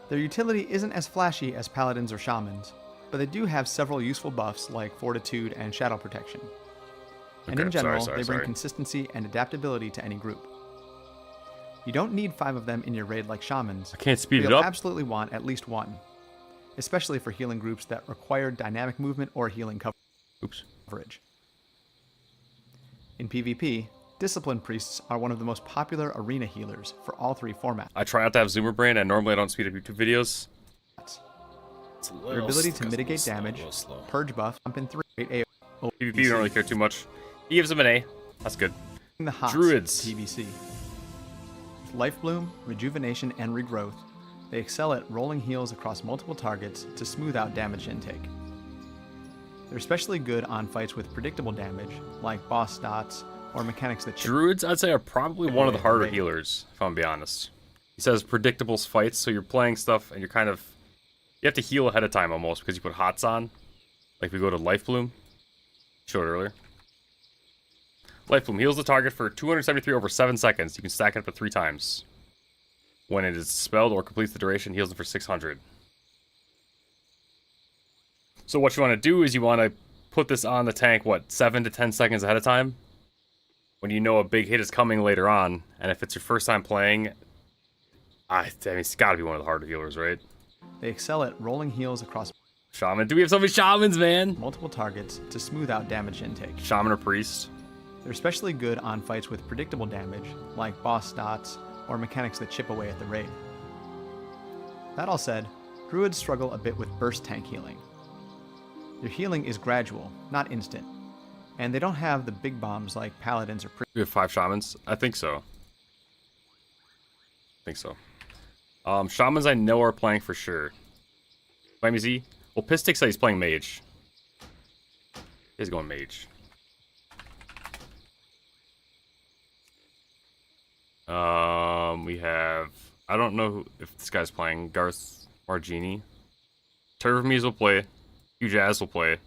Their utility isn't as flashy as Paladins or Shamans, but they do have several useful buffs like Fortitude and Shadow Protection. And in Okay, general, sorry. they bring consistency and adaptability to any group. You don't need 5 of them in your raid like Shamans. I can't speed but it you'll up. absolutely want at least 1, especially for healing groups that require dynamic movement or healing Oops. coverage. In PvP, Discipline Priests are one of the most popular arena healers for all three formats. I try not to have zoomer brain, and normally I don't speed up YouTube videos. It's a little Their ability to slow, mitigate slow, damage, a little slow. purge buff, jump in 3, AoE. PvP, you don't really care too much. He gives him an A. That's good. The hots Druids. TBC. With Life Bloom, Rejuvenation, and Regrowth, they excel at rolling heals across multiple targets to smooth out damage intake. They're especially good on fights with predictable damage, like boss dots or mechanics that chip. Druids, I'd say, are probably one of the harder Right. healers, if I'm gonna be honest. He says predictable fights, so you're playing stuff and you're kind of... You have to heal ahead of time almost because you put hots on. Like we go to Life Bloom. Showed earlier. Life Bloom heals the target for 273 over 7 seconds. You can stack it up to 3 times. When it is dispelled or completes the duration, heals it for 600. So what you want to do is you want to put this on the tank, what, 7 to 10 seconds ahead of time? When you know a big hit is coming later on. And if it's your first time playing, I mean, it's got to be one of the harder healers, right? They excel at rolling heals across Shaman. Do we have so many shamans, man? multiple targets to smooth out damage intake. Shaman or priest? They're especially good on fights with predictable damage, like boss dots or mechanics that chip away at the raid. That all said, Druids struggle a bit with burst tank healing. Their healing is gradual, not instant, and they don't have the big bombs like paladins or priests. We have 5 shamans? I think so. Shamans I know are playing for sure. Miami Z? Well, Pistic said he's playing mage. He's going mage. We have... I don't know if this guy's playing. Garth Margini. Turvmies will play. Hugh Jazz will play.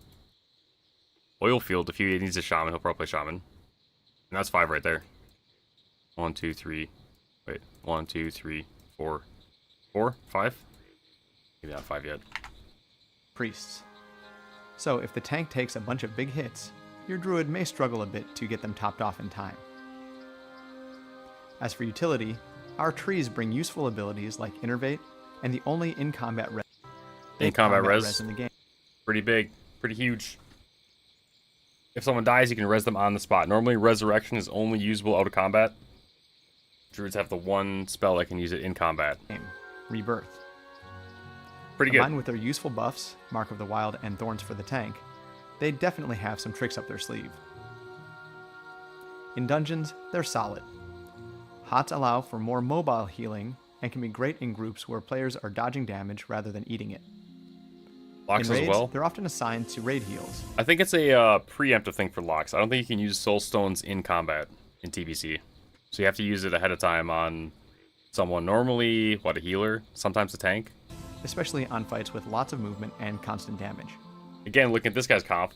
Oilfield, if he needs a shaman, he'll probably play shaman. And that's 5 right there. 1, 2, 3. Wait. 1, 2, 3, 4. 4? 5? Maybe not 5 yet. Priests. So if the tank takes a bunch of big hits, your druid may struggle a bit to get them topped off in time. As for utility, our trees bring useful abilities like Innervate and the only in-combat res in the game. Pretty big. Pretty huge. If someone dies, you can res them on the spot. Normally, Resurrection is only usable out of combat. Druids have the one spell that can use it in combat. Rebirth. Pretty good. Combined with their useful buffs, Mark of the Wild and Thorns for the tank, they definitely have some tricks up their sleeve. In dungeons, they're solid. Hots allow for more mobile healing and can be great in groups where players are dodging damage rather than eating it. Locks In raids, as well. they're often assigned to raid heals. I think it's a preemptive thing for locks. I don't think you can use soul stones in combat in TBC. So you have to use it ahead of time on someone. Normally, what, a healer? Sometimes a tank? Especially on fights with lots of movement and constant damage. Again, look at this guy's comp.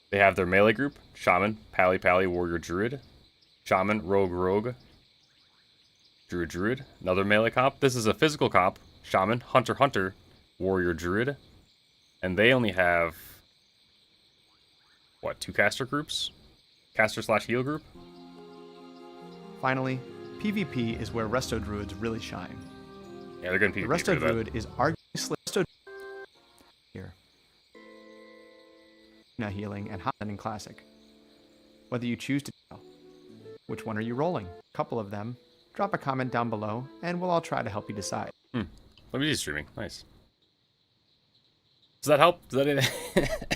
They have their melee group. Shaman, Pally Pally, Warrior Druid. Shaman, Rogue Rogue. Druid Druid. Another melee comp. This is a physical comp. Shaman, Hunter Hunter, Warrior Druid. And they only have... what, 2 caster groups? Caster/heal group? Finally, PvP is where Resto Druids really shine. Yeah, they're going to The PvP Resto for that. Druid is arguably here. Healing and hot in Classic. Whether you choose to which one are you rolling? A couple of them. Drop a comment down below, and we'll all try to help you decide. Let me see streaming. Nice. Does that help? Does that...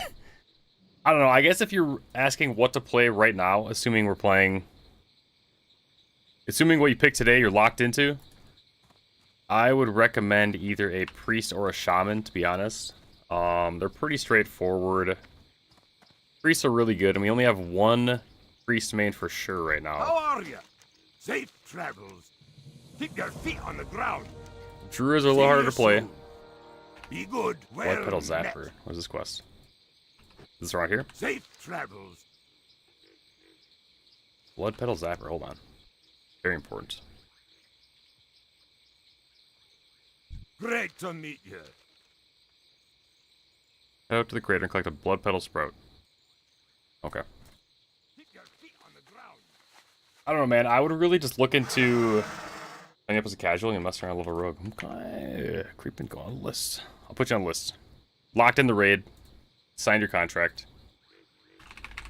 I don't know. I guess if you're asking what to play right now, assuming we're playing... Assuming what you picked today you're locked into, I would recommend either a priest or a shaman, to be honest. They're pretty straightforward. Priests are really good, and we only have one priest main for sure right now. How are you? Safe travels. Keep your feet on the ground. Druids are a little harder to play. Be good. Blood Well Petal met. Zapper. Where's this quest? Is this right here? Safe travels. Blood Petal Zapper. Hold on. Very important. Great to meet you. Head out to the crater and collect a Blood Petal Sprout. Okay. Keep your feet on the ground. I don't know, man. I would really just look into signing up as a casual and mess around level rogue. Okay. Creeping, go on the list. I'll put you on the list. Locked in the raid. Signed your contract.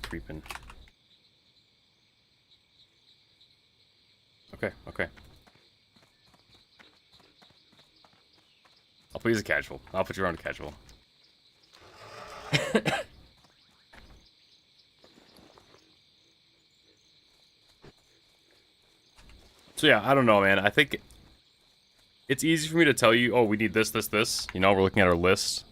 Creeping. Okay, okay. I'll put you as a casual. I'll put you around a casual. So yeah, I don't know, man. I think it's easy for me to tell you, oh, we need this, this, this. You know, we're looking at our list.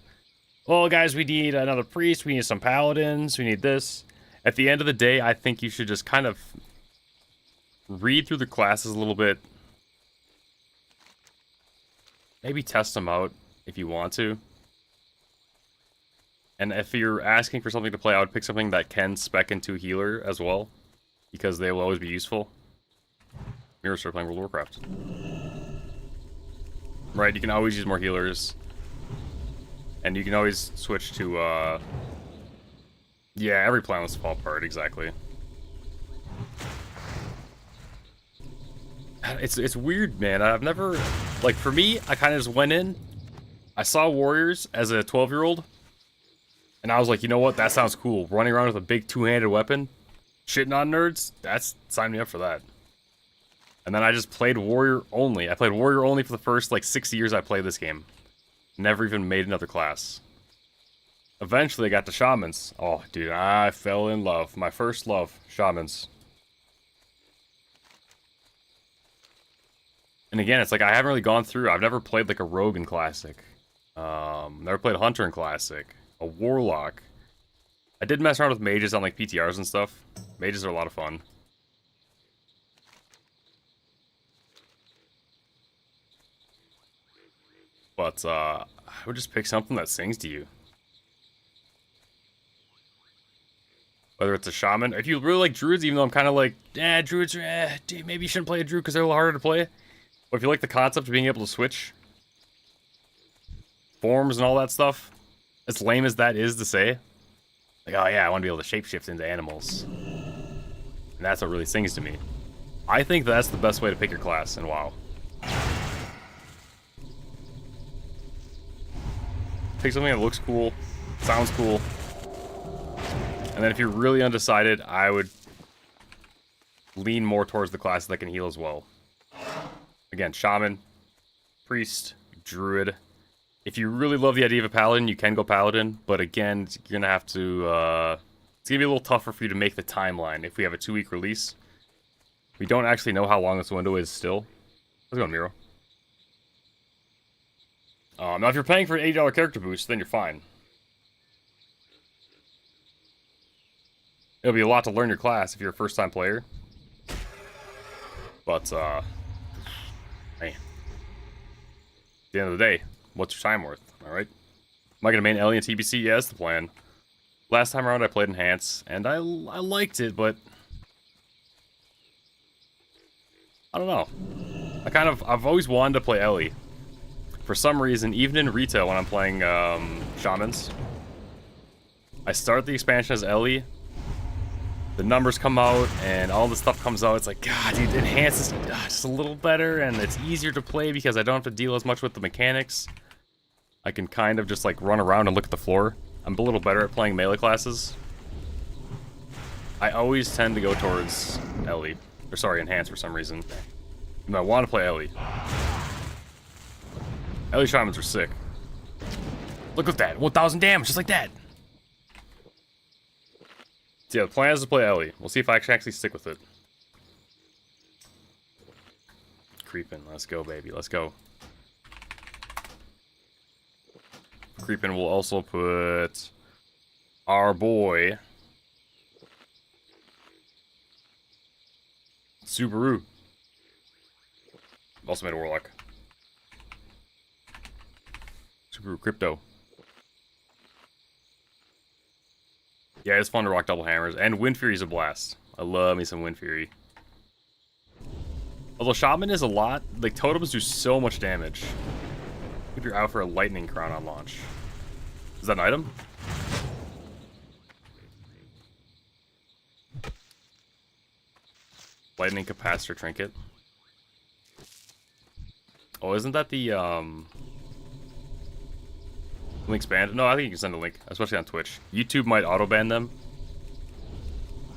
Well, guys, we need another priest. We need some paladins. We need this. At the end of the day, I think you should just kind of read through the classes a little bit. Maybe test them out if you want to. And if you're asking for something to play, I would pick something that can spec into healer as well, because they will always be useful. Mirror start playing World of Warcraft. Right, you can always use more healers. And you can always switch to, yeah, every plan wants to fall apart, exactly. It's weird, man. I've never... Like, for me, I kind of just went in. I saw warriors as a 12-year-old. And I was like, you know what? That sounds cool. Running around with a big two-handed weapon. Shitting on nerds. Sign me up for that. And then I just played warrior only. I played warrior only for the first, like, 6 years I played this game. Never even made another class. Eventually, I got to shamans. Oh, dude, I fell in love. My first love, shamans. And again, it's like I haven't really gone through. I've never played like a rogue in classic. Never played a hunter in classic. A warlock. I did mess around with mages on like PTRs and stuff. Mages are a lot of fun. But I would just pick something that sings to you. Whether it's a shaman. If you really like druids, even though I'm kind of like, druids, dude, maybe you shouldn't play a druid because they're a little harder to play. But if you like the concept of being able to switch forms and all that stuff, as lame as that is to say, like, oh yeah, I want to be able to shapeshift into animals. And that's what really sings to me. I think that's the best way to pick your class in WoW. Pick something that looks cool, sounds cool. And then if you're really undecided, I would lean more towards the classes that can heal as well. Again, shaman, priest, druid. If you really love the idea of a paladin, you can go paladin. But again, you're going to have to... it's going to be a little tougher for you to make the timeline if we have a 2-week release. We don't actually know how long this window is still. Let's go, Miro. Now, if you're paying for an $80 character boost, then you're fine. It'll be a lot to learn your class if you're a first-time player. But, hey. At the end of the day, what's your time worth, alright? Am I going to main ELE and TBC? Yeah, that's the plan. Last time around I played Enhance, and I liked it, but... I don't know. I've always wanted to play ELE. For some reason, even in retail when I'm playing Shamans, I start the expansion as ELE, the numbers come out, and all the stuff comes out. It's like, God, dude, Enhance is just a little better, and it's easier to play because I don't have to deal as much with the mechanics. I can kind of just like run around and look at the floor. I'm a little better at playing melee classes. I always tend to go towards ELE, or sorry, Enhance for some reason. And I want to play ELE. ELE Shamans are sick. Look at that, 1,000 damage, just like that. So yeah, the plan is to play ELE. We'll see if I can actually stick with it. Creepin', let's go, baby, let's go. Creepin' will also put our boy Subaru. Also made a warlock. Subaru Crypto. Yeah, it's fun to rock double hammers. And Wind Fury's a blast. I love me some Wind Fury. Although Shaman is a lot, like totems do so much damage. If you're out for a lightning crown on launch. Is that an item? Lightning capacitor trinket. Oh, isn't that the link's banned? No, I think you can send a link, especially on Twitch. YouTube might auto ban them,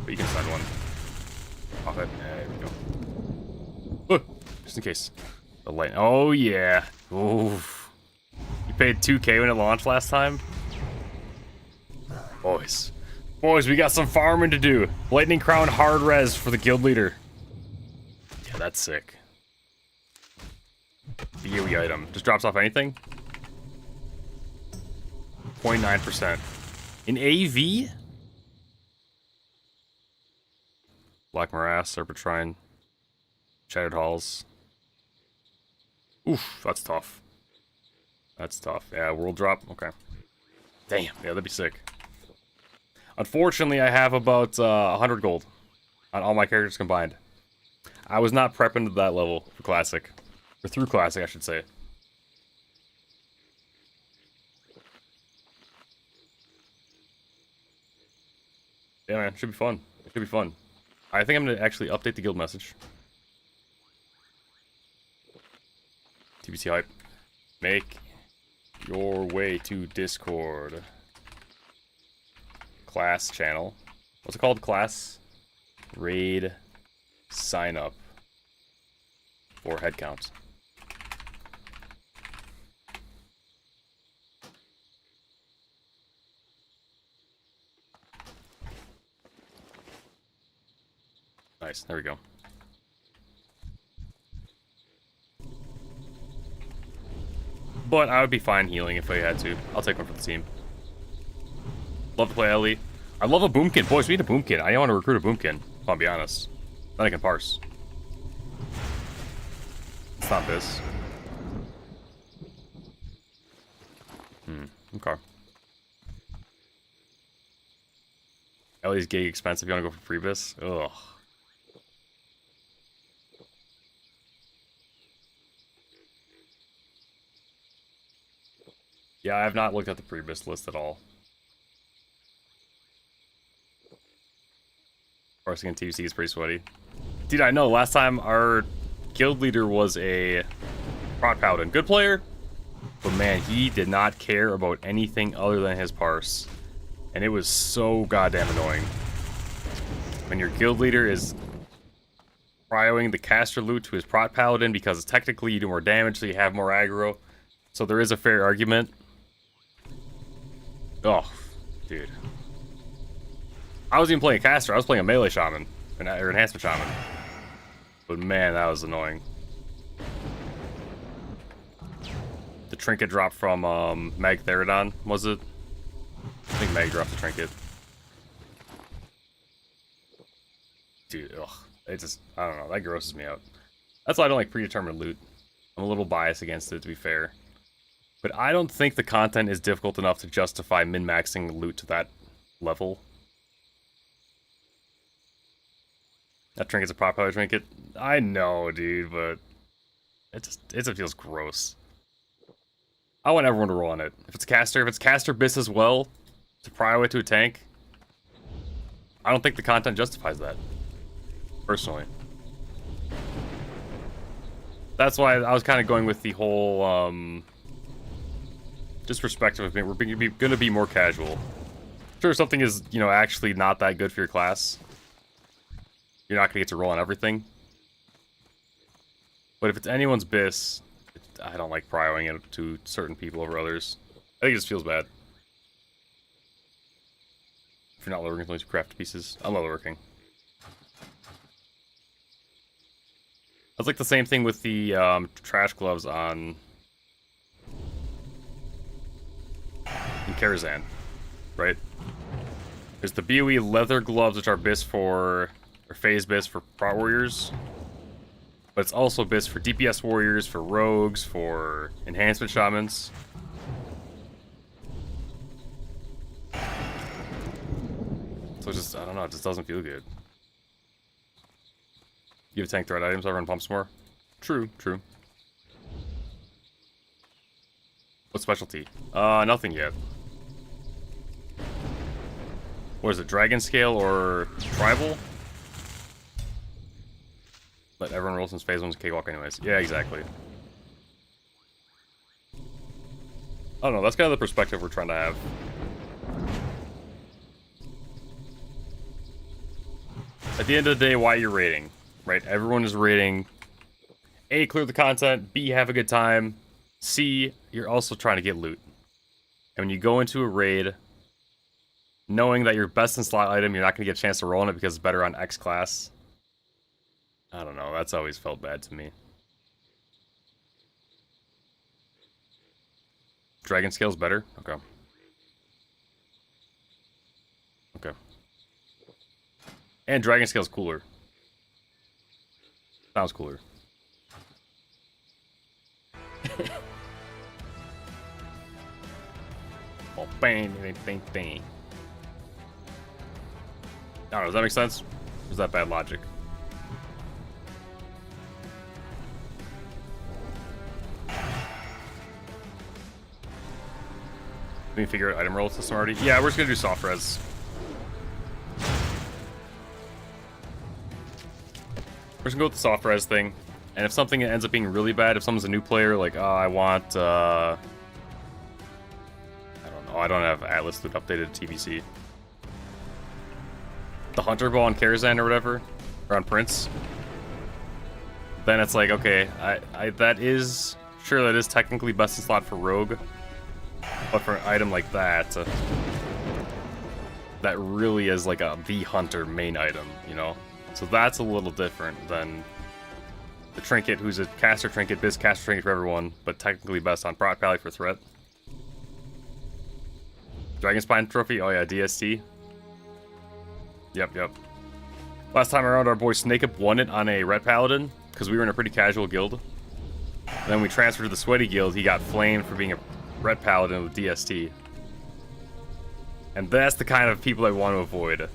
but you can send one. Oh, there we go. just in case. The light. Oh yeah. Oof. You paid 2K when it launched last time. Boys, we got some farming to do. Lightning Crown hard res for the guild leader. Yeah, that's sick. The ELE item just drops off anything. 0.9%. In AV? Black Morass, Serpentrine, Shattered Halls. Oof, that's tough. That's tough. Yeah, world drop. Okay. Damn, yeah, that'd be sick. Unfortunately, I have about 100 gold on all my characters combined. I was not prepping to that level for Classic. Or through Classic, I should say. Yeah, man, should be fun. It should be fun. I think I'm gonna actually update the guild message. TBC hype. Make your way to Discord. Class channel. What's it called? Class raid sign up for head count. Nice, there we go. But I would be fine healing if I had to. I'll take one for the team. Love to play ELE. I love a boomkin. Boys, we need a boomkin. I want to recruit a boomkin, if I'll be honest. Then I can parse. It's not this. Okay. ELE's gig expensive. You want to go for freebus? Ugh. Yeah, I have not looked at the freebus list at all. Parsing in TBC is pretty sweaty. Dude, I know, last time our guild leader was a Prot Paladin. Good player, but man, he did not care about anything other than his parse. And it was so goddamn annoying. When your guild leader is prioing the caster loot to his Prot Paladin because technically you do more damage, so you have more aggro. So there is a fair argument. Oh, dude. I wasn't even playing a caster, I was playing a melee shaman, or enhancement shaman. But man, that was annoying. The trinket drop from Mag Therodon, was it? I think Mag dropped the trinket. Dude, ugh. It just, I don't know, that grosses me out. That's why I don't like predetermined loot. I'm a little biased against it, to be fair. But I don't think the content is difficult enough to justify min-maxing loot to that level. That trinket's a prop power trinket. I know, dude, but it just feels gross. I want everyone to roll on it. If it's caster bis as well, to prio it to a tank, I don't think the content justifies that. Personally. That's why I was kind of going with the whole, just perspective of it. We're going to be more casual. Sure, if something is, you know, actually not that good for your class, you're not going to get to roll on everything. But if it's anyone's bis, I don't like prioing it to certain people over others. I think it just feels bad. If you're not low-working, only 2 craft pieces. I'm low-working. That's like the same thing with the trash gloves on in Karazhan, right? There's the BOE leather gloves, which are bis for, or phase bis for Prot Warriors. But it's also bis for DPS Warriors, for Rogues, for Enhancement Shamans. So it's just, I don't know, it just doesn't feel good. Give tank threat items, everyone pumps more. True, true. What specialty? Nothing yet. What is it, Dragon Scale or Tribal? Let everyone roll since phase 1's a cakewalk anyways. Yeah, exactly. I don't know, that's kind of the perspective we're trying to have. At the end of the day, why you're raiding, right? Everyone is raiding A, clear the content. B, have a good time. C, you're also trying to get loot. And when you go into a raid, knowing that your best in slot item, you're not going to get a chance to roll on it because it's better on X class. I don't know, that's always felt bad to me. Dragon Scale's better? Okay. Okay. And Dragon Scale's cooler. Sounds cooler. Oh, bang, bang, bang. I don't know, does that make sense? Or is that bad logic? Can we figure out item roll system already? Yeah, we're just gonna do soft res. We're just gonna go with the soft res thing. And if something ends up being really bad, if someone's a new player, like, oh, I want, I don't know, I don't have Atlas loot updated to TBC. The Hunter Ball on Karazhan or whatever, or on Prince. Then it's like, okay, that is, sure, that is technically best in slot for Rogue. But for an item like that, that really is like the Hunter main item, you know? So that's a little different than the Trinket, who's a caster Trinket, biz caster Trinket for everyone, but technically best on Proc Pally for threat. Dragon Spine Trophy, oh yeah, DST. Yep. Last time around, our boy Snakeup won it on a Red Paladin, because we were in a pretty casual guild. And then we transferred to the Sweaty Guild, he got flamed for being a Red Paladin with DST. And that's the kind of people I want to avoid.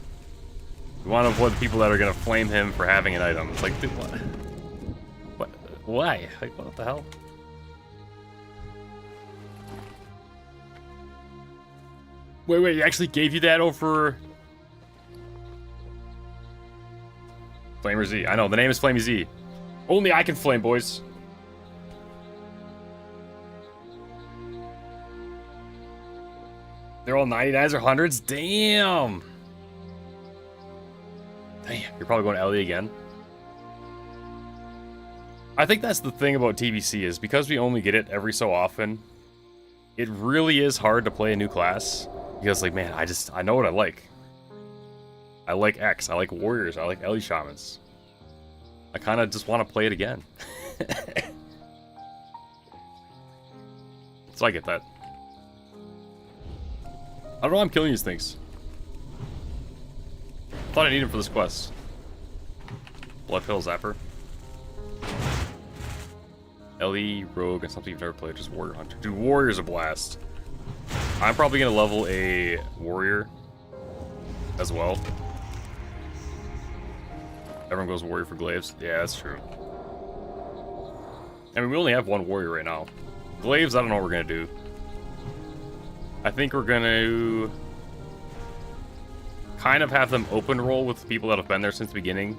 We want to avoid the people that are going to flame him for having an item. It's like, dude, what? Why? Like, what the hell? Wait, he actually gave you that over... Flamer Z. I know, the name is Flamey Z. Only I can flame, boys. They're all 99s or 100s? Damn! Damn, you're probably going to ELE again. I think that's the thing about TBC is because we only get it every so often, it really is hard to play a new class. Because, like, man, I know what I like. I like X, I like Warriors, I like ELE Shamans. I kind of just want to play it again. So I get that. I don't know why I'm killing these things. Thought I needed them for this quest. Bloodpill Zapper. ELE, Rogue, and something you've never played, just Warrior Hunter. Dude, Warrior's a blast. I'm probably gonna level a Warrior as well. Everyone goes Warrior for Glaives. Yeah, that's true. I mean, we only have one Warrior right now. Glaives, I don't know what we're gonna do. I think we're gonna kind of have them open roll with people that have been there since the beginning.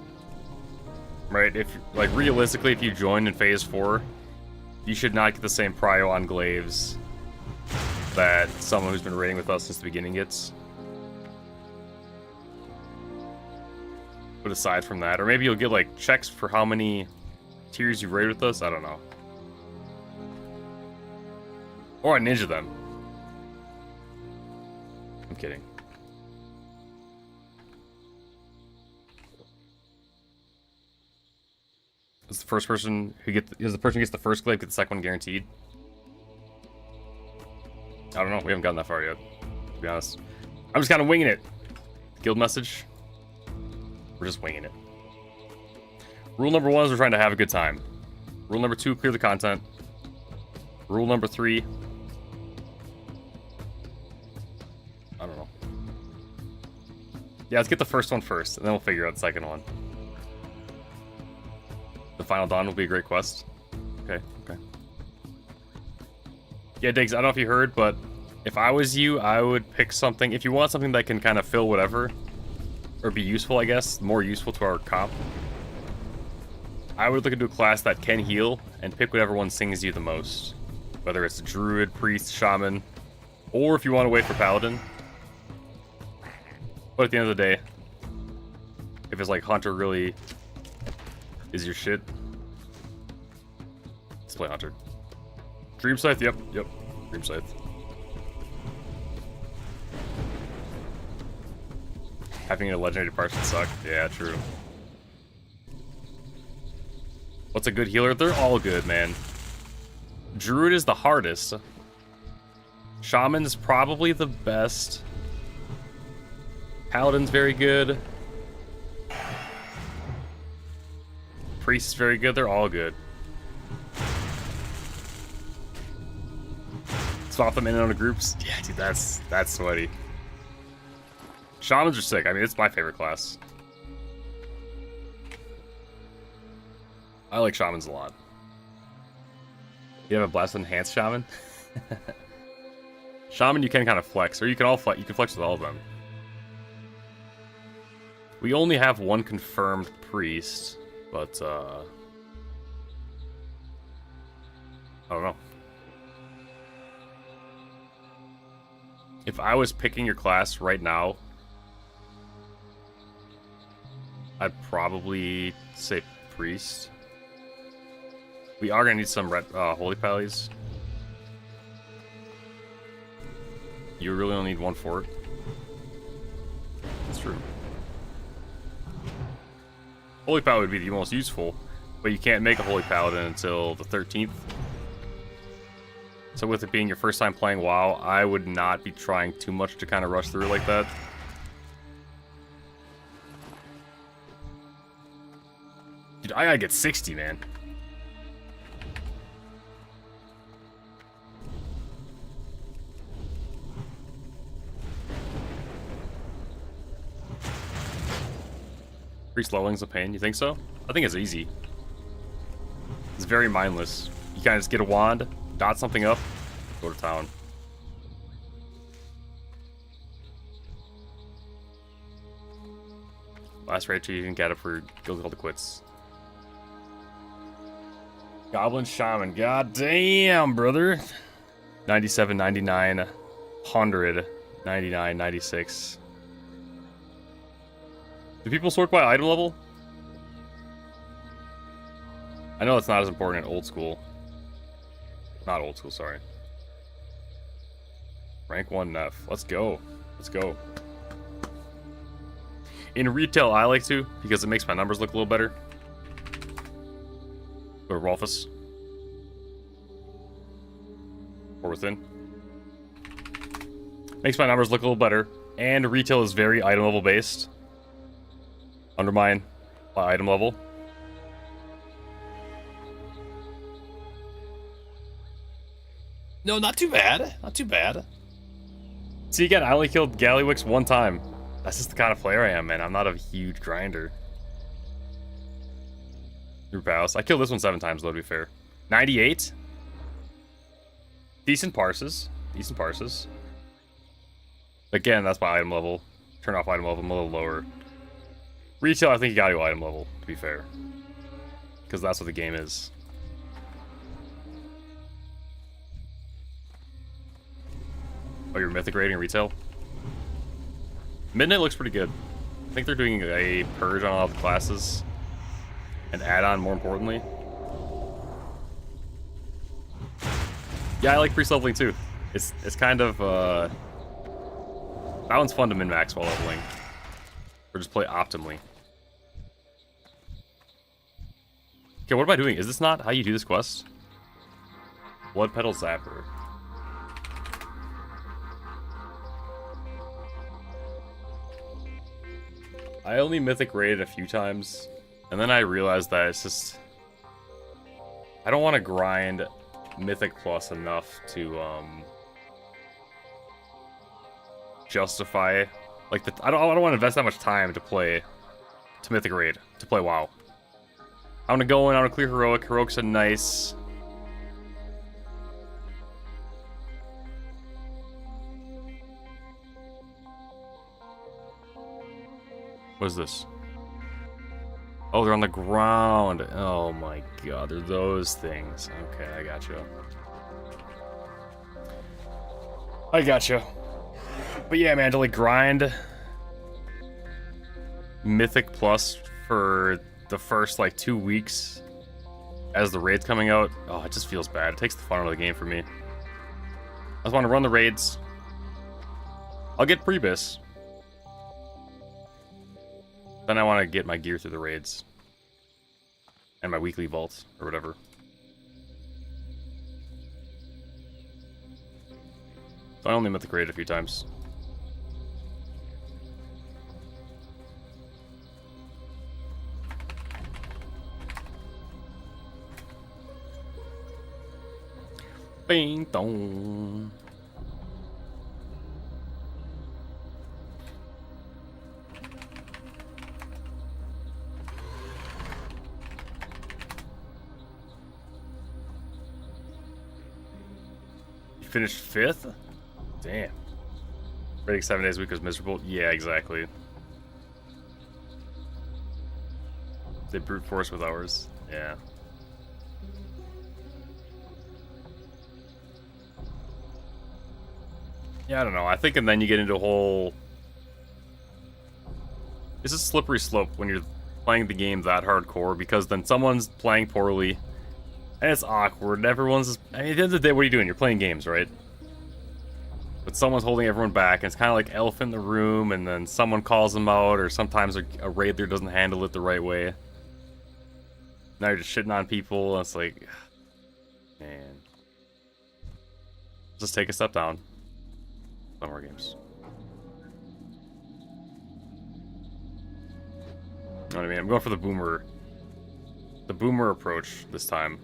Right? If, like, realistically, if you join in Phase 4, you should not get the same prio on Glaives that someone who's been raiding with us since the beginning gets. But aside from that, or maybe you'll get, like, checks for how many tiers you raid with us, I don't know. Or I ninja them. I'm kidding. Is the first person who gets the first glaive get the second one guaranteed? I don't know. We haven't gotten that far yet, to be honest. I'm just kind of winging it. Guild message. We're just winging it. Rule number 1 is we're trying to have a good time. Rule number 2, clear the content. Rule number 3. I don't know. Yeah, let's get the first one first, and then we'll figure out the second one. The Final Dawn will be a great quest. Okay. Yeah, Diggs, I don't know if you heard, but if I was you, I would pick something. If you want something that can kind of fill whatever, or be useful, I guess, more useful to our comp, I would look into a class that can heal and pick whatever one sings you the most. Whether it's Druid, Priest, Shaman, or if you want to wait for Paladin. But at the end of the day, if it's like Hunter really is your shit, Let's play Hunter. Dream Scythe, yep. Dream Scythe. Having a legendary parts would suck. Yeah, true. What's a good healer? They're all good, man. Druid is the hardest. Shaman is probably the best. Paladin's very good. Priest is very good. They're all good. Swap them in and out of groups. Yeah, dude, that's sweaty. Shamans are sick. I mean, it's my favorite class. I like Shamans a lot. You have a Blast Enhanced Shaman? Shaman you can kind of flex, or you can all flex. You can flex with all of them. We only have one confirmed priest, but I don't know. If I was picking your class right now, I'd probably say priest. We are gonna need some holy pallies. You really only need one fort. That's true. Holy Paladin would be the most useful, but you can't make a Holy Paladin until the 13th. So with it being your first time playing WoW, I would not be trying too much to kind of rush through like that. Dude, I gotta get 60, man. Priest leveling's a pain, you think so? I think it's easy. It's very mindless. You kind of just get a wand, dot something up, go to town. Last raid you can get it for Guild Called the Quits. Goblin Shaman, god damn, brother. 97, 99, 100, 99, 96. Do people sort by item level? I know it's not as important in old school. Not old school, sorry. Rank 1 Nef. Let's go. Let's go. In retail, I like to, because it makes my numbers look a little better. Go to Rolfus. Or within. Makes my numbers look a little better. And retail is very item level based. Undermine by item level. No, not too bad. Not too bad. See, again, I only killed Gallywix one time. That's just the kind of player I am, man. I'm not a huge grinder. Group house. I killed this one 7 times, though, to be fair. 98. Decent parses. Decent parses. Again, that's my item level. Turn off item level. I'm a little lower. Retail, I think you gotta go item level, to be fair. Because that's what the game is. Oh, you're mythic rating retail? Midnight looks pretty good. I think they're doing a purge on all the classes. An add-on, more importantly. Yeah, I like priest leveling too. It's kind of, that one's fun to min-max while leveling. Or just play optimally. Okay, what am I doing? Is this not how you do this quest? Blood Petal Zapper. I only mythic raided a few times, and then I realized that it's just... I don't want to grind Mythic Plus enough to, justify... Like, I don't want to invest that much time to Mythic Raid, to play WoW. I want to go in, I want to clear Heroic. Heroic's a nice... What is this? Oh, they're on the ground. Oh my god, they're those things. Okay, I gotcha. I gotcha. But yeah, man, to like grind Mythic Plus for the first like 2 weeks as the raid's coming out. Oh, it just feels bad. It takes the fun out of the game for me. I just want to run the raids. I'll get Prebis. Then I want to get my gear through the raids. And my weekly vaults, or whatever. So I only met the raid a few times. Bing dong. You finished 5th? Damn. Raiding 7 days a week was miserable? Yeah, exactly. They brute force with hours? Yeah. Yeah, I don't know. I think and then you get into a whole... It's a slippery slope when you're playing the game that hardcore, because then someone's playing poorly, and it's awkward, and everyone's... I mean, at the end of the day, what are you doing? You're playing games, right? But someone's holding everyone back, and it's kind of like elephant in the room, and then someone calls them out, or sometimes a raider doesn't handle it the right way. Now you're just shitting on people, and it's like... Man. Just take a step down. Play more games. You know what I mean? I'm going for the boomer approach this time.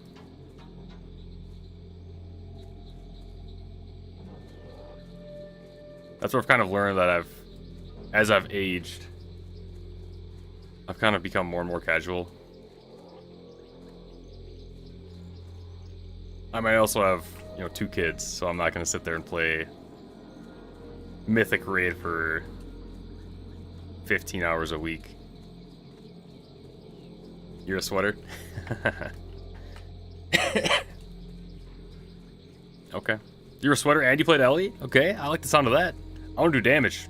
That's where I've kind of learned that as I've aged, I've kind of become more and more casual. I might also have, 2 kids, so I'm not going to sit there and play Mythic Raid for 15 hours a week. You're a sweater? Okay. You're a sweater and you played ELE? Okay, I like the sound of that. I want to do damage.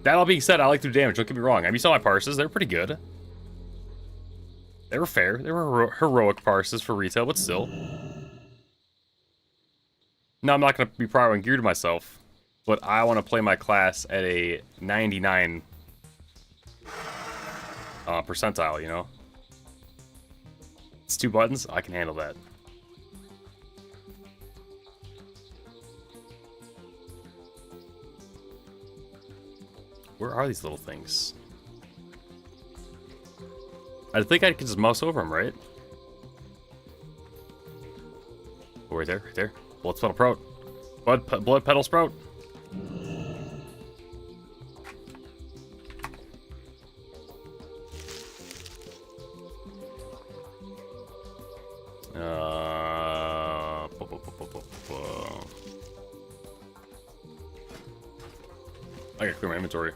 That all being said, I like to do damage, don't get me wrong. I mean, you saw my parses, they were pretty good. They were fair. They were heroic parses for retail, but still. No, I'm not going to be proud and geared to myself, but I want to play my class at a 99 percentile, It's 2 buttons, I can handle that. Where are these little things? I think I could just mouse over them, right? Oh, right there, right there. Blood petal sprout. Blood petal sprout. I gotta clear my inventory.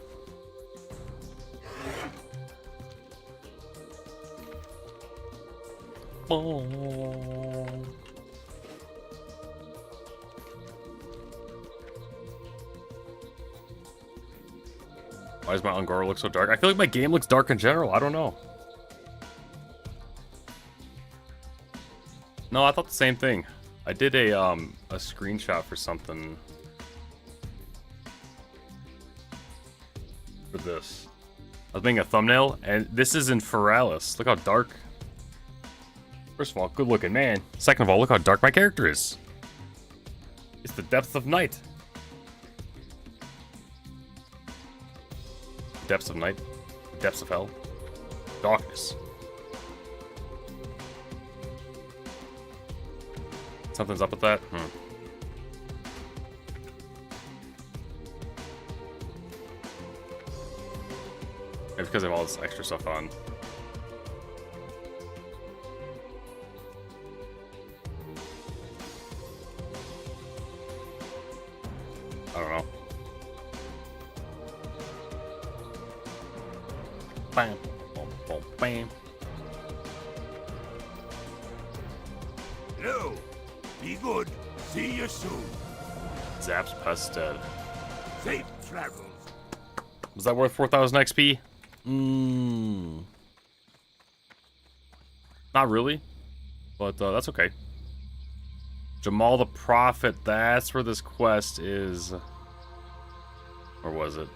Why does my Angora look so dark? I feel like my game looks dark in general. I don't know. No, I thought the same thing. I did a screenshot for something. For this. I was making a thumbnail, and this is in Feralis. Look how dark. First of all, good looking man. Second of all, look how dark my character is. It's the depths of night. Depths of night. Depths of hell. Darkness. Something's up with that? Maybe because I have all this extra stuff on. I don't know. Bam, boom, boom, bam. Hello. Be good. See you soon. Zap's pest dead. Safe travels. Was that worth 4,000 XP? Not really, but that's okay. Jamal the Prophet, that's where this quest is. Or was it?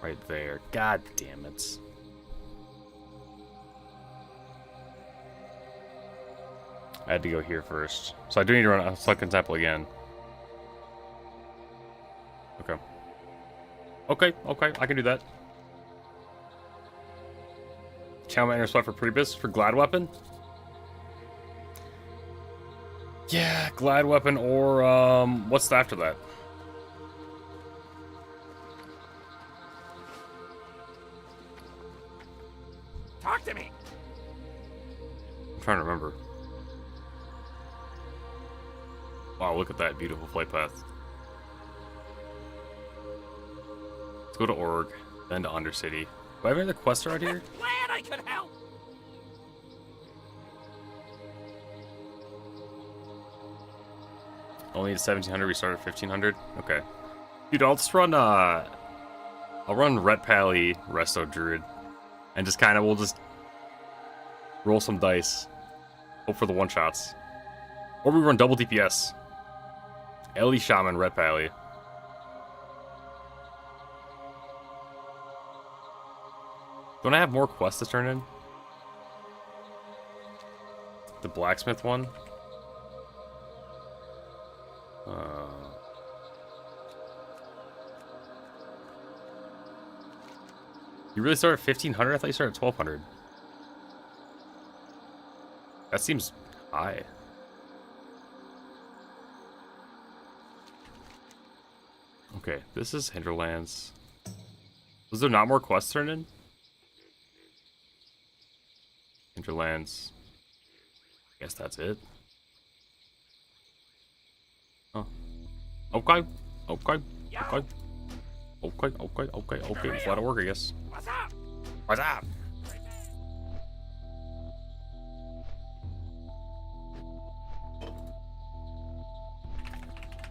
Right there. God damn it. I had to go here first. So I do need to run a second temple again. Okay. Okay, I can do that. Channel my inner sweat for Priebus for Glad Weapon? Yeah, Glad Weapon or, what's after that? Talk to me. I'm trying to remember. Wow, look at that beautiful flight path. Let's go to Org, then to Undercity. Do I have any other quests around here? Glad I could help. Only at 1700, we started at 1500. Okay. Dude, I'll just run, I'll run Ret Pally Resto Druid. And just kind of, we'll just roll some dice. Hope for the one-shots. Or we run double DPS. ELE Shaman, Ret Pally. Don't I have more quests to turn in? The blacksmith one? You really start at 1500? I thought you started at 1200. That seems high. Okay, this is Hinterlands. Was there not more quests turned in? Hinterlands. Guess that's it. Oh. Okay. Okay. Okay. Okay. It's a lot of work, I guess. What's up? What's up?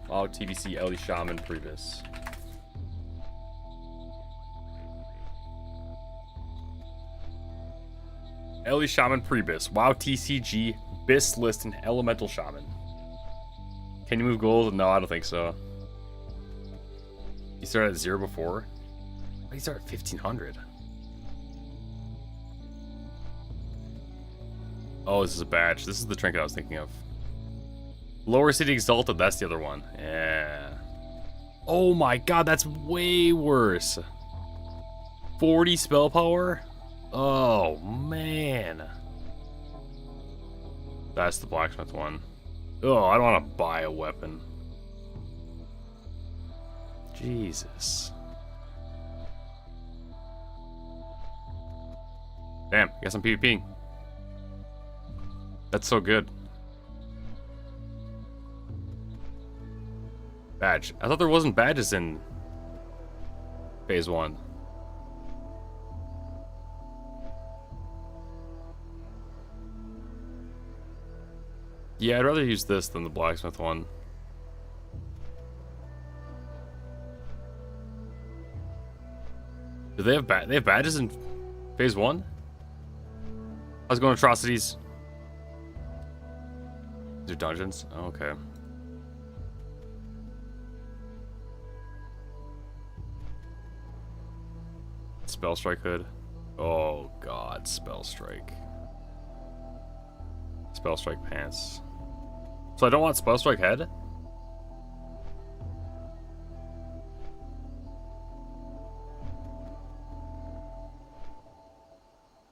Oh, TBC, ELE Shaman, Priebus. ELE Shaman, Priebus. WoW TCG, BIS list, and Elemental Shaman. Can you move gold? No, I don't think so. You started at 0 before? Why did you start at 1500? Oh, this is a badge. This is the trinket I was thinking of. Lower City Exalted, that's the other one. Yeah. Oh my god, that's way worse. 40 spell power? Oh, man. That's the blacksmith one. Oh, I don't want to buy a weapon. Jesus. Damn, got some PvP. That's so good. Badge. I thought there wasn't badges in phase 1. Yeah, I'd rather use this than the blacksmith one. Do they have badges in phase 1? How's it going, atrocities? These are dungeons? Oh, okay. Spell Strike Hood. Oh god, Spell Strike. Spell Strike Pants. So I don't want Spell Strike Head? I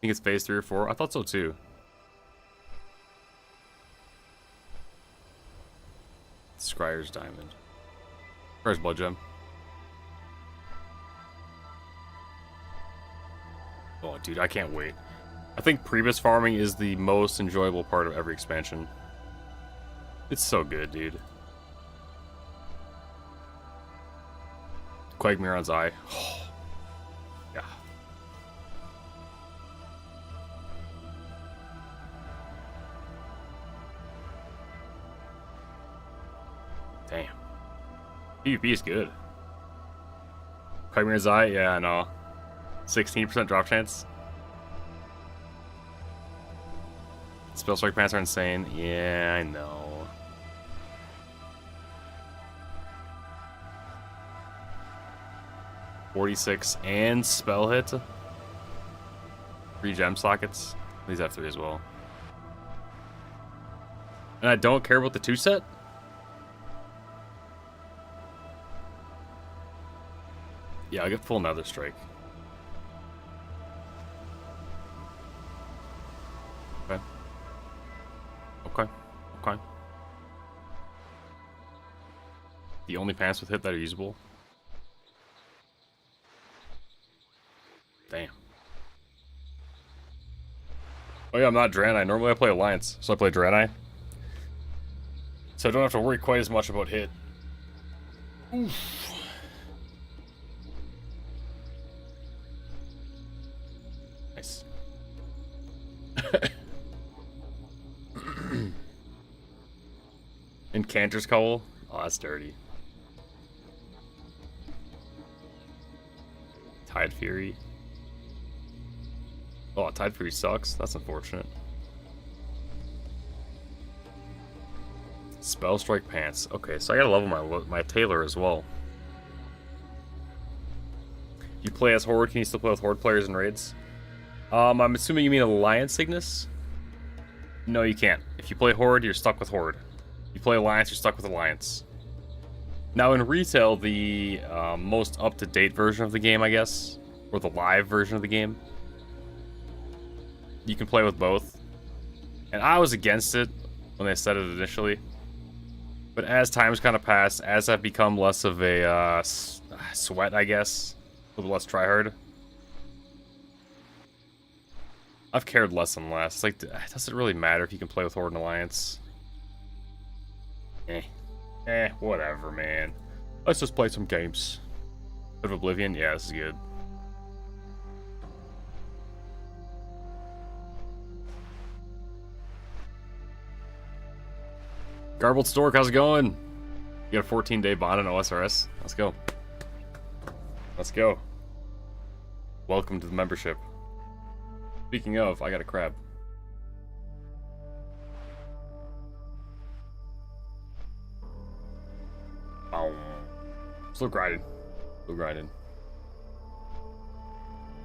think it's phase 3 or 4. I thought so too. Scryer's Diamond. Where's Blood Gem? Oh, dude, I can't wait. I think Priebus farming is the most enjoyable part of every expansion. It's so good, dude. Quagmiron's Eye. Oh, yeah. Damn. PvP is good. Quagmiron's Eye? Yeah, no. 16% drop chance. Spell strike pants are insane. Yeah, I know. $46 and spell hit. 3 gem sockets. These have 3 as well. And I don't care about the 2 set. Yeah, I'll get full nether strike. Okay. Okay. Okay. The only pants with hit that are usable. Damn. Oh yeah, I'm not Draenei. Normally I play Alliance, so I play Draenei. So I don't have to worry quite as much about hit. Oof. Nice. Incanter's Cowl? Oh, that's dirty. Tide Fury. Oh, Tide Fury sucks. That's unfortunate. Spell Strike Pants. Okay, so I gotta level my Tailor as well. You play as Horde, can you still play with Horde players in raids? I'm assuming you mean Alliance Ignis? No, you can't. If you play Horde, you're stuck with Horde. If you play Alliance, you're stuck with Alliance. Now in retail, the most up-to-date version of the game, I guess, or the live version of the game, you can play with both. And I was against it when they said it initially. But as time's kind of passed, as I've become less of a sweat, I guess, a little less tryhard, I've cared less and less. Like, does it really matter if you can play with Horde and Alliance? Whatever, man. Let's just play some games. Bit of Oblivion? Yeah, this is good. Garbled Stork, how's it going? You got a 14-day bond on OSRS? Let's go. Let's go. Welcome to the membership. Speaking of, I got a crab. Still grinding. Still grinding.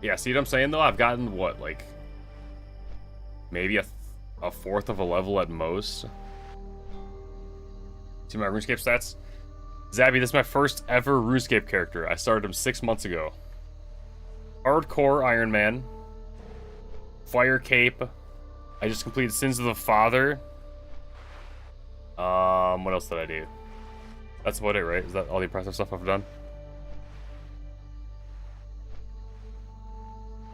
Yeah, see what I'm saying though? I've gotten, what, like, maybe a fourth of a level at most. See my RuneScape stats? Zabby, this is my first ever RuneScape character. I started him 6 months ago. Hardcore Iron Man. Fire Cape. I just completed Sins of the Father. What else did I do? That's about it, right? Is that all the impressive stuff I've done?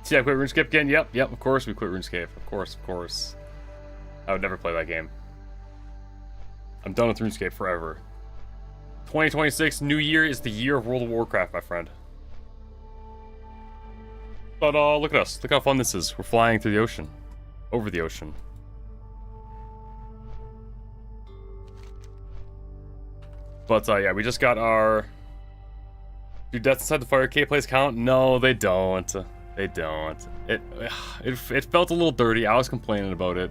See, I quit RuneScape again? Yep, of course we quit RuneScape. Of course. I would never play that game. I'm done with RuneScape forever. 2026, New Year is the year of World of Warcraft, my friend. But look at us. Look how fun this is. We're flying through the ocean. Over the ocean. But yeah, we just got our... Do Death Inside the Fire Cape plays count? No, they don't. They don't. It felt a little dirty. I was complaining about it.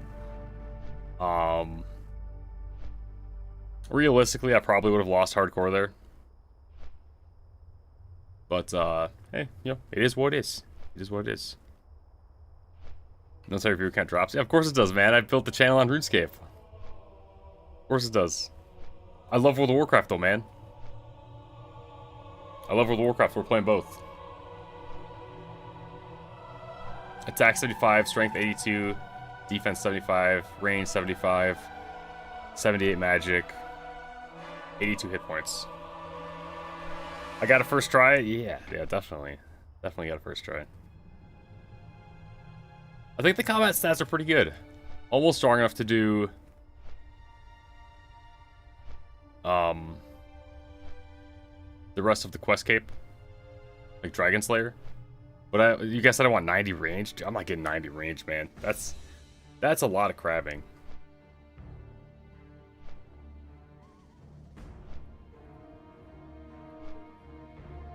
Realistically, I probably would have lost hardcore there. But, hey, you know, it is what it is. It is what it is. No sorry viewer count drops. Yeah, of course it does, man. I built the channel on RuneScape. Of course it does. I love World of Warcraft, though, man. I love World of Warcraft. We're playing both. Attack 75, Strength 82, Defense 75, Range 75, 78 Magic, 82 hit points. I got a first try? Yeah, definitely. Definitely got a first try. I think the combat stats are pretty good. Almost strong enough to do... the rest of the quest cape. Like Dragon Slayer. But you guys said I want 90 range? Dude, I'm not getting 90 range, man. That's a lot of crabbing.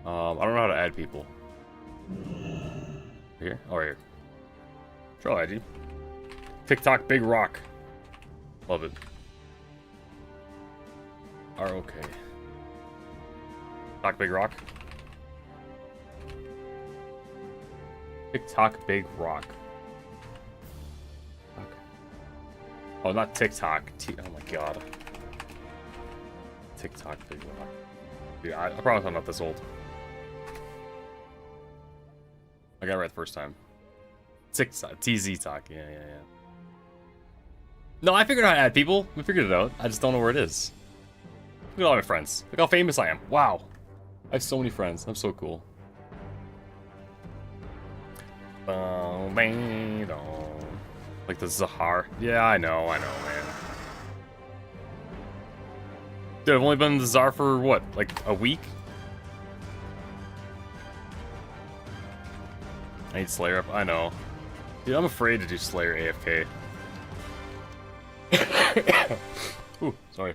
I don't know how to add people. Here? Oh, right here. Sure, I'll add you. TikTok Big Rock. Love it. Are okay. Talk Big Rock. TikTok Big Rock. Okay. Oh, not TikTok. Oh my god. TikTok Big Rock. Dude, I promise I'm not this old. I got it right the first time. TikTok. TZ Talk. Yeah. No, I figured out how to add people. We figured it out. I just don't know where it is. Look at all my friends. Look how famous I am. Wow. I have so many friends. I'm so cool. Like the Zahar. Yeah, I know, man. Dude, I've only been in the Zahar for what? Like a week? I need Slayer up. I know. Dude, I'm afraid to do Slayer AFK. Ooh, sorry.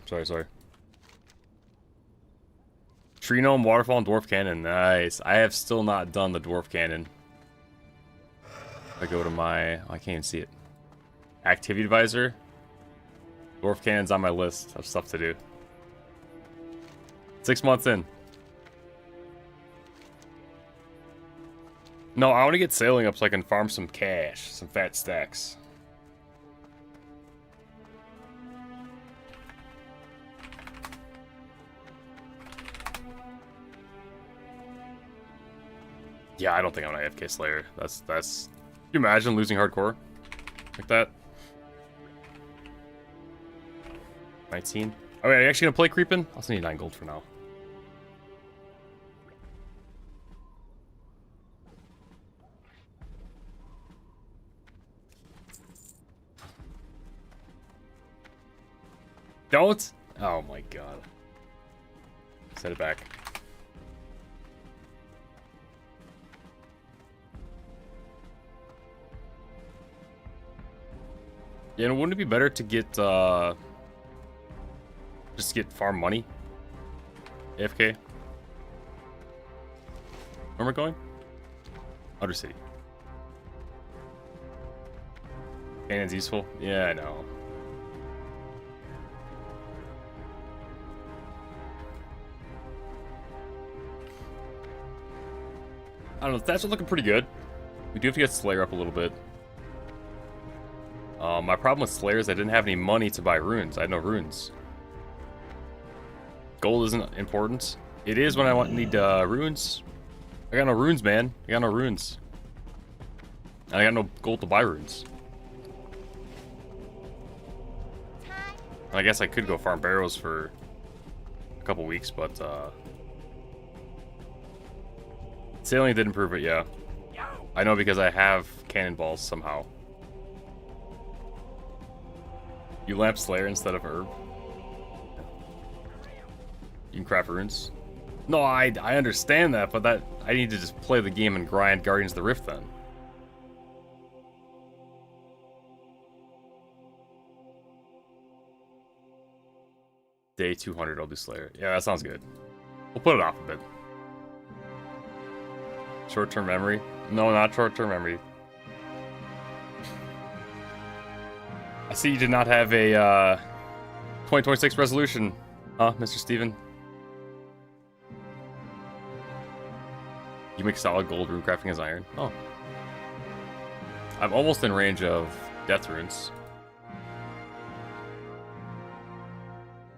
Tree Gnome, Waterfall, and Dwarf Cannon. Nice. I have still not done the Dwarf Cannon. I go to my... Oh, I can't even see it. Activity Advisor. Dwarf Cannon's on my list of stuff to do. 6 months in. No, I want to get sailing up so I can farm some cash. Some fat stacks. Yeah, I don't think I'm gonna AFK Slayer. That's. Can you imagine losing hardcore like that? 19. Oh, wait, are you actually gonna play creeping? I'll send you 9 gold for now. Don't? Oh my god. Set it back. Yeah, and wouldn't it be better to get, just get farm money? AFK? Where am I going? Outer City. Cannon's useful? Yeah, I know. I don't know, stats are looking pretty good. We do have to get Slayer up a little bit. My problem with Slayer is I didn't have any money to buy runes. I had no runes. Gold isn't important. It is when I need runes. I got no runes, man. I got no runes. And I got no gold to buy runes. And I guess I could go farm barrows for a couple weeks, but sailing did improve it, yeah. I know because I have cannonballs somehow. You lamp Slayer instead of herb. You can craft runes. No, I understand that, but I need to just play the game and grind Guardians of the Rift then. Day 200, I'll do Slayer. Yeah, that sounds good. We'll put it off a bit. Short-term memory? No, not short-term memory. I see you did not have a 2026 resolution, huh, Mr. Steven? You make solid gold rune crafting as iron. Oh. I'm almost in range of death runes.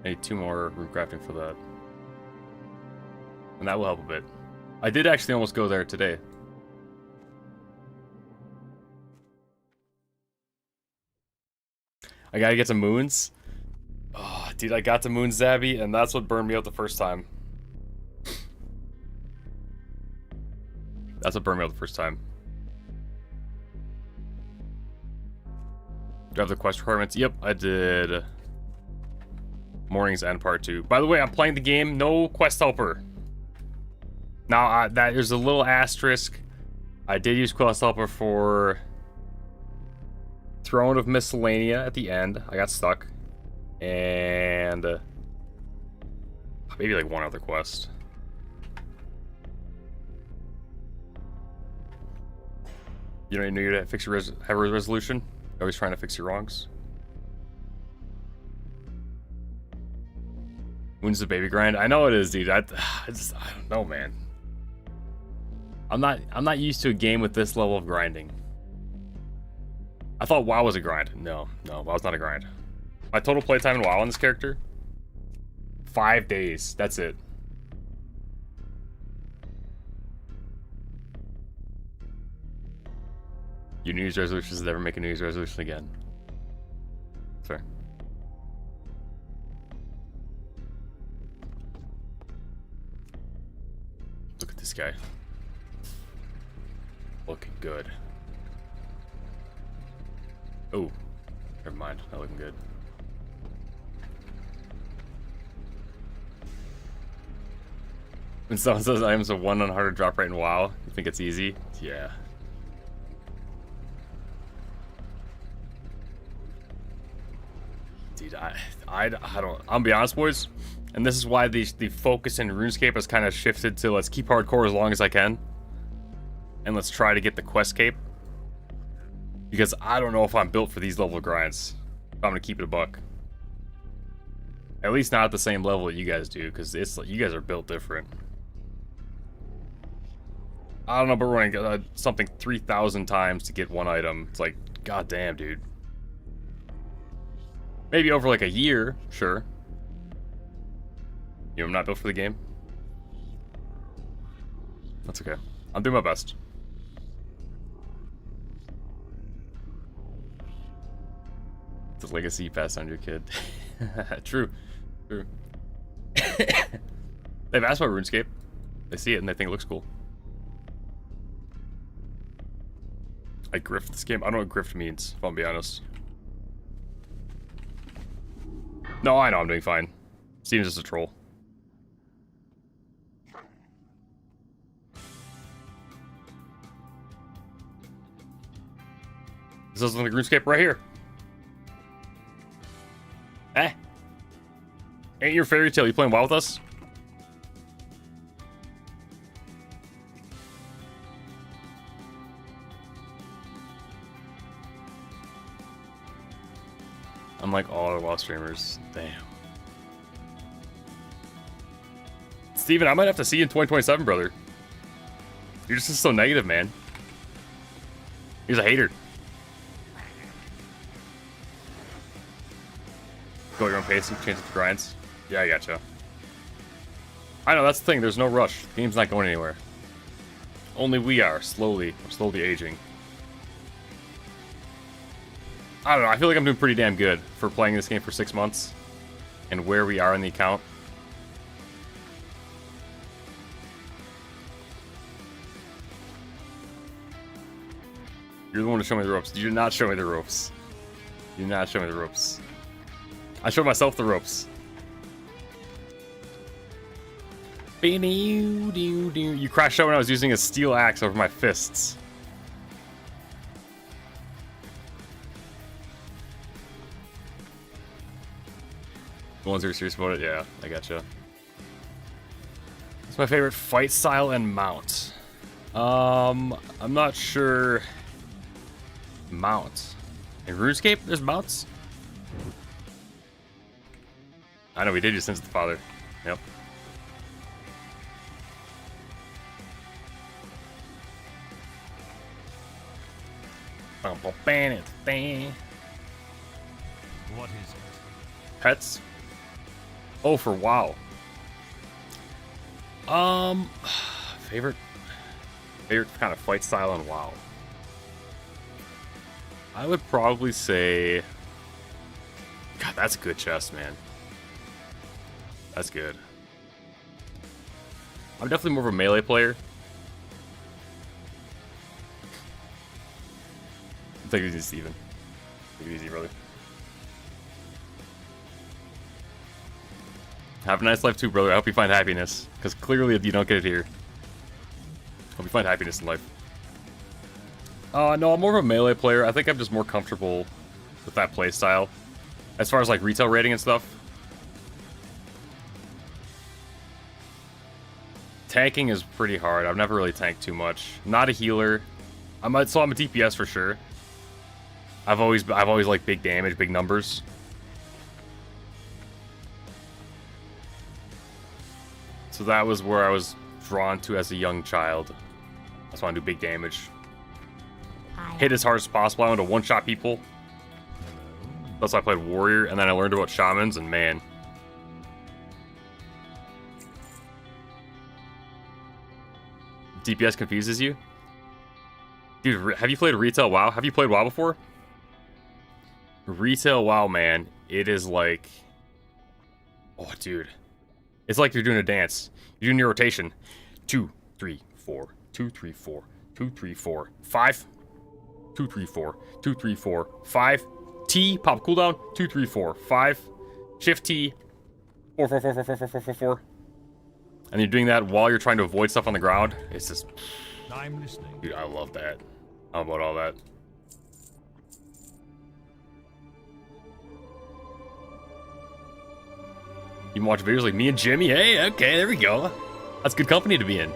I need 2 more rune crafting for that. And that will help a bit. I did actually almost go there today. I gotta get some moons. Oh, dude, I got to moon Zabby, and that's what burned me out the first time. That's what burned me out the first time. Do I have the quest requirements? Yep, I did. Morning's End Part 2. By the way, I'm playing the game, no quest helper. Now, there's a little asterisk. I did use quest helper for Throne of Miscellanea at the end. I got stuck. And maybe like one other quest. You don't need to fix your have a resolution? Always trying to fix your wrongs. Wounds the baby grind. I know it is, dude. I don't know, man. I'm not used to a game with this level of grinding. I thought WoW was a grind. No, WoW's not a grind. My total playtime in WoW on this character, 5 days. That's it. Your New Year's resolution is never make a New Year's resolution again. Fair. Look at this guy. Looking good. Oh, never mind. Not looking good. When someone says I am a 1 on harder drop rate in WoW, you think it's easy? Yeah. Dude, I don't. I'll be honest, boys, and this is why the focus in RuneScape has kind of shifted to let's keep hardcore as long as I can, and let's try to get the quest cape. Because I don't know if I'm built for these level grinds. If I'm gonna keep it a buck. At least not at the same level that you guys do, because it's like you guys are built different. I don't know, but running something 3,000 times to get one item. It's like, goddamn, dude. Maybe over like a year, sure. You know, I'm not built for the game. That's okay. I'm doing my best. It's a legacy passed on to your kid. True. True. They've asked about RuneScape. They see it and they think it looks cool. I grift this game. I don't know what grift means, if I'm being honest. No, I know I'm doing fine. Steven's just a troll. This is like RuneScape right here. Eh? Ain't your fairy tale? You playing WoW with us? I'm like all our WoW streamers. Damn. Steven, I might have to see you in 2027, brother. You're just so negative, man. He's a hater. Go at your own pace and change it to grinds. Yeah, I gotcha. I know, that's the thing. There's no rush. The game's not going anywhere. Only we are. Slowly. I'm slowly aging. I don't know. I feel like I'm doing pretty damn good for playing this game for 6 months. And where we are in the account. You're the one to show me the ropes. You did not show me the ropes. You did not show me the ropes. I showed myself the ropes. You crashed out when I was using a steel axe over my fists. The ones who are serious about it, yeah, I gotcha. It's my favorite fight style and mount. I'm not sure. Mount. In RuneScape, there's mounts? I know, we did just sense the father. Yep. What is it? Pets? Oh, for WoW. Favorite kind of fight style on WoW. I would probably say... God, that's a good chest, man. That's good. I'm definitely more of a melee player. Take it easy, Steven. Take it easy, brother. Have a nice life too, brother. I hope you find happiness. Because clearly you don't get it here. Hope you find happiness in life. No, I'm more of a melee player. I think I'm just more comfortable with that playstyle. As far as like retail rating and stuff. Tanking is pretty hard. I've never really tanked too much. Not a healer. I'm a DPS for sure. I've always liked big damage, big numbers. So that was where I was drawn to as a young child. I just want to do big damage. Hit as hard as possible. I want to one-shot people. That's why I played Warrior, and then I learned about Shamans, and man. DPS confuses you? Dude, have you played Retail WoW? Have you played WoW before? Retail WoW, man. It is like... Oh, dude. It's like you're doing a dance. You're doing your rotation. 2, 3, 4. 2, 3, 4. 2, 3, 4. 5. 2, 3, 4. 2, 3, 4. 5. T. Pop cooldown. 2, 3, 4. 5. Shift T. 4, 4, 4, 4, 4, 4, 4, 4, 4. And you're doing that while you're trying to avoid stuff on the ground. It's just... I'm listening. Dude, I love that. How about all that? You can watch videos like me and Jimmy. Hey, okay, there we go. That's good company to be in.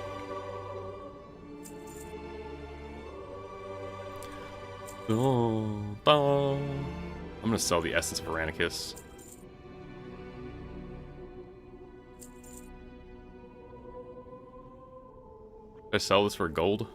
I'm gonna sell the essence of Aranicus. Should I sell this for gold?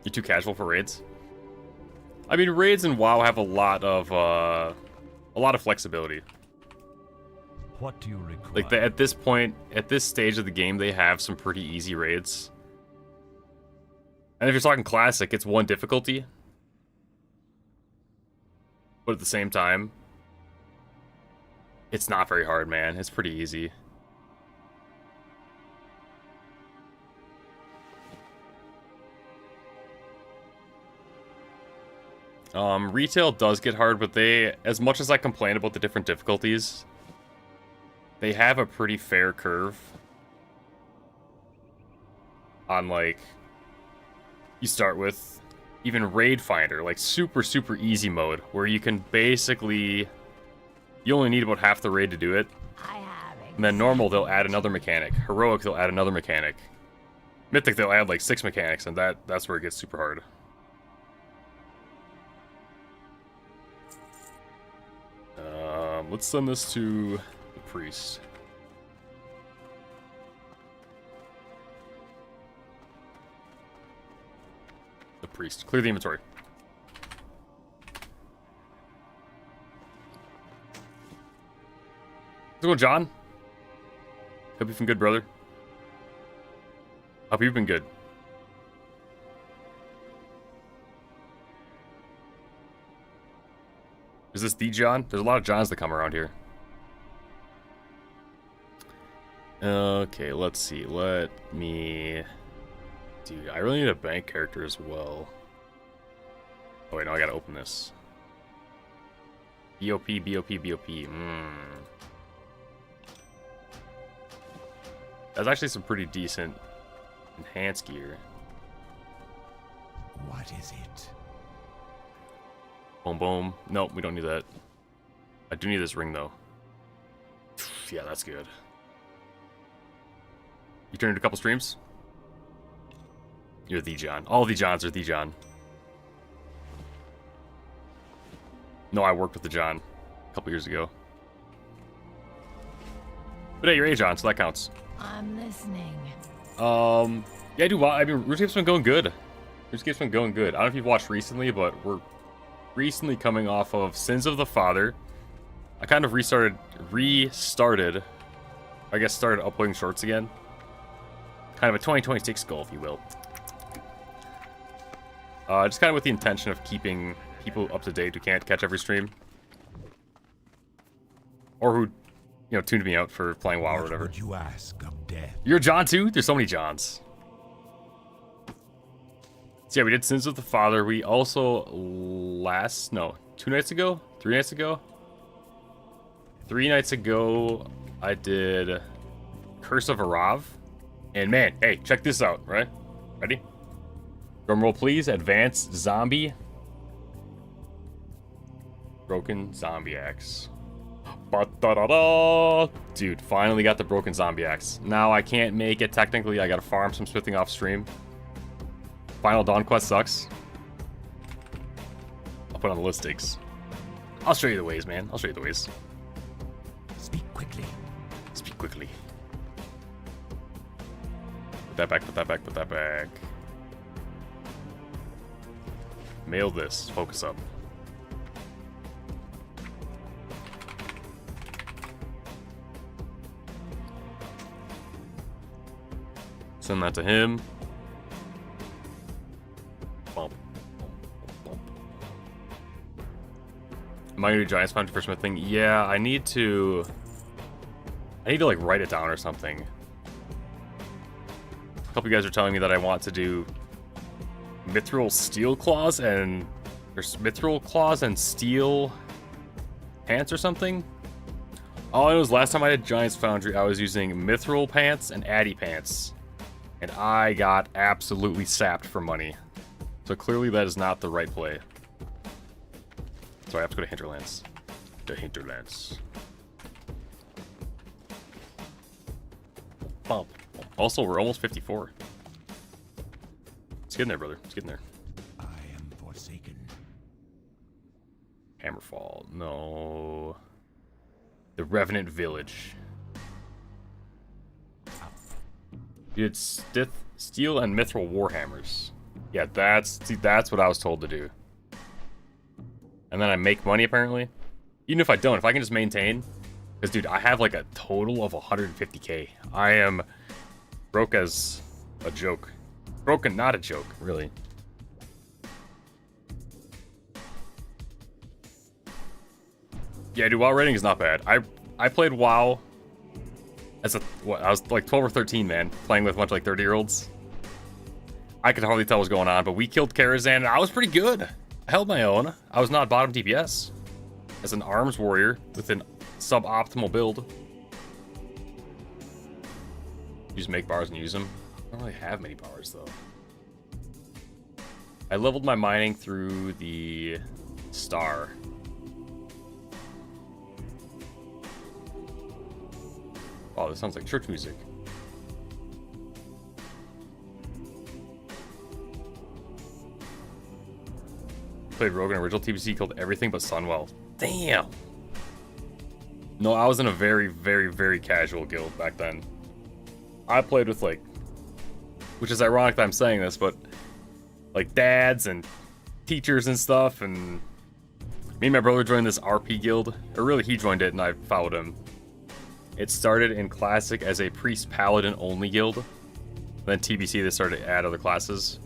You're too casual for raids? I mean, raids in WoW have a lot of flexibility. What do you require? Like, at this point, at this stage of the game, they have some pretty easy raids. And if you're talking classic, it's one difficulty. But at the same time, it's not very hard, man. It's pretty easy. Retail does get hard, but they, as much as I complain about the different difficulties, they have a pretty fair curve on, like, you start with even Raid Finder, like super easy mode, where you can basically, you only need about half the raid to do it. And then normal, they'll add another mechanic. Heroic, they'll add another mechanic. Mythic, they'll add like 6 mechanics, and that's where it gets super hard. Let's send this to the priest. The priest. Clear the inventory. How's it going, John? Hope you've been good, brother. Hope you've been good. Is this the John? There's a lot of Johns that come around here. Okay, let's see. Let me... Dude, I really need a bank character as well. Oh wait, no, I gotta open this. BOP, BOP, BOP. That's actually some pretty decent enhanced gear. What is it? Boom, boom. Nope, we don't need that. I do need this ring, though. Yeah, that's good. You turned a couple streams? You're the John. All the Johns are the John. No, I worked with the John a couple years ago. But hey, you're a John, so that counts. I'm listening. Yeah, dude, well, I mean, RuneScape's been going good. RuneScape's been going good. I don't know if you've watched recently, but we're recently coming off of Sins of the Father. I kind of restarted, I guess started uploading shorts again. Kind of a 2026 goal, if you will. Just kind of with the intention of keeping people up to date who can't catch every stream. Or who, you know, tuned me out for playing WoW or whatever. What would you ask of death? You're a John too? There's so many Johns. So yeah, we did Sins of the Father. We also 3 nights ago, I did Curse of Arav. And man, hey, check this out, right? Ready? Drum roll, please. Advanced Zombie. Broken Zombie Axe. Ba-da-da-da. Dude, finally got the broken zombie axe. Now I can't make it technically. I gotta farm some smithing off stream. Final Dawn quest sucks. I'll put on the listings. I'll show you the ways, man. I'll show you the ways. Speak quickly. Speak quickly. Put that back, put that back, put that back. Mail this. Focus up. Send that to him. Bump. Bump. Am I gonna do Giant Sponge for smithing? Yeah, I need to like write it down or something. A couple of you guys are telling me that I want to do mithril steel claws and there's mithril claws and steel pants or something. All I know is last time I did Giant's Foundry, I was using mithril pants and addy pants. And I got absolutely sapped for money. So clearly that is not the right play. So I have to go to Hinterlands. The Hinterlands. Bump. Also, we're almost 54. It's getting there, brother. It's getting there. I am forsaken. Hammerfall. No. The Revenant Village. You did steel and mithril warhammers. Yeah, that's what I was told to do. And then I make money, apparently. Even if I don't, if I can just maintain. Because, dude, I have like a total of 150k. I am broke as a joke. Broken, not a joke, really. Yeah, dude, WoW rating is not bad. I played WoW as I was like 12 or 13, man, playing with a bunch of like 30-year-olds. I could hardly tell what was going on, but we killed Karazhan, and I was pretty good. I held my own. I was not bottom DPS. As an arms warrior with an suboptimal build. You just make bars and use them. I don't really have many bars, though. I leveled my mining through the star. Oh, this sounds like church music. Played Rogue in original TBC, killed everything but Sunwell. Damn! No, I was in a very, very, very casual guild back then. I played with, like... Which is ironic that I'm saying this, but... Like, dads and teachers and stuff, and... Me and my brother joined this RP guild. Or really, he joined it, and I followed him. It started in Classic as a Priest Paladin only guild. Then TBC, they started to add other classes.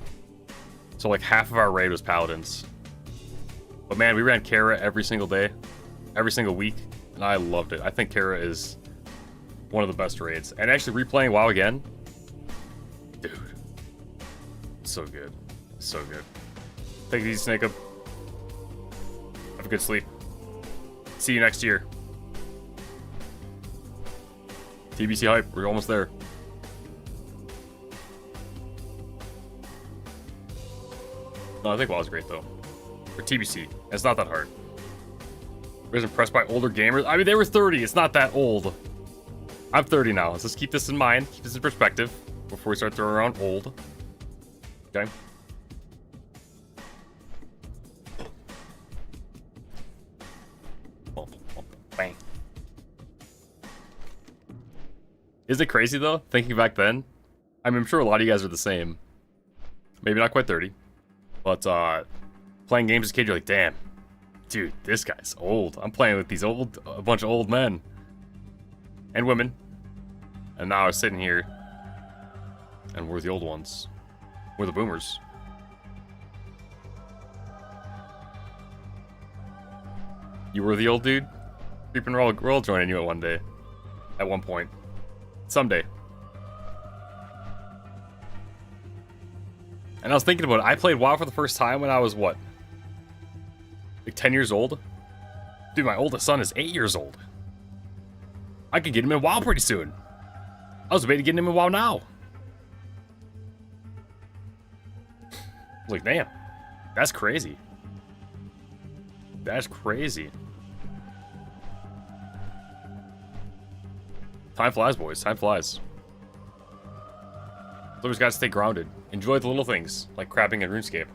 So like half of our raid was Paladins. But man, we ran Kara every single day. Every single week. And I loved it. I think Kara is one of the best raids. And actually replaying WoW again. Dude. So good. So good. Take it easy, Snake Up. Have a good sleep. See you next year. TBC hype, we're almost there. No, I think WoW's great though. For TBC, it's not that hard. I was impressed by older gamers. I mean, they were 30, it's not that old. I'm 30 now, let's just keep this in mind, keep this in perspective before we start throwing around old. Okay. Bang. Is it crazy though, thinking back then? I mean, I'm sure a lot of you guys are the same. Maybe not quite 30. But playing games as a kid, you're like, damn, dude, this guy's old. I'm playing with these a bunch of old men. And women. And now I was sitting here. And we're the old ones. We're the boomers. You were the old dude? Creeping, we're all joining you at one day. At one point. Someday. And I was thinking about it. I played WoW for the first time when I was, what? Like 10 years old? Dude, my oldest son is 8 years old. I could get him in WoW pretty soon. I was debating getting him in WoW now. I was like, damn. That's crazy. That's crazy. Time flies, boys. Time flies. Players gotta stay grounded. Enjoy the little things, like crabbing and RuneScape.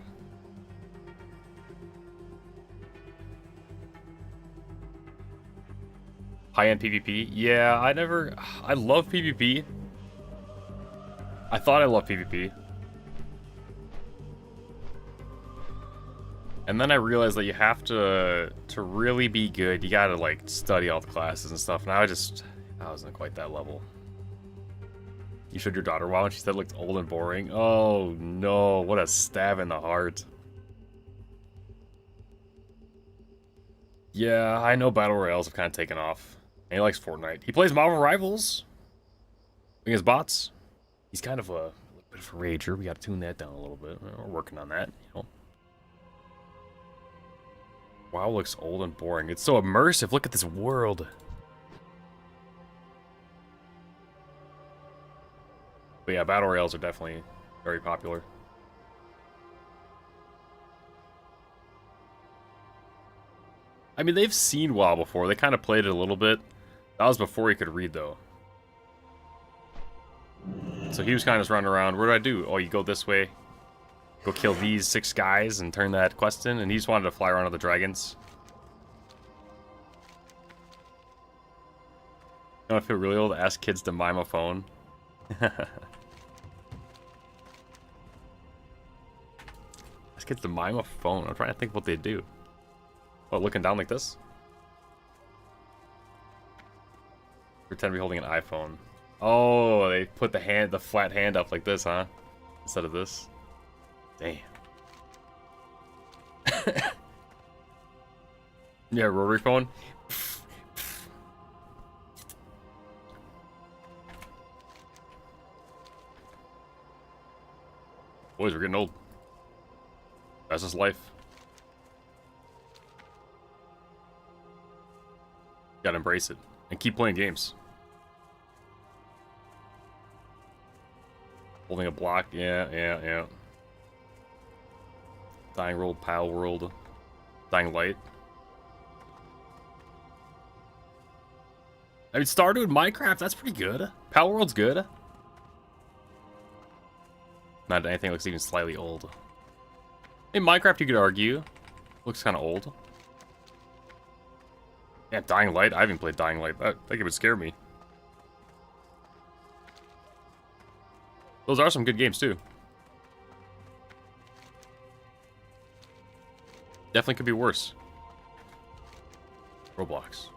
High-end PvP? Yeah, I love PvP. I thought I loved PvP. And then I realized that you have to really be good, you gotta like study all the classes and stuff. And I wasn't quite that level. You showed your daughter WoW and she said it looked old and boring. Oh no, what a stab in the heart. Yeah, I know Battle Royales have kind of taken off. And he likes Fortnite. He plays Marvel Rivals against bots. He's kind of a bit of a rager. We gotta tune that down a little bit. We're working on that, you know. WoW looks old and boring. It's so immersive. Look at this world. But yeah, Battle Royales are definitely very popular. I mean, they've seen WoW before. They kind of played it a little bit. That was before he could read, though. So he was kind of just running around. What do I do? Oh, you go this way. Go kill these 6 guys and turn that quest in. And he just wanted to fly around with the dragons. You know, I feel really old to ask kids to mime a phone. Ask kids to mime a phone. I'm trying to think what they do. Oh, looking down like this? Pretend to be holding an iPhone. Oh, they put the flat hand up like this, huh? Instead of this. Damn. Yeah, rotary phone. Boys, we're getting old. That's just life. Gotta embrace it and keep playing games. Holding a block, yeah. Dying World, Pal World, Dying Light. I mean, Stardew and Minecraft, that's pretty good. Pal World's good. Not anything looks even slightly old. In Minecraft, you could argue. Looks kind of old. Yeah, Dying Light. I haven't played Dying Light. I think it would scare me. Those are some good games, too. Definitely could be worse. Roblox.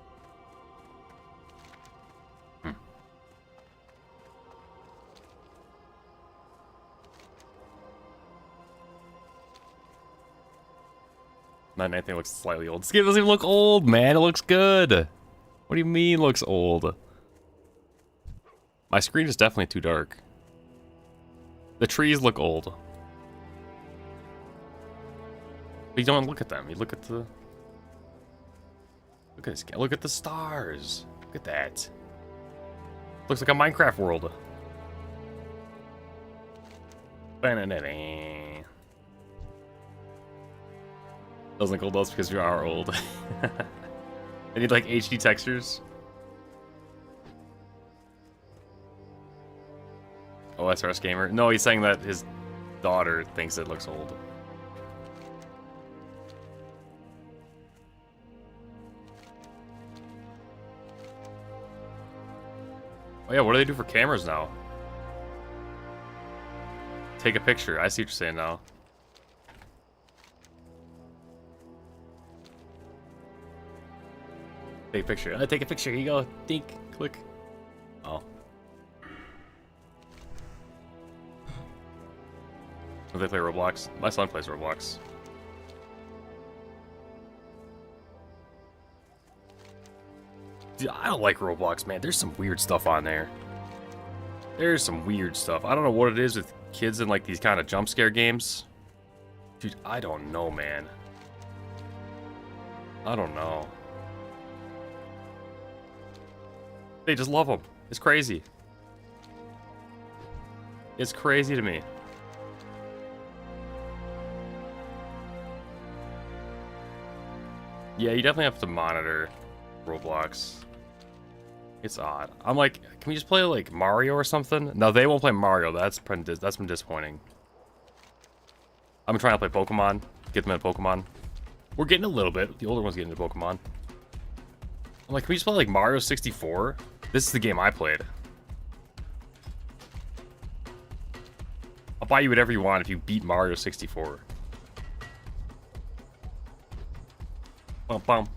Not anything looks slightly old. This game doesn't even look old, man. It looks good. What do you mean looks old? My screen is definitely too dark. The trees look old. But you don't look at them. You look at the... Look at this. Look at the stars. Look at that. Looks like a Minecraft world. Doesn't look old else because you are old. I need like HD textures. Oh, SRS Gamer. No, he's saying that his daughter thinks it looks old. Oh yeah, what do they do for cameras now? Take a picture. I see what you're saying now. Take a picture. Take a picture. Here you go. Dink. Click. Oh. Do they play Roblox? My son plays Roblox. Dude, I don't like Roblox, man. There's some weird stuff on there. There's some weird stuff. I don't know what it is with kids in like these kind of jump scare games. Dude, I don't know, man. I don't know. They just love them. It's crazy. It's crazy to me. Yeah, you definitely have to monitor Roblox. It's odd. I'm like, can we just play like Mario or something? No, they won't play Mario. That's been disappointing. I'm trying to play Pokemon. Get them into Pokemon. We're getting a little bit. The older one's getting into Pokemon. I'm like, can we just play like Mario 64? This is the game I played. I'll buy you whatever you want if you beat Mario 64. Bum bum.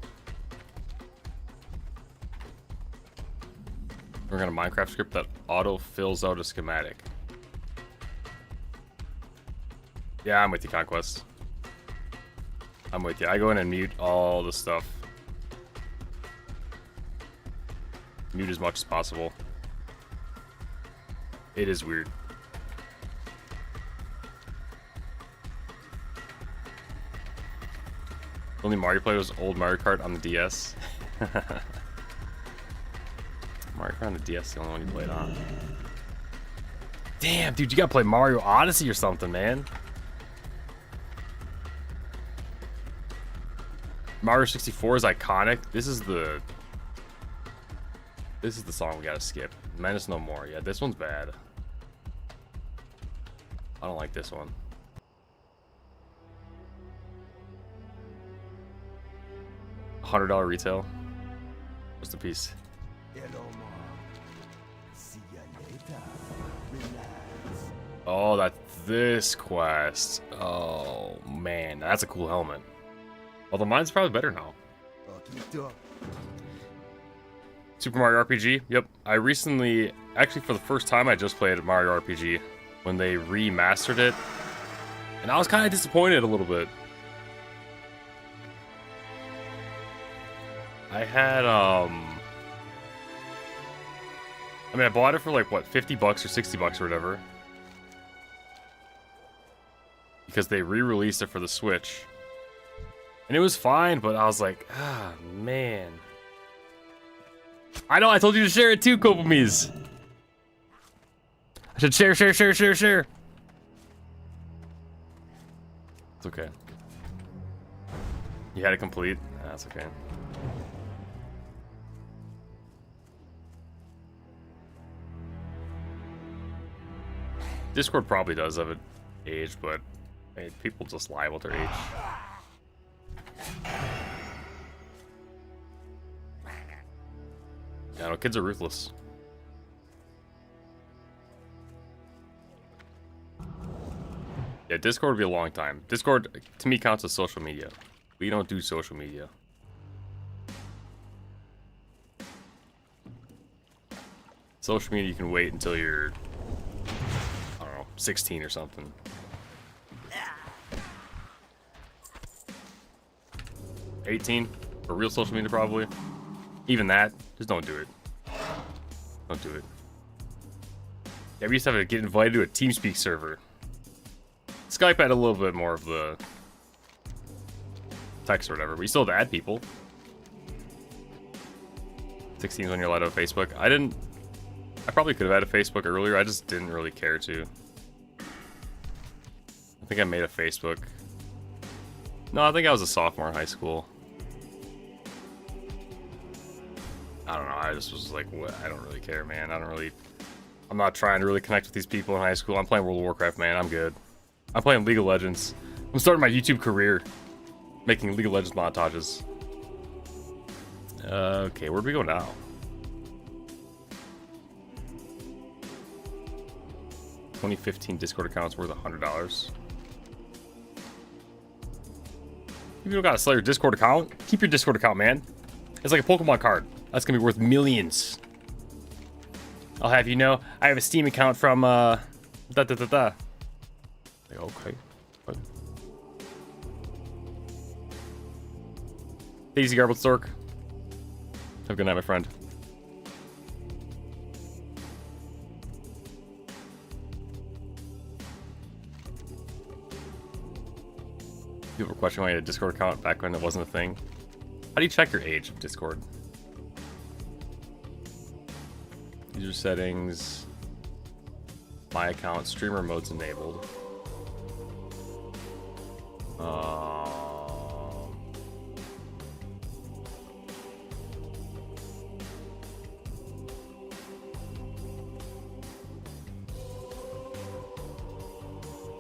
We're gonna Minecraft script that auto fills out a schematic. Yeah, I'm with you, Conquest. I'm with you. I go in and mute all the stuff. Mute as much as possible. It is weird. Only Mario player was old Mario Kart on the DS. Mario Kart on the DS is the only one you played on. Damn, dude, you gotta play Mario Odyssey or something, man. Mario 64 is iconic. This is the song we gotta skip. Menace No More. Yeah, this one's bad. I don't like this one. $100 retail. What's the piece? Hello, Mom. See ya later. Relax. Oh, that's this quest. Oh man, that's a cool helmet. Although mine's probably better now. Super Mario RPG. Yep, I recently, actually for the first time, I just played Mario RPG when they remastered it, and I was kind of disappointed a little bit. I had I mean, I bought it for like what, $50 or $60 or whatever, because they re-released it for the Switch, and it was fine. But I was like, ah, man. I know, I told you to share it too, Kopomies. I should share. It's okay. You had it complete? That's okay. Discord probably does have an age, but I mean, people just lie about their age. Yeah, no, kids are ruthless. Yeah, Discord would be a long time. Discord, to me, counts as social media. We don't do social media. Social media, you can wait until you're, I don't know, 16 or something. $18 for real social media, probably. Even that, just don't do it. Don't do it. Yeah, we used to have to get invited to a TeamSpeak server. Skype had a little bit more of the text or whatever, but you still have to add people. 16 is when you're allowed to have Facebook. I probably could have had a Facebook earlier, I just didn't really care to. I think I made a Facebook. No, I think I was a sophomore in high school. I don't know, I just was like, what? I don't really care, man. I'm not trying to really connect with these people in high school. I'm playing World of Warcraft, man. I'm good. I'm playing League of Legends. I'm starting my YouTube career making League of Legends montages. Okay, where do we go now? $2015 Discord account's worth $100. You don't gotta sell your Discord account. Keep your Discord account, man. It's like a Pokemon card. That's gonna be worth millions. I'll have you know, I have a Steam account from, Like, okay. What? Easy Garbled Stork. Have a good night, my friend. People were questioning why you had a Discord account back when it wasn't a thing. How do you check your age of Discord? User settings. My account. Streamer mode's enabled.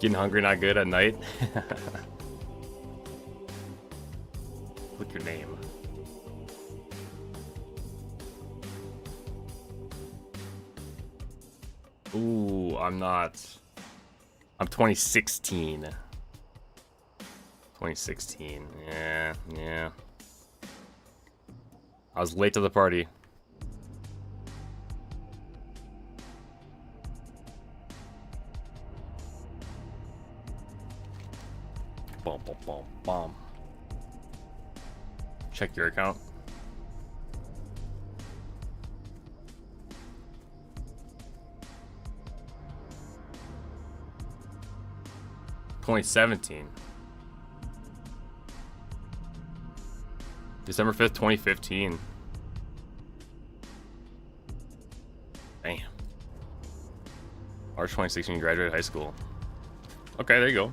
Getting hungry, not good at night. Click your name. Ooh, I'm not. I'm 2016. 2016. Yeah. I was late to the party. Bum, bum, bum, bum. Check your account. (2017) December 5th, 2015. Damn. March 2016, you graduated high school. Okay, there you go.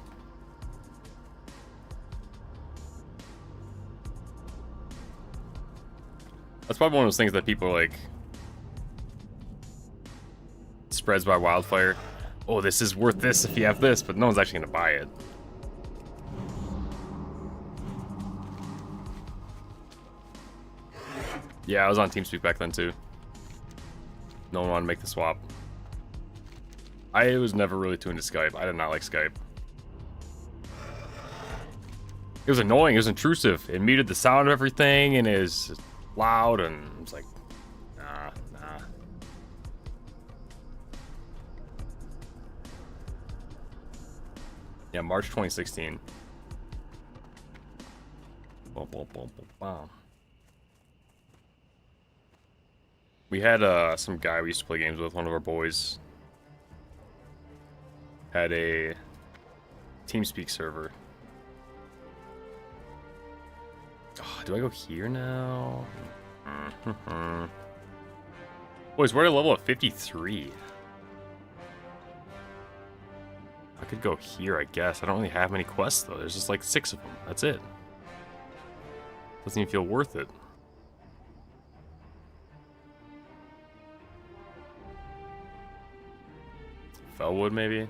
That's probably one of those things that people like spreads by wildfire. Oh, this is worth this if you have this, but no one's actually gonna buy it. Yeah, I was on TeamSpeak back then too. No one wanted to make the swap. I was never really too into Skype. I did not like Skype. It was annoying, it was intrusive. It muted the sound of everything and it was loud and it was like, nah. Yeah, March 2016. Boom, boom, boom, boom, boom. We had some guy we used to play games with, one of our boys. Had a TeamSpeak server. Oh, do I go here now? Boys, we're at a level of 53. I could go here, I guess. I don't really have many quests, though. There's just like 6 of them. That's it. Doesn't even feel worth it. Fellwood, maybe?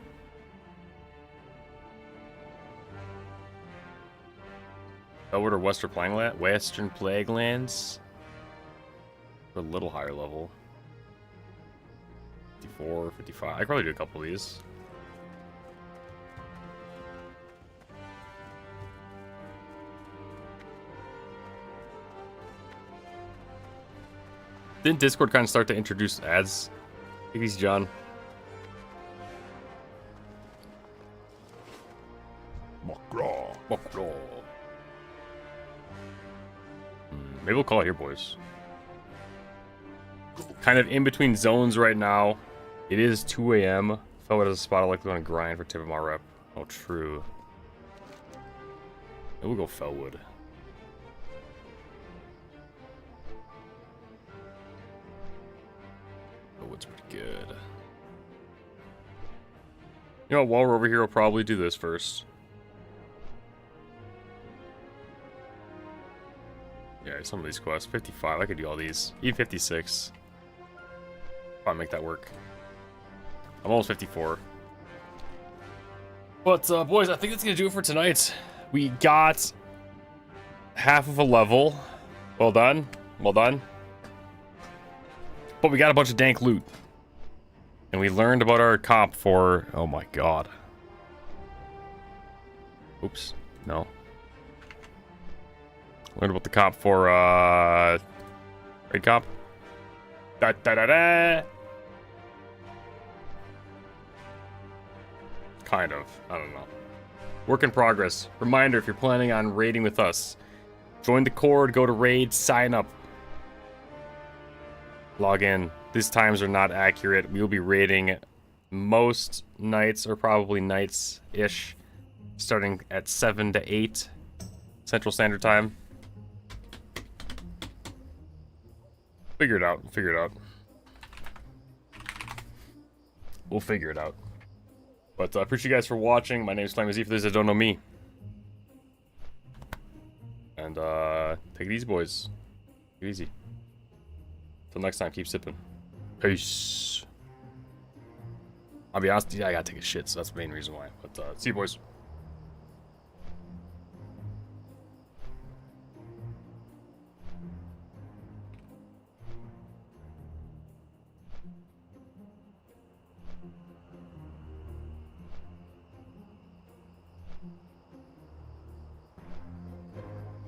Fellwood or Western Plaguelands? For a little higher level. 54, 55. I could probably do a couple of these. Didn't Discord kind of start to introduce ads? Take it easy, John. Maybe we'll call it here, boys. Kind of in between zones right now. It is 2 a.m. Fellwood has a spot I like to go on a grind for tip of my rep. Oh, true. Maybe we'll go Fellwood. Fellwood's pretty good. You know what, while we're over here, we'll probably do this first. Yeah, some of these quests. 55, I could do all these. Even 56. Probably make that work. I'm almost 54. But, boys, I think that's going to do it for tonight. We got half of a level. Well done. Well done. But we got a bunch of dank loot. And we learned about our comp for... Oh my god. Oops. No. Learned about the comp for, raid comp. Da da da da! Kind of. I don't know. Work in progress. Reminder, if you're planning on raiding with us, join the Cord, go to raid, sign up. Log in. These times are not accurate. We will be raiding most nights, or probably nights-ish, starting at 7 to 8 Central Standard Time. Figure it out. We'll figure it out. We'll figure it out. But I appreciate you guys for watching. My name is Flame Z for those that don't know me. And take it easy, boys. Take it easy. Till next time, keep sipping. Peace. I'll be honest, yeah, I gotta take a shit, so that's the main reason why. But see you boys.